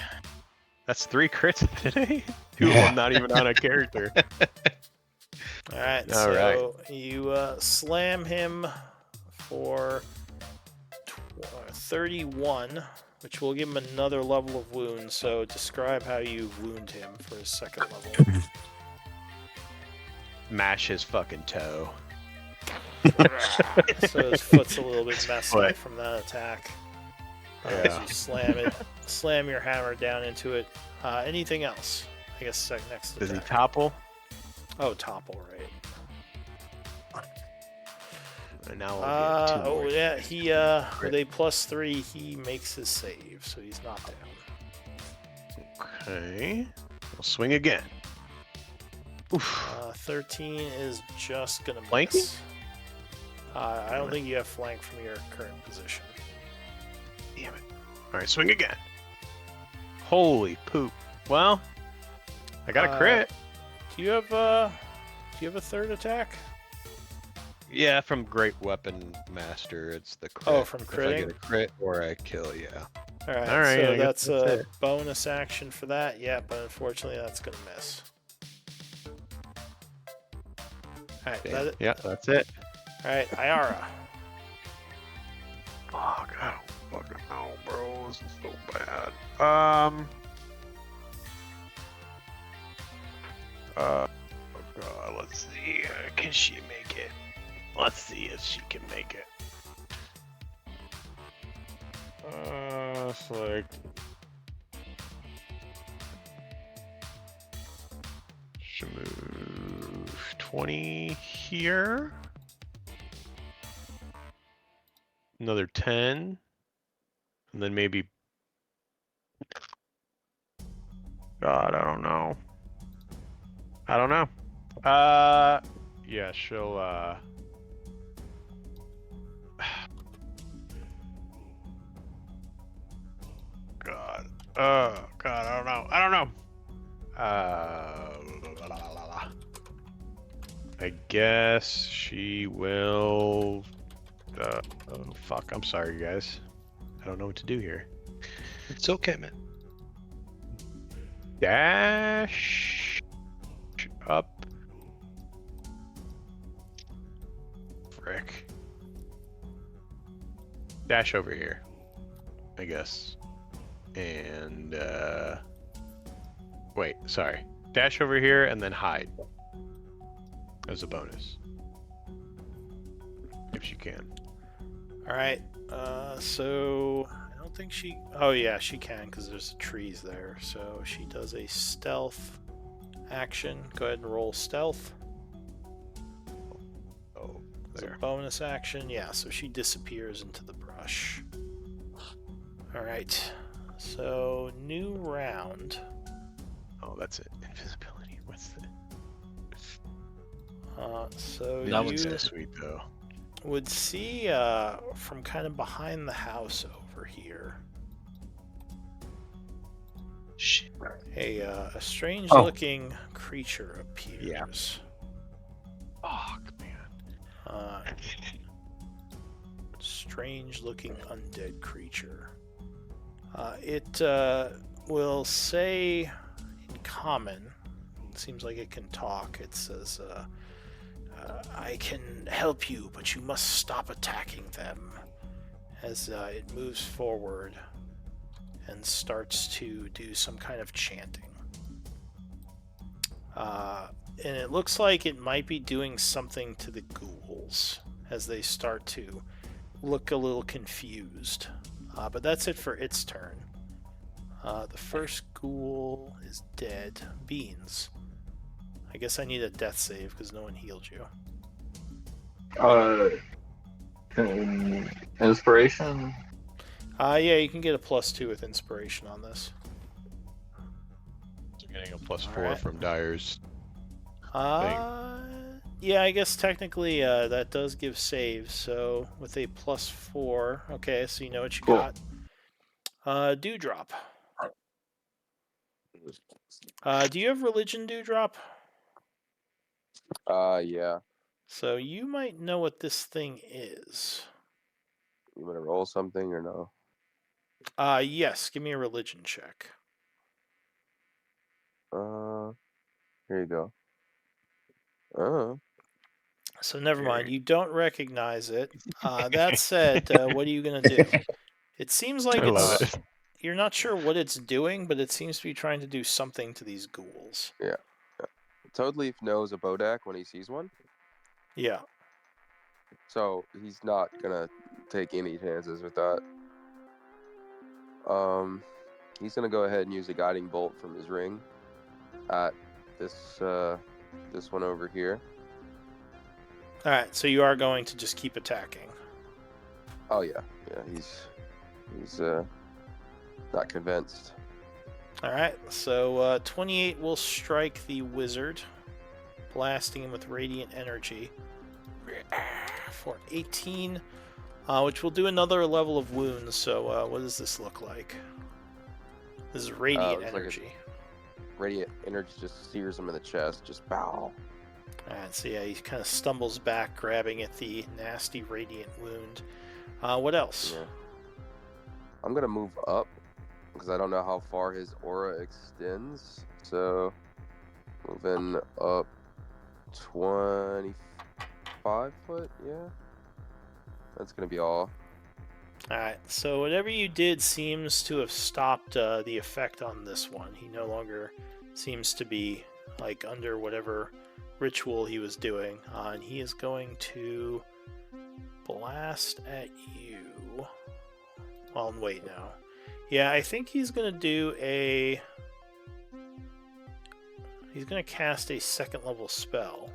that's 3 crits today. 2 of Yeah. them not even on a character. Alright, All so you slam him for 31, which will give him another level of wound. So describe how you wound him for his second level. Mash his fucking toe. So his foot's a little bit messy Foot. from that attack. So Yeah. you slam your hammer down into it. Anything else? I guess next Does he attack. topple? Oh, topple, right. And now we'll get 2 more. Yeah, he with a +3, he makes his save, so he's not down. Okay. We'll swing again. Oof. 13 is just gonna Flanking? miss. I don't think you have flank from your current position. Damn it. Alright, swing again. Holy poop. Well, I got a crit. Do you have a third attack? Yeah, from Great Weapon Master, it's the crit. Oh, from If I critting? get a crit or I kill, yeah. All right, All right, so I guess that's that's a it. bonus action for that. Yeah, but unfortunately, that's gonna miss. All right, Damn. Yeah, that's it. all right, Ayara. Fuck, I don't fucking know, bro. This is so bad. Oh god, let's see. Can she make it? Let's see if she can make it. It's like. Should move 20 here. Another 10. And then maybe. God, I don't know. I don't know. Yeah, she'll, God. Oh, God, I don't know. I don't know. I guess she will. Oh, fuck. I'm sorry, guys. I don't know what to do here. It's okay, man. Dash up. Frick. Dash over here, I guess. And, wait, sorry. Dash over here and then hide as a bonus. If she can. All right, so I don't think she. Oh yeah, she can because there's trees there. So she does a stealth action. Go ahead and roll stealth. Oh, As a there. bonus action, yeah. So she disappears into the brush. All right. So new round. Oh, that's it. Invisibility. What's the? So That one's you so sweet though. would see from kind of behind the house over here Shit. a strange Oh. looking creature appears. Fuck, man. Strange looking undead creature. It will say in common, it seems like it can talk. It says, I can help you, but you must stop attacking them. As it moves forward and starts to do some kind of chanting. And it looks like it might be doing something to the ghouls as they start to look a little confused. But that's it for its turn. The first ghoul is dead. Beans. I guess I need a death save because no one healed you. Inspiration. Yeah, you can get a +2 with inspiration on this. You're getting a +4 Alright. from Dyer's. Yeah, I guess technically that does give saves. So with a +4, okay, so you know what you Cool. got. Dewdrop. Do you have religion, Dewdrop? Yeah. So you might know what this thing is. You want to roll something or no? Yes, give me a religion check. Here you go. So never mind, you don't recognize it. That said, what are you gonna do? It seems like I love it's. it. You're not sure what it's doing, but it seems to be trying to do something to these ghouls. Yeah. Toadleaf knows a Bodak when he sees one, Yeah. so he's not gonna take any chances with that. He's gonna go ahead and use a guiding bolt from his ring at this one over here. All right, so you are going to just keep attacking. Oh yeah, he's not convinced. All right, so 28 will strike the wizard, blasting him with radiant energy for 18, which will do another level of wounds. So what does this look like? This is radiant it's like energy. Radiant energy just sears him in the chest. Just bow. Alright, so yeah, he kind of stumbles back, grabbing at the nasty radiant wound. What else? Yeah. I'm gonna move up because I don't know how far his aura extends. So moving up 25 foot. Yeah, that's gonna be all. Alright, so whatever you did seems to have stopped the effect on this one. He no longer seems to be like under whatever ritual he was doing, and he is going to blast at you. Well, wait now. Yeah, I think he's going to do a... He's going to cast a second level spell.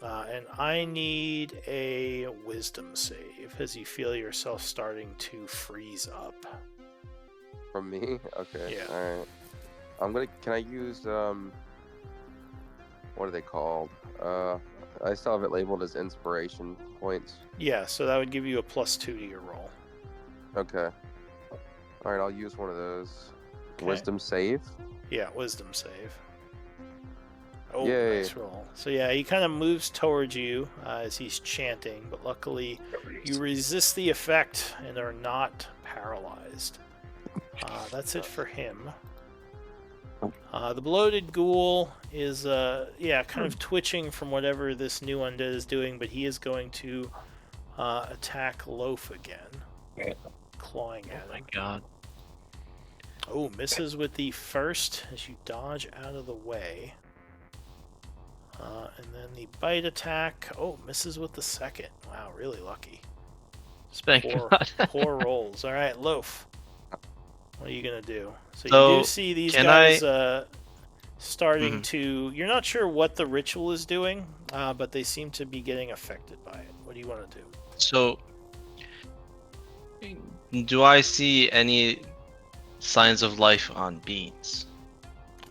And I need a wisdom save as you feel yourself starting to freeze up. From me? Okay. Yeah. All right. Can I use what are they called? I still have it labeled as inspiration points. Yeah, so that would give you a +2 to your roll. Okay. All right, I'll use one of those. Okay. Wisdom save. Yeah, wisdom save. Oh, Yay. nice roll. So yeah, he kind of moves towards you as he's chanting, but luckily you resist the effect and are not paralyzed. That's it for him. The bloated ghoul is, kind of twitching from whatever this new undead is doing, but he is going to attack Loaf again, clawing at him. Oh my god. Oh, misses with the first as you dodge out of the way. And then the bite attack. Oh, misses with the second. Wow, really lucky. Thank God. Poor rolls. All right, Loaf. What are you going to do? So So, you do see these can guys starting Mhm. to... You're not sure what the ritual is doing, but they seem to be getting affected by it. What do you want to do? So, do I see any signs of life on Beans?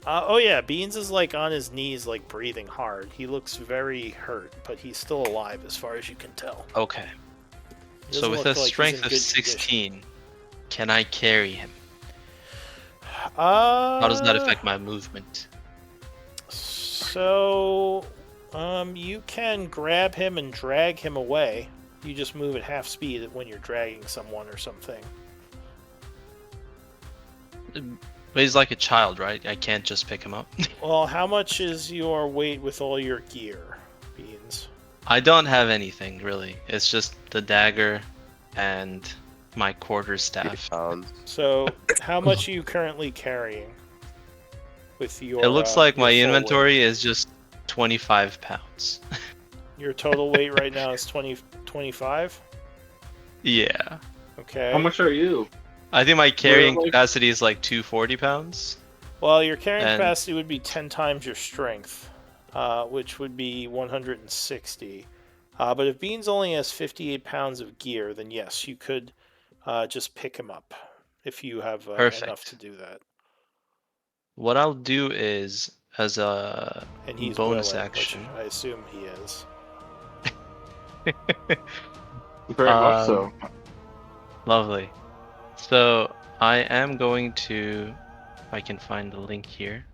Oh yeah, Beans is like on his knees, like breathing hard. He looks very hurt, but he's still alive as far as you can tell. Okay. He So doesn't with look a like he's strength in of good 16, can I carry him? condition. How does that affect my movement? So, you can grab him and drag him away. You just move at half speed when you're dragging someone or something. But he's like a child, right? I can't just pick him up. Well, how much is your weight with all your gear, Beans? I don't have anything really. It's just the dagger and my quarterstaff. So, how much are you currently carrying with your? It looks like your my full inventory is just 25 pounds. weight? Your total weight right now is 25. Yeah. Okay. How much are you? I think my carrying like- capacity is like 240 pounds. Well, your carrying And- capacity would be 10 times your strength, which would be 160. But if Beans only has 58 pounds of gear, then yes, you could just pick him up if you have Perfect. enough to do that. What I'll do is, as a And he's bonus willing, action, which I assume he is. Very much so. Lovely. So I am going to, if I can find the link here,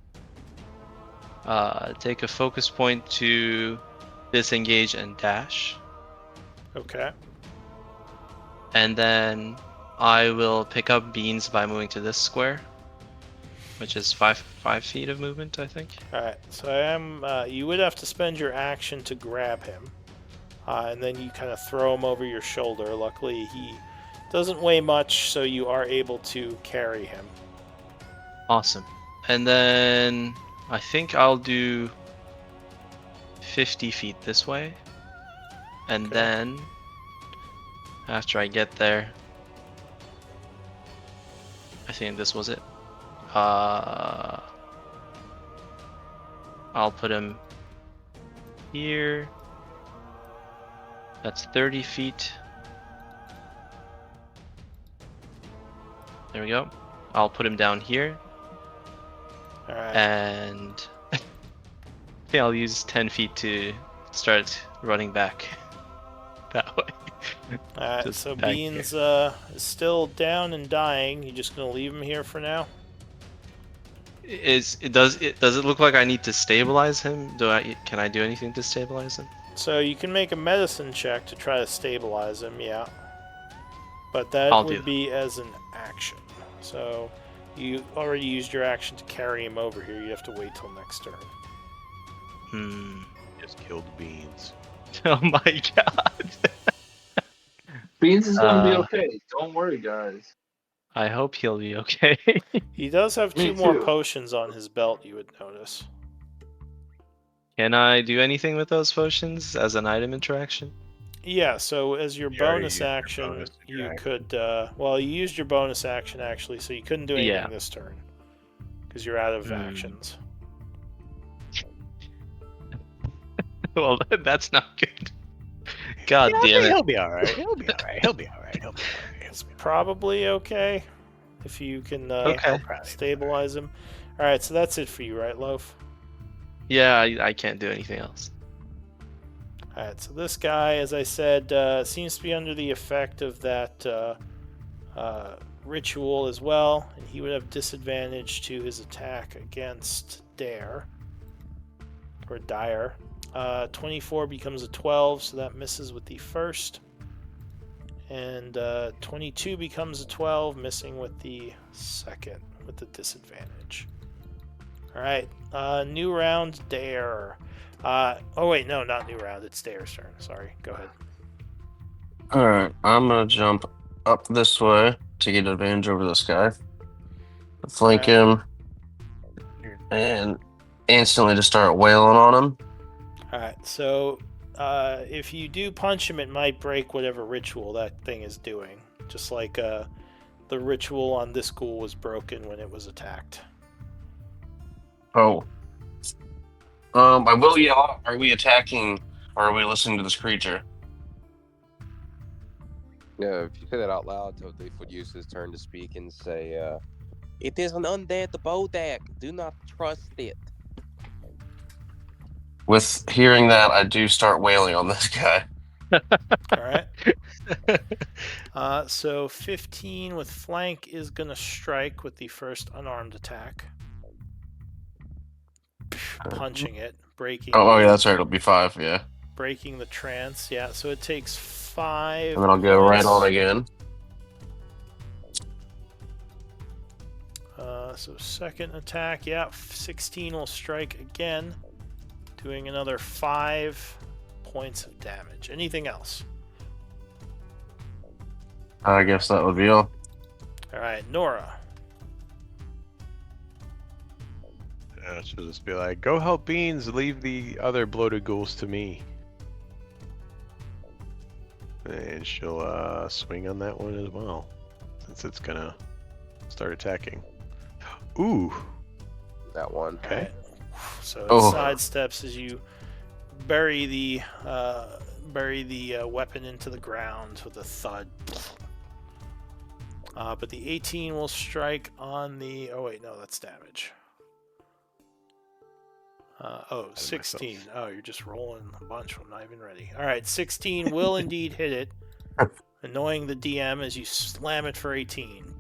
take a focus point to disengage and dash, Okay. and then I will pick up Beans by moving to this square, which is 5 feet of movement, I think. All right. So I am. You would have to spend your action to grab him, and then you kind of throw him over your shoulder. Luckily, he doesn't weigh much, so you are able to carry him. Awesome. And then I think I'll do 50 feet this way. And Okay. then after I get there, I think this was it. I'll put him here. That's 30 feet. There we go. I'll put him down here. All right. And I think I'll use 10 feet to start running back that way. All right. just So back Beans is still down and dying. You just gonna leave him here for now? Does it look like I need to stabilize him? Can I do anything to stabilize him? So you can make a medicine check to try to stabilize him, yeah. But that I'll do would be as an action. So you already used your action to carry him over here. You have to wait till next turn. Just killed Beans. Oh my god. Beans is gonna be Uh, okay. Don't worry, guys. I hope he'll be okay. He does have Me 2 more too. potions on his belt, you would notice. Can I do anything with those potions as an item interaction? Yeah, so as your You already bonus used your action, bonus you action. could, well, you used your bonus action actually, so you couldn't do anything Yeah. this turn. Because you're out of Hmm. actions. Well, that's not good. God damn it. He'll be alright. He'll be alright. He'll be alright. He'll be alright. It's probably okay if you can Okay. stabilize him. Alright, so that's it for you, right, Loaf? Yeah, I can't do anything else. Alright, so this guy, as I said, seems to be under the effect of that ritual as well, and he would have disadvantage to his attack against Dare. Or Dire. 24 becomes a 12, so that misses with the first. And 22 becomes a 12, missing with the second, with the disadvantage. Alright, new round, Dare. Oh wait, no, not new round, it's Dare's turn. Sorry, go ahead. Alright, I'm gonna jump up this way to get advantage over this guy. Flank him. And instantly just start wailing on him. Alright, so if you do punch him, it might break whatever ritual that thing is doing. Just like the ritual on this ghoul was broken when it was attacked. Oh. I will yell, are we attacking or are we listening to this creature? Yeah, if you say that out loud, Toadleaf would use his turn to speak and say, "It is an undead Bodak. Do not trust it." With hearing that, I do start wailing on this guy. Alright. So 15 with flank is going to strike with the first unarmed attack. Punching it, breaking. Oh, yeah, that's right. It'll be 5, yeah. Breaking the trance. Yeah, so it takes 5. And then I'll go right points. on again. So second attack, yeah, 16 will strike again, doing another 5 points of damage. Anything else? I guess that would be all. All right, Nora. She'll just be like, "Go help Beans. Leave the other bloated ghouls to me." And she'll swing on that one as well, since it's gonna start attacking. Ooh. That one. Okay. Alright. So it Oh. sidesteps as you bury the weapon into the ground with a thud. But the 18 will strike on the. Oh wait, no, that's damage. 16. myself. Oh, you're just rolling a bunch. I'm not even ready. All right, 16 will indeed hit it, annoying the DM as you slam it for 18.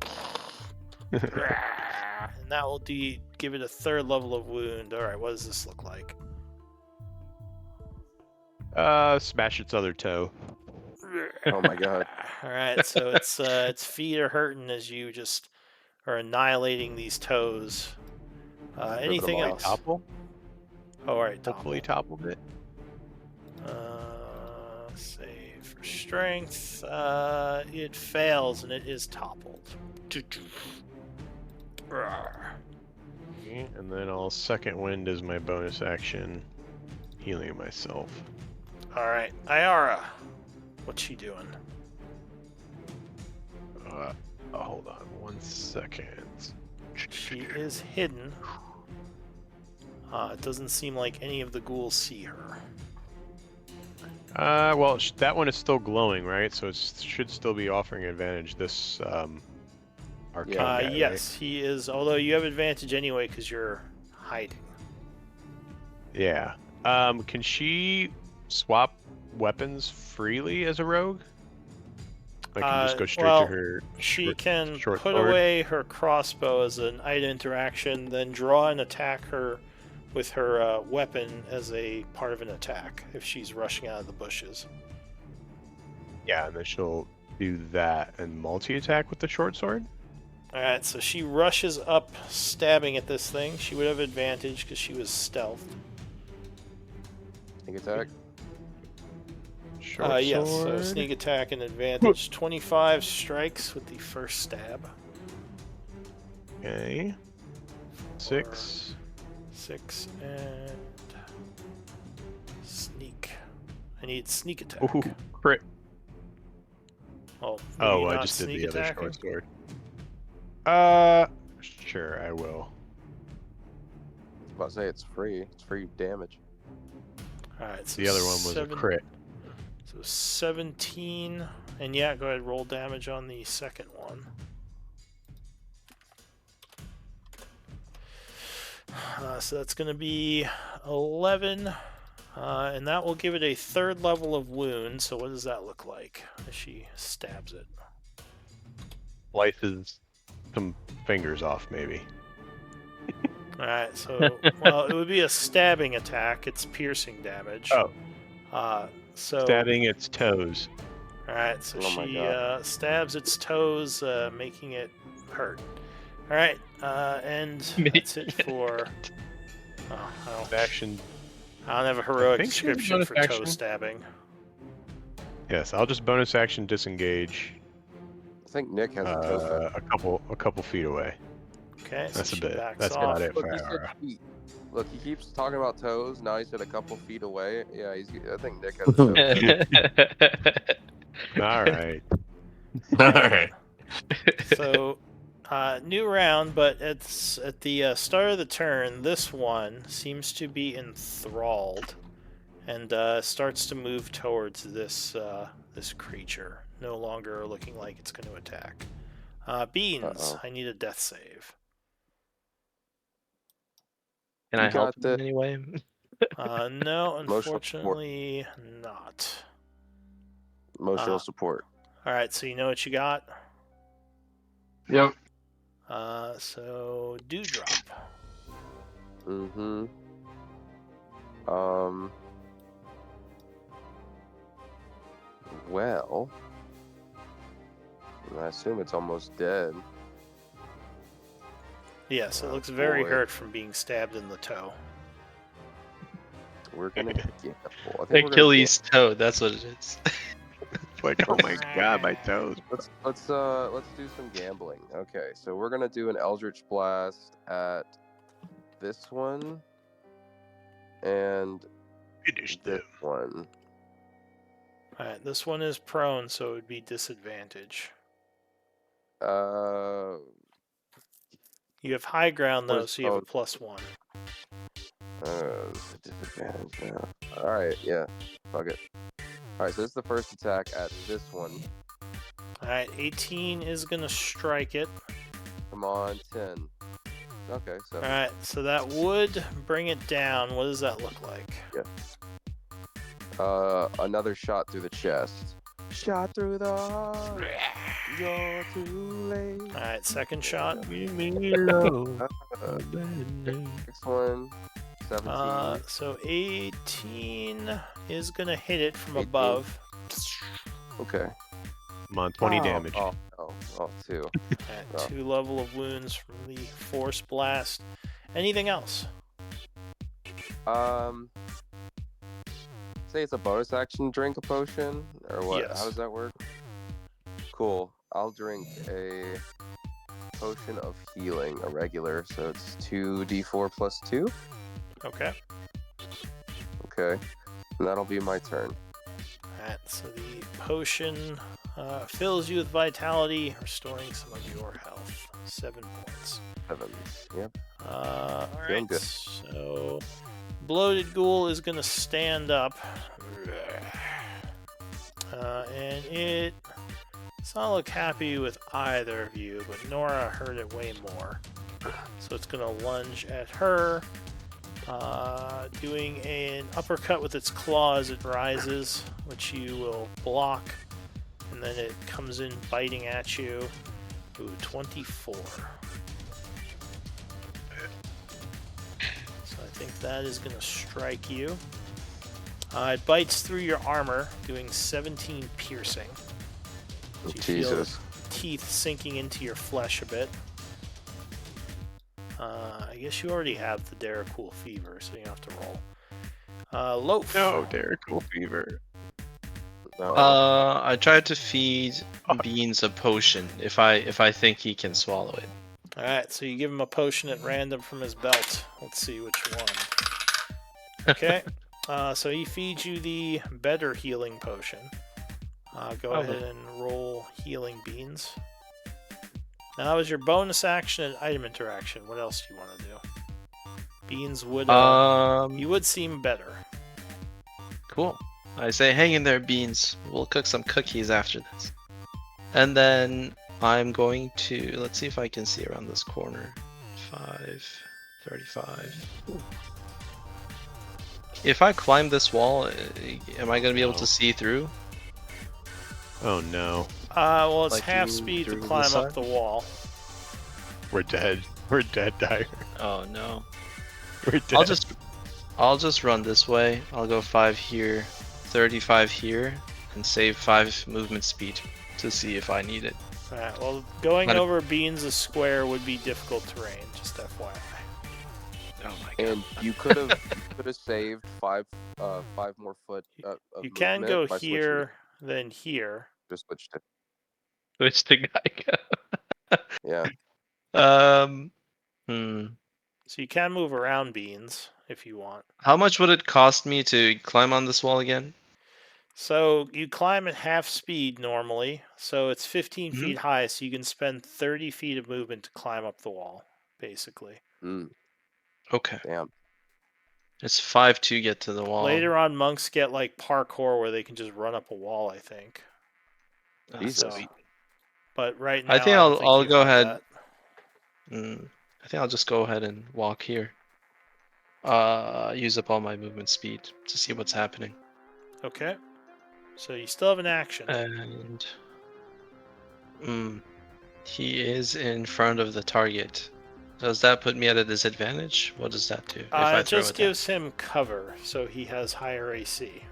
And that will give it a 3rd level of wound. All right, what does this look like? Smash its other toe. Oh my god. All right, so its feet are hurting as you just are annihilating these toes. Anything all. else? Topple? Oh, all right, Hopefully toppled it. Save for strength. It fails and it is toppled. Okay, and then I'll second wind as my bonus action, healing myself. All right, Ayara, what's she doing? Hold on 1 second. She is hidden. It doesn't seem like any of the ghouls see her. Well, that one is still glowing, right? So it should still be offering advantage. This arcane guy, Yes, he is. Although you have advantage anyway because you're hiding. right? Yeah. Can she swap weapons freely as a rogue? I can just go straight well, to her. She can short put sword. away her crossbow as an item interaction, then draw and attack her with her weapon as a part of an attack if she's rushing out of the bushes. Yeah, and then she'll do that and multi-attack with the short sword. Alright, so she rushes up, stabbing at this thing. She would have advantage because she was stealthed. Sneak attack. Short Yes, so sword. sneak attack and advantage. 25 strikes with the first stab. Okay. 6. 6 and sneak. I need sneak attack. Ooh, crit. Oh, Oh, maybe I not just did sneak the other attacking? short sword. Sure, I will. I was about to say it's free. It's free damage. Alright, so The other one was a crit. So 17, and yeah, go ahead, roll damage on the second one. So that's going to be 11, and that will give it a 3rd level of wound. So what does that look like as she stabs it? Slices some fingers off, maybe. Alright, so, well, it would be a stabbing attack. It's piercing damage. Oh, So stabbing its toes. Alright, so Oh my she God. stabs its toes, making it hurt. Alright, and that's it for... Oh, Action. I don't have a heroic think she has description bonus for toe action. stabbing. Yes, I'll just bonus action disengage. I think Nick has a toe A couple feet away. Okay, so That's a she bit. backs That's off. about it Look, for he said Ara. feet. Look, he keeps talking about toes. Now he said a couple feet away. Yeah, I think Nick has a toe. All right. Alright. So, new round, but it's at the start of the turn, this one seems to be enthralled and starts to move towards this this creature, no longer looking like it's going to attack. Beans, Uh-oh. I need a death save. Can I You help got in the- any way? No, Emotional support. unfortunately not. Emotional support. Alright, so you know what you got? Yep. So Dewdrop. Mm-hmm. Well, I assume it's almost dead. Yes, it Oh, looks very boy. hurt from being stabbed in the toe. we're gonna gamble. I think we're gonna Achilles toe. That's what it is. It's like, oh my god, my toes. Let's do some gambling. Okay, so we're gonna do an Eldritch Blast at this one and Finish this them. one. Alright, this one is prone, so it would be disadvantage. You have high ground though, Where's so you have a prone? +1. Disadvantage now. Alright, yeah. Fuck it. Alright, so this is the first attack at this one. Alright, 18 is gonna strike it. Come on, 10. Okay, so Alright, so that would bring it down. What does that look like? another shot through the chest. Shot through the heart. You're too late. Alright, second shot. Give me love. Next one. 17. So 18 is gonna hit it from 18. above. Okay. Come on, 20 damage. Oh, 2. At 2 level of wounds from the force blast. Anything else? Say it's a bonus action, drink a potion, or what? Yes. How does that work? Cool. I'll drink a potion of healing, a regular, so it's 2d4 plus 2. Okay. Okay. And that'll be my turn. Alright, so the potion fills you with vitality, restoring some of your health. 7 points. 7. Yep. Alright, good. so bloated ghoul is gonna stand up. And it's not look happy with either of you, but Nora heard it way more. So it's gonna lunge at her, doing an uppercut with its claw as it rises, which you will block, and then it comes in biting at you. Ooh, 24. So I think that is going to strike you. It bites through your armor, doing 17 piercing. So you Jesus. feel teeth sinking into your flesh a bit. I guess you already have the Daracool fever, so you don't have to roll. Loaf. No, Derek, cool fever. No. I tried to feed Beans a potion if I think he can swallow it. Alright, so you give him a potion at random from his belt. Let's see which one. Okay, so he feeds you the better healing potion. Go ahead and roll healing beans. Now that was your bonus action and item interaction. What else do you want to do? Beans would you would seem better. Cool. I say, hang in there, Beans. We'll cook some cookies after this. And then I'm going to, let's see if I can see around this corner. 35. Ooh. If I climb this wall, am I going to be able to see through? Oh no. Well, it's Like half you speed to through the climb up side? the wall. We're dead. We're dead, Dyer. Oh no. We're dead. I'll just run this way. I'll go 5 here, 35 here, and save 5 movement speed to see if I need it. Alright, well, going But if- over Beans' square would be difficult terrain, just FYI. Oh my god. And you could have saved 5 more foot of You can go movement by switching here, then here. Just switched it. Which the guy Yeah. So you can move around Beans if you want. How much would it cost me to climb on this wall again? So you climb at half speed normally, so it's 15 feet high, so you can spend 30 feet of movement to climb up the wall, basically. Okay. Damn. It's 5 to get to the wall. Later on, monks get like parkour where they can just run up a wall, I think. Jesus. So, but right now, I think don't I'll you go have ahead. that. I think I'll just go ahead and walk here. Use up all my movement speed to see what's happening. Okay. So you still have an action. And he is in front of the target. Does that put me at a disadvantage? What does that do? If I It throw just it gives him cover, so he has higher AC.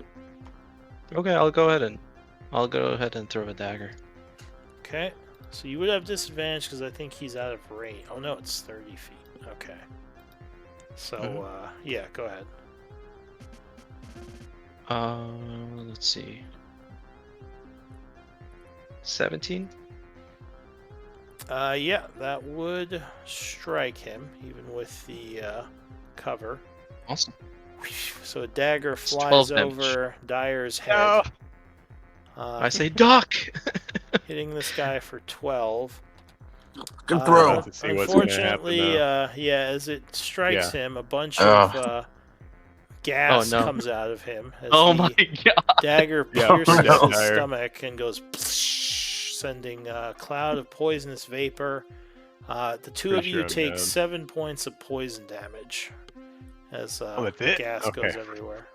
Okay, I'll go ahead and throw a dagger. Okay. So you would have disadvantage because I think he's out of range. Oh no, it's 30 feet. Okay. So yeah, go ahead. Let's see. 17? Yeah, that would strike him, even with the cover. Awesome. So a dagger It's flies 12 damage. over Dyer's head. No. I say duck! Hitting this guy for 12. Good I'm throw. about to see what's gonna happen Unfortunately, now. yeah, as it strikes him, a bunch Ugh. of gas Oh, no. comes out of him as Oh the my god! dagger Yeah, pierces oh no. his Dyer. stomach and goes sending a cloud of poisonous vapor. The two Pretty of sure you I'm take down. 7 points of poison damage as Oh, that's it? gas goes Okay. everywhere.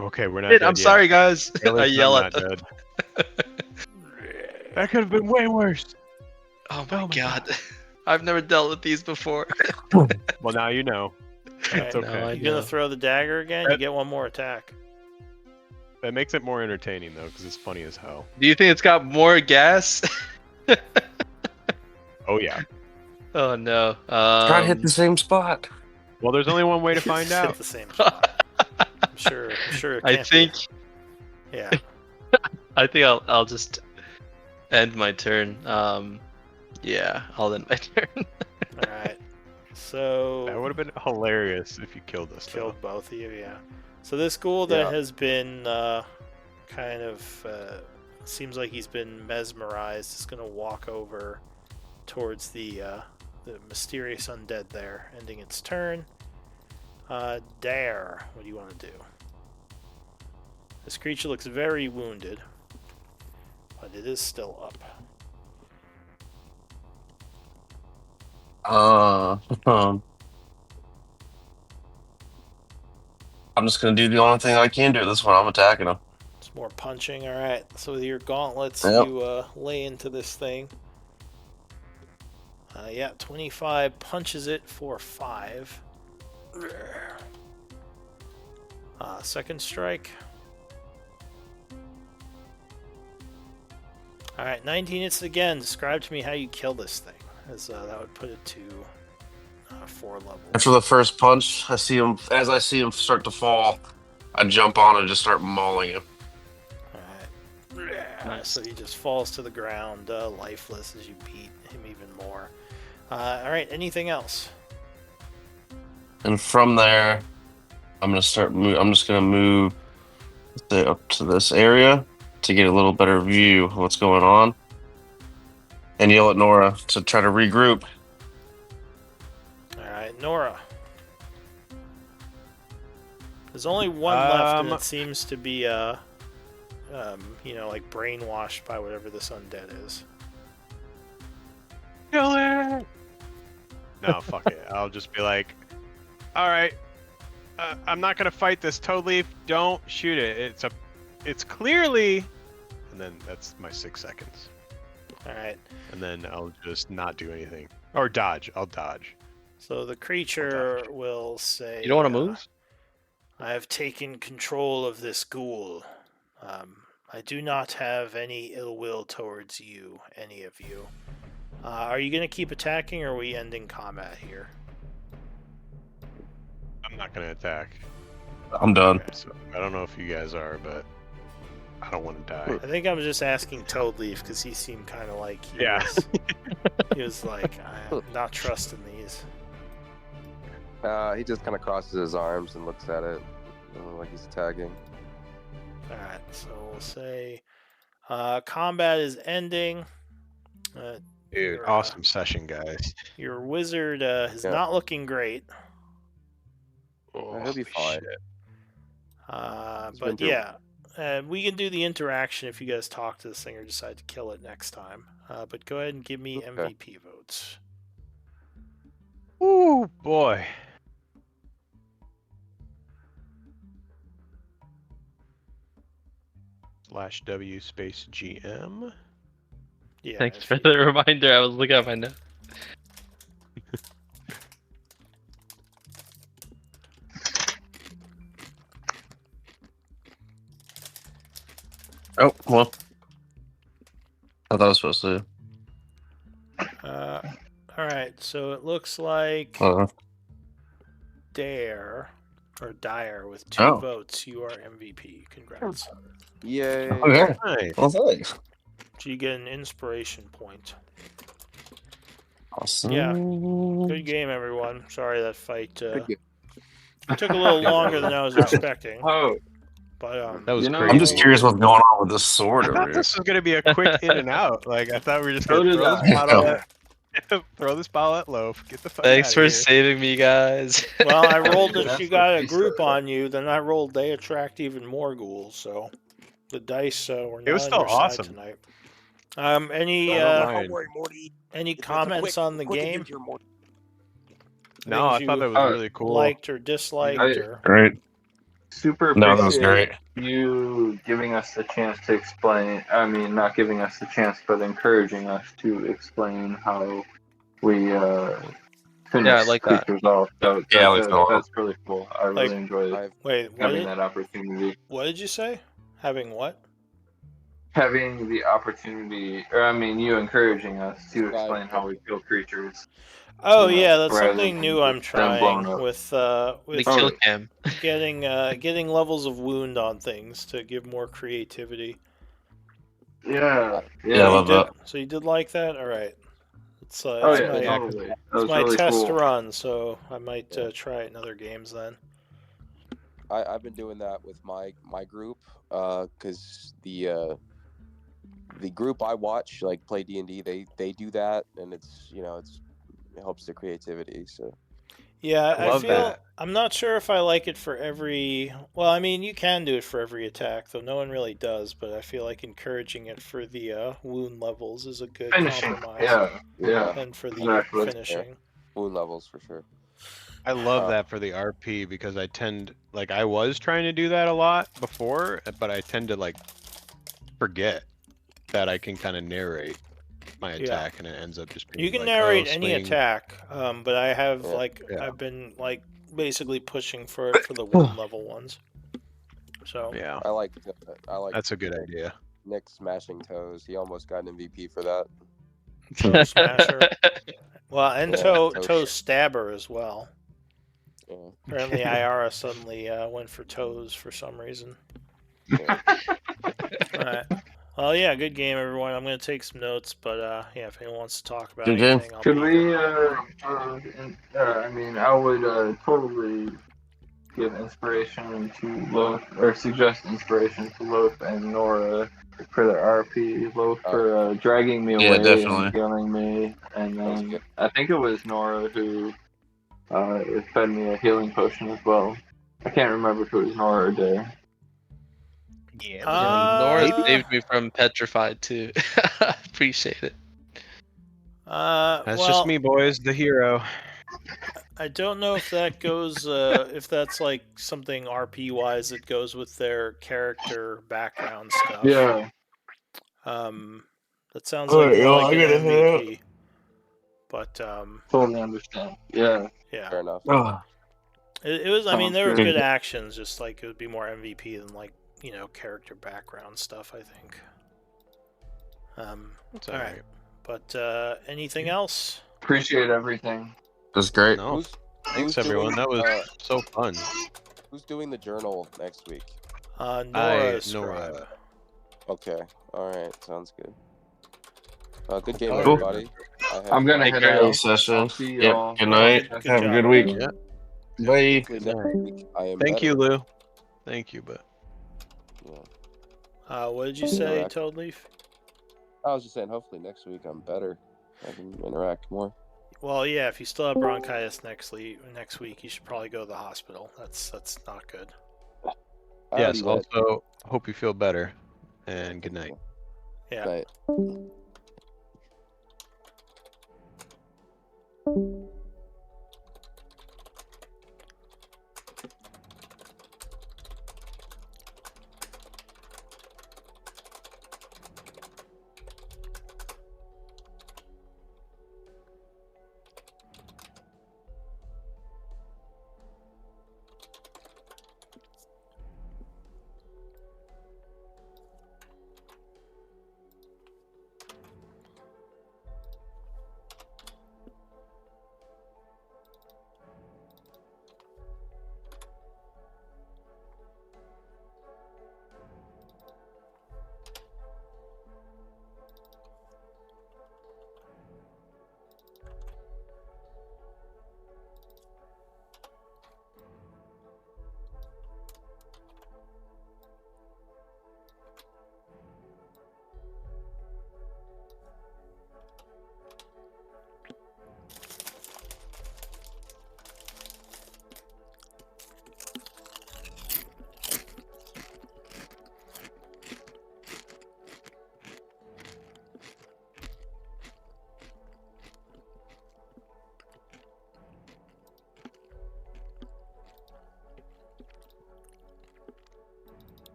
Okay, we're not Shit, dead I'm yet. sorry, guys. At I least yell I'm at not them. dead. That could have been way worse. Oh my, Oh my god. I've never dealt with these before. Well, now you know. Alright, It's okay. No, I you gonna know. throw the dagger again? You get one more attack. That makes it more entertaining though, because it's funny as hell. Do you think it's got more gas? Oh yeah. Oh no. Try to hit the same spot. Well, there's only one way to It's find hit out. the same spot. I'm sure it I can't think be. Yeah. I'll just end my turn. Yeah, I'll end my turn. Alright. So That would have been hilarious if you killed us. Though. killed both of you, yeah. So this ghoul that Yeah. has been kind of seems like he's been mesmerized is gonna walk over towards the mysterious undead there, ending its turn. Dare, what do you want to do? This creature looks very wounded, but it is still up. I'm just gonna do the only thing I can do this one. I'm attacking him. It's more punching. All right. So with your gauntlets, Yep. you lay into this thing. Yeah, 25 punches it for 5. Second strike. All right, 19 hits it again. Describe to me how you kill this thing, as that would put it to 4 levels. After the first punch, as I see him start to fall, I jump on and just start mauling him. Alright. Nice. So he just falls to the ground, lifeless, as you beat him even more. Alright, anything else? And from there, I'm gonna start. I'm just gonna move up to this area to get a little better view of what's going on, and yell at Nora to try to regroup. Alright, Nora. There's only one left, and it seems to be, like brainwashed by whatever this undead is. Kill it! No, fuck it. I'll just be like, all right, I'm not gonna fight this Toad Leaf. Don't shoot it. It's clearly, and then that's my 6 seconds. Alright, And then I'll just not do anything or dodge. I'll dodge. so the creature will say, You don't want to move? I have taken control of this ghoul. I do not have any ill will towards you, any of you. Are you going to keep attacking, or are we ending combat here? I'm not gonna attack. I'm done. So I don't know if you guys are, but I don't want to die. I think I was just asking Toadleaf because he seemed kind of like he was like, I'm not trusting these. He just kind of crosses his arms and looks at it like he's attacking. Alright, so we'll say combat is ending. Dude, Your, awesome session, guys. Your wizard is Yeah. not looking great. He'll be fine. He's been But doing- yeah, we can do the interaction if you guys talk to this thing or decide to kill it next time. But go ahead and give me Okay. MVP votes. Ooh, boy. /W space GM. Yeah. Thanks if for you- the reminder. I was looking at my notes. Oh well. I thought I was supposed to. All right, so it looks like Uh, Dare or Dyer with 2 Oh. votes. You are MVP. Congrats. Yay. Okay. Nice. Well, thanks. So you get an inspiration point. Awesome. Yeah. Good game, everyone. Sorry that fight Good game. took a little longer than I was expecting, Oh, but That was You know, crazy. I'm just curious what's going on with this sword I over thought here. this was gonna be a quick in and out. Like I thought we were just So gonna did throw I. this bottle Yeah. at throw this bottle at Loaf, get the fuck Thanks out for of here. saving me, guys. well, I rolled that That's you what got a she group said. on you. Then I rolled they attract even more ghouls. So the dice were It was not on still your side awesome. tonight. Any I don't mind. any comments on the game? No, I Things thought you that was really cool. liked or disliked, or Great. Super No, that was appreciate great. you giving us the chance to explain. I mean, not giving us the chance, but encouraging us to explain how we finish Yeah, I like that. creatures off. Yeah, I like that a lot. That's really cool. I really Like- enjoyed I've wait, having that opportunity. what did you say? Having what? Having the opportunity, or I mean, you encouraging us to Right. explain how we kill creatures. Oh You know, yeah, that's rather something than new I'm just them blown trying up. with The kill cam. getting levels of wound on things to give more creativity. Yeah, Yeah, I So you love did. that. So you did like that? All right. It's Oh it's yeah, my totally. That it's was my really test cool. run, so I might Yeah. try it in other games then. I've been doing that with my group, because the group I watch, like play D&D, they do that, and it's it helps the creativity. So Yeah, I Love feel that. I'm not sure if I like it for every. Well, I mean, you can do it for every attack, though no one really does. But I feel like encouraging it for the wound levels is a good Finishing. compromise. Yeah. And for the Exactly. finishing. wound levels for sure. I love Uh, that for the RP because I was trying to do that a lot before, but I tend to like forget that I can kind of narrate my Yeah. attack, and it ends up just being You can like, narrate oh, any swing. attack, but I have Yeah. Yeah. I've been like basically pushing for it for the wound level ones. So Yeah, I like that's a good idea. Nick smashing toes. He almost got an MVP for that. toe smasher. Well, and Yeah, toe toe stabber as well. Yeah. Apparently, IRA suddenly went for toes for some reason. Yeah. All right. Well, yeah, good game, everyone. I'm gonna take some notes, but yeah, if anyone wants to talk about Good game. anything, I'll Could be we? here. I mean, I would totally give inspiration to Loaf, or suggest inspiration to Loaf and Nora for the RP. Loaf for dragging me Yeah, away definitely. and healing me, and That was then good. I think it was Nora who fed me a healing potion as well. I can't remember if it was Nora or Dare. Yeah, Nora Uh, saved me from petrified too. Appreciate it. That's just well, me, boys, the hero. I don't know if that goes, if that's like something RP wise that goes with their character background stuff. Yeah. That sounds like Alright, more yo, like I an gotta head out. MVP. But Totally understand. Yeah. yeah, Fair enough. Oh, it was. I mean, Sounds they were good. good actions. Just like it would be more MVP than like character background stuff. I think. It's All all right. right. But anything else? Appreciate everything. that's great. No, Who's thanks doing, everyone. That was so fun. who's doing the journal next week? Nora is Nora. scribe. Okay. All right. Sounds good. Good game, Cool. everybody. I'm gonna Take head care. out. Good session. I'll see Yep. y'all. Good night. Good Have a job, good week. everyone. Yeah. Bye. Hopefully next week I am Thank better. you, Lou. Thank you, but Yeah. What did you say, Interact. Toadleaf? I was just saying, hopefully next week I'm better. I can interact more. Well, yeah. If you still have bronchitis next week, you should probably go to the hospital. That's not good. I yes. already went. Also, hope you feel better, and good night. Yeah. Night.